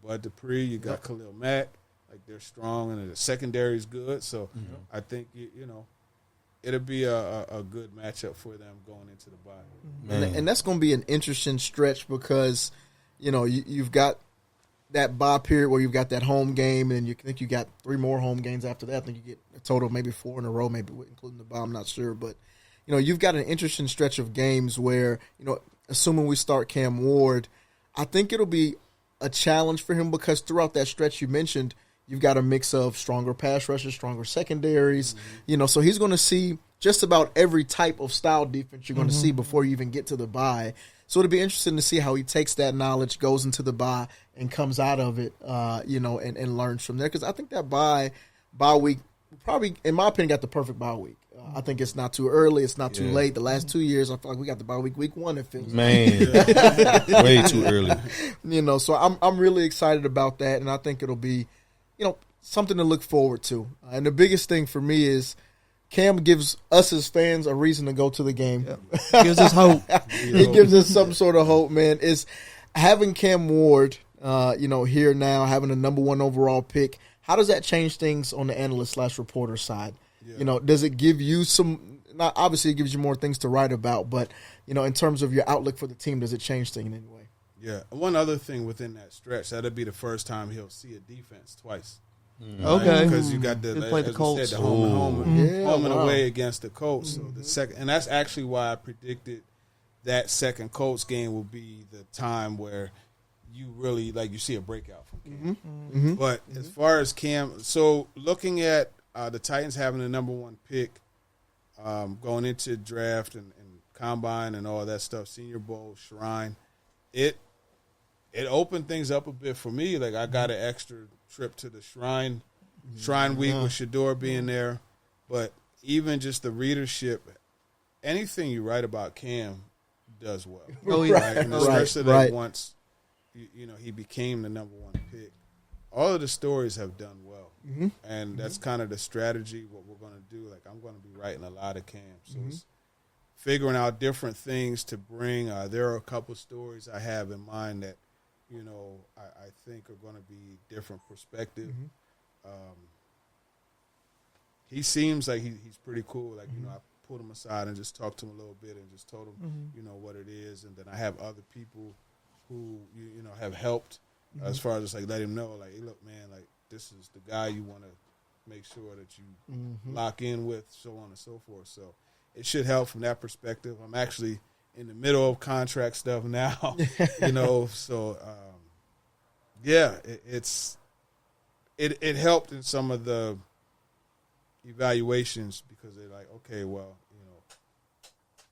Bud Dupree, you got Khalil Mack. Like, they're strong, and the secondary is good. So I think, you know, it'll be a good matchup for them going into the bye. And that's going to be an interesting stretch, because, you know, you've got that bye period where you've got that home game, and you think you got 3 more home games after that. I think you get a total of maybe 4 in a row, maybe including the bye. I'm not sure. But, you know, you've got an interesting stretch of games where, you know, assuming we start Cam Ward, I think it'll be a challenge for him, because throughout that stretch you mentioned, you've got a mix of stronger pass rushers, stronger secondaries. You know, so he's going to see just about every type of style defense you're going to see before you even get to the bye. So it'll be interesting to see how he takes that knowledge, goes into the bye, and comes out of it, you know, and learns from there. Because I think that bye week probably, in my opinion, got the perfect bye week. I think it's not too early. It's not too late. The last 2 years, I feel like we got the bye week 1. It feels way too early. You know, so I'm really excited about that, and I think it'll be, you know, something to look forward to. And the biggest thing for me is Cam gives us as fans a reason to go to the game. Gives us hope. He gives us some sort of hope, man. Is having Cam Ward, you know, here now, having the number 1 overall pick. How does that change things on the analyst/reporter side? You know, does it give you some? Not obviously, it gives you more things to write about, but, you know, in terms of your outlook for the team, does it change things in any way? Yeah. One other thing within that stretch, that'll be the first time he'll see a defense twice. Okay. Because you got the Colts. Said, the home and wow. away against the Colts. So the second, and that's actually why I predicted that second Colts game will be the time where you really, like, you see a breakout from Cam. But as far as Cam, so looking at the Titans having the number 1 pick, going into draft and combine and all that stuff, Senior Bowl, Shrine, it opened things up a bit for me. Like, I got an extra trip to the Shrine week with Shador being there. But even just the readership, anything you write about Cam does well. Oh, yeah. Right? And especially that once, you know, he became the number 1 pick. all of the stories have done well, and that's kind of the strategy. What we're going to do, like I'm going to be writing a lot of camps, so it's figuring out different things to bring. There are a couple stories I have in mind that, you know, I think are going to be different perspective. He seems like he's pretty cool. Like, you know, I pulled him aside and just talked to him a little bit and just told him, you know, what it is. And then I have other people who, you know, have helped as far as just, like, let him know, like, hey, look, man, like, this is the guy you want to make sure that you lock in with, so on and so forth. So it should help from that perspective. I'm actually in the middle of contract stuff now, you know, so, yeah, it helped in some of the evaluations because they're like, okay, well, you know,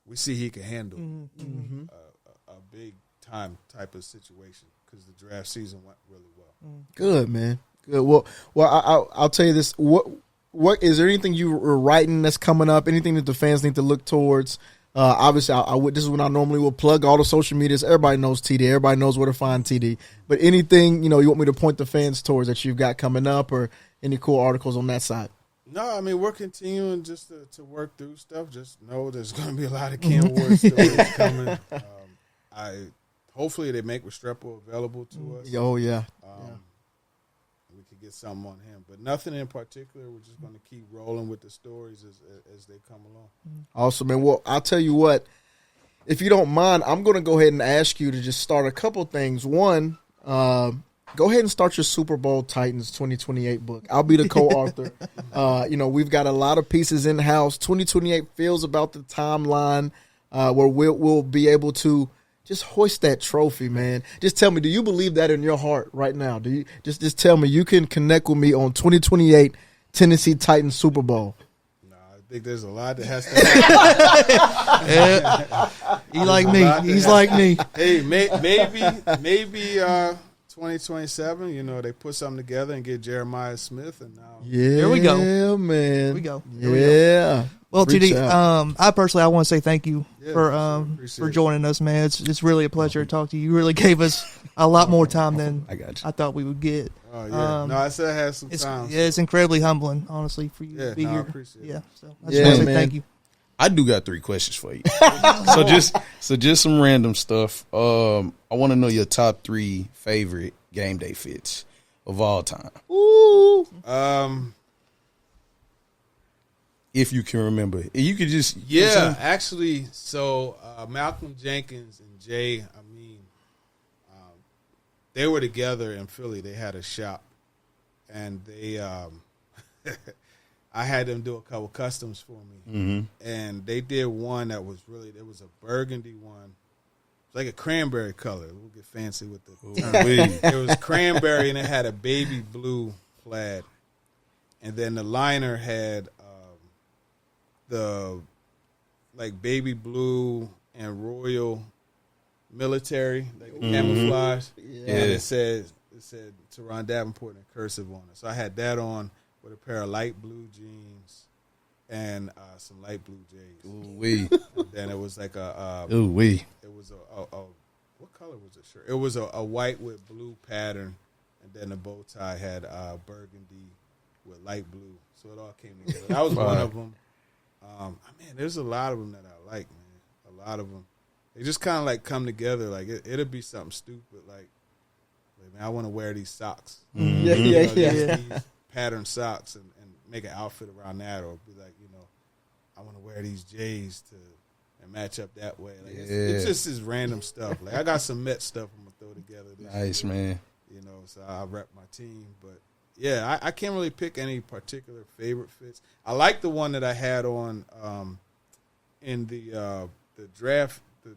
we see he can handle a big time type of situation because the draft season went really well. Good, man. Good. Well, I'll tell you this. What is there anything you were writing that's coming up? Anything that the fans need to look towards? Obviously, this is when I normally will plug all the social medias. Everybody knows TD. Everybody knows where to find TD. But anything, you know, you want me to point the fans towards that you've got coming up or any cool articles on that side? No, I mean, we're continuing just to work through stuff. Just know there's going to be a lot of Cam Ward stories coming. Hopefully they make Restrepo available to us. Oh, yeah. We could get something on him. But nothing in particular. We're just going to keep rolling with the stories as they come along. Awesome, man. Well, I'll tell you what. If you don't mind, I'm going to go ahead and ask you to just start a couple things. One, go ahead and start your Super Bowl Titans 2028 book. I'll be the co-author. You know, we've got a lot of pieces in-house. 2028 feels about the timeline where we'll be able to just hoist that trophy, man. Just tell me, do you believe that in your heart right now? Do you just tell me you can connect with me on 2028 Tennessee Titans Super Bowl? No, I think there's a lot that has to happen. He like me. He's like me. Hey, maybe 2027, you know, they put something together and get Jeremiah Smith, and now There we go. Yeah, man. There we go. Yeah. Well, Reach TD, out. I want to say thank you for appreciate joining us, man. It's really a pleasure to talk to you. You really gave us a lot more time than I thought we would get. Oh yeah, no, I said I had some time. Yeah, it's incredibly humbling, honestly, for you to be here. I appreciate it. Yeah, so I just want to say thank you. I do got 3 questions for you. so just some random stuff. I want to know your top 3 favorite game day fits of all time. Ooh. If you can remember, you could just actually. So Malcolm Jenkins and Jay, they were together in Philly. They had a shop, and they I had them do a couple customs for me, and they did one that was it was a burgundy one. It's like a cranberry color. We'll get fancy with the term. It was cranberry, and it had a baby blue plaid, and then the liner had the like baby blue and royal military, like camouflage. Yeah. And it said Turron Davenport in cursive on it. So I had that on with a pair of light blue jeans and some light blue J's. Ooh-wee. And then it was like Ooh-wee. it was a what color was the shirt? It was a white with blue pattern, and then the bow tie had burgundy with light blue. So it all came together. That was one of them. Man, there's a lot of them that I like, man. A lot of them. They just kind of like come together. Like it'll be something stupid, like man, I want to wear these socks. These pattern socks and make an outfit around that, or be like, you know, I want to wear these J's and match up that way. Like it's just this random stuff. Like I got some Met stuff I'm gonna throw together. Nice, man. You know, so I rep my team, but. Yeah, I can't really pick any particular favorite fits. I like the one that I had on in the draft, the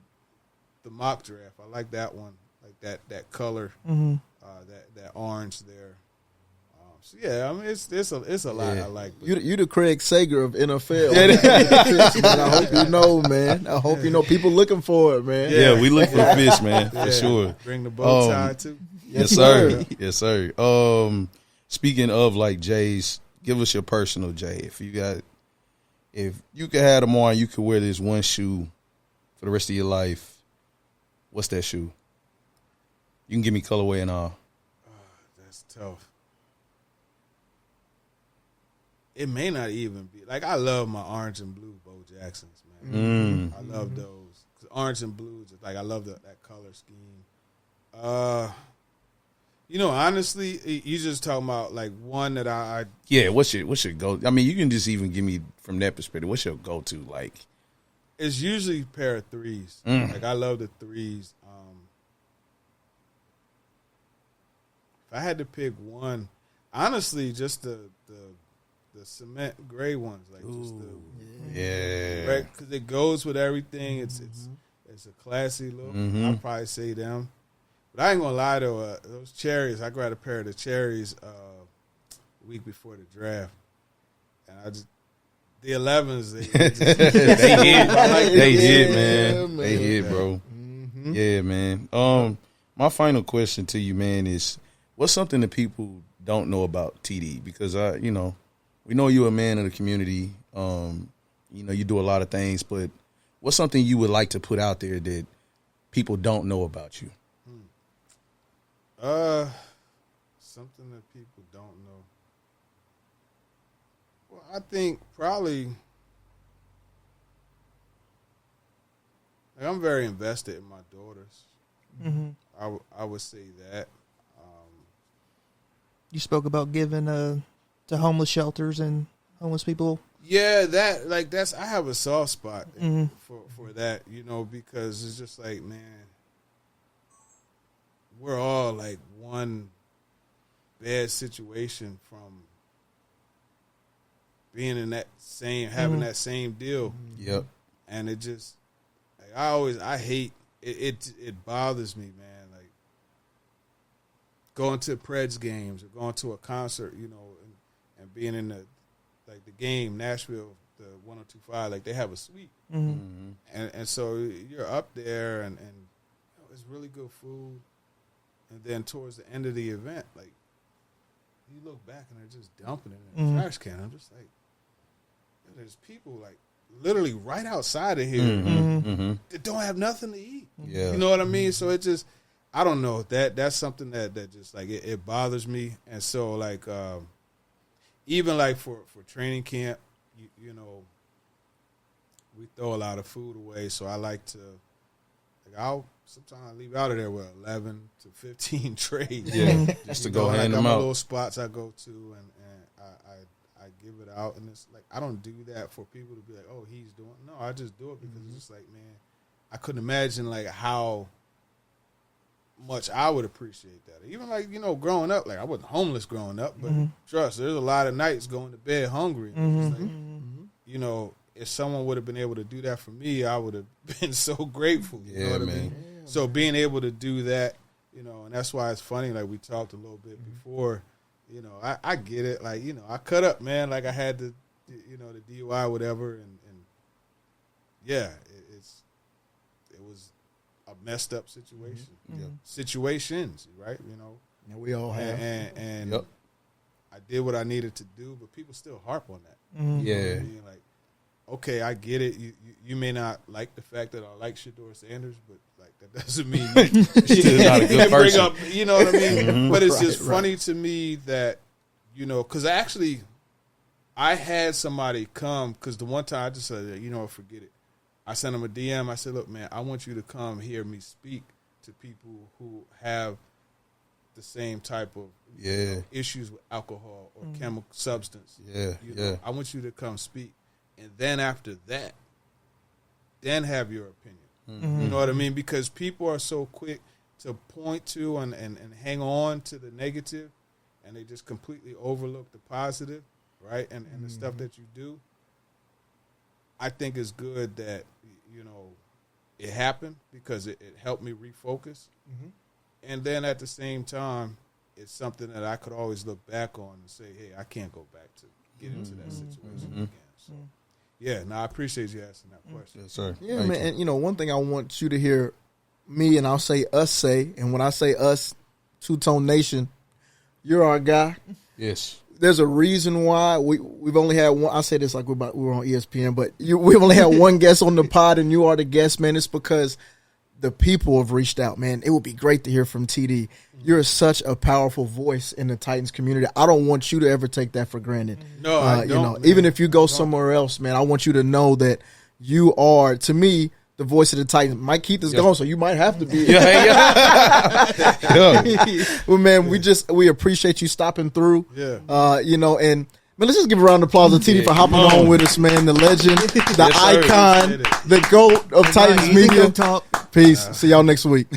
mock draft. I like that one, like that color, that orange there. So yeah, I mean it's a lot I like. You the Craig Sager of NFL. Man. I hope you know, man. I hope you know people looking for it, man. Yeah, we look for fish, man, for sure. Bring the bow tie too. Yes, sir. Yes, sir. Speaking of like J's, give us your personal J. If you could have them on, you could wear this one shoe for the rest of your life. What's that shoe? You can give me colorway and all. that's tough. It may not even be. Like, I love my orange and blue Bo Jacksons, man. I love those. 'Cause orange and blue, just like, I love that color scheme. Honestly, you just talking about, like, one that I Yeah, what's your go? I mean, you can just even give me from that perspective. What's your go-to, like? It's usually a pair of threes. Like, I love the threes. If I had to pick one, honestly, just the cement gray ones, like just right, because it goes with everything. It's a classy look. I'd probably say them, but I ain't gonna lie though. Those cherries, I grabbed a pair of the cherries a week before the draft, and the 11s they hit, man. They hit, bro. Yeah, man. My final question to you, man, is what's something that people don't know about TD? Because we know you're a man of the community. You do a lot of things, but what's something you would like to put out there that people don't know about you? Something that people don't know. Well, I think probably I'm very invested in my daughters. I would say that. You spoke about giving to homeless shelters and homeless people. Yeah, that's I have a soft spot for that, because it's just like, man, we're all like one bad situation from being in that having that same deal. Yep. And it just, like, I hate it. It bothers me, man. Like going to Preds games or going to a concert, and being in the game, Nashville, the 102.5, like they have a suite, and so you're up there, and it's really good food, and then towards the end of the event, like you look back and they're just dumping it in the trash can. I'm just like, there's people like literally right outside of here that don't have nothing to eat. Yeah. You know what I mean? So it just, I don't know, that's something that just like it bothers me, and so like. Even like for training camp, we throw a lot of food away. So I like to, I'll sometimes leave out of there with 11 to 15 trays. Yeah, just to go hand them out. Little spots I go to, and I give it out. And it's like, I don't do that for people to be like, oh, he's doing. No, I just do it because it's just like, man, I couldn't imagine like how much I would appreciate that. Even like, growing up, like I wasn't homeless growing up, but trust, there's a lot of nights going to bed hungry. Like, if someone would have been able to do that for me, I would have been so grateful. You know what I mean? Yeah. So being able to do that, and that's why it's funny, like we talked a little bit before, I get it. Like, I cut up, man. Like I had the DUI, whatever. And yeah, it was a messed up situation. Situations, right? Yeah, we all have. And I did what I needed to do, but people still harp on that. Yeah. You know what I mean? Like, okay, I get it. You may not like the fact that I like Shedeur Sanders, but like that doesn't mean you're still not a good person. Up, you know what I mean? But it's just funny to me that, because actually I had somebody come, because the one time I just said, forget it. I sent him a DM. I said, look, man, I want you to come hear me speak to people who have the same type of issues with alcohol or chemical substance. I want you to come speak. And then after that, then have your opinion. You know what I mean? Because people are so quick to point to and hang on to the negative, and they just completely overlook the positive, right? And the stuff that you do. I think it's good that, it happened because it helped me refocus. And then at the same time, it's something that I could always look back on and say, hey, I can't go back to get into that situation again. So, yeah, I appreciate you asking that question. Yes, sir. Yeah, man. And, one thing I want you to hear me and I'll say us say, and when I say us, Two-Tone Nation, you're our guy. Yes. There's a reason why we've only had one. I say this like we were on ESPN, but we've only had one guest on the pod, and you are the guest, man. It's because the people have reached out, man. It would be great to hear from TD. You're such a powerful voice in the Titans community. I don't want you to ever take that for granted. No, I don't. Even if you go somewhere else, man, I want you to know that you are, to me, the voice of the Titans. Mike Keith is gone, so you might have to be. Well, man, we appreciate you stopping through. Yeah. And man, let's just give a round of applause to TD for hopping on with us, man. The legend, the icon, the GOAT of Titans media. Talk. Peace. See y'all next week.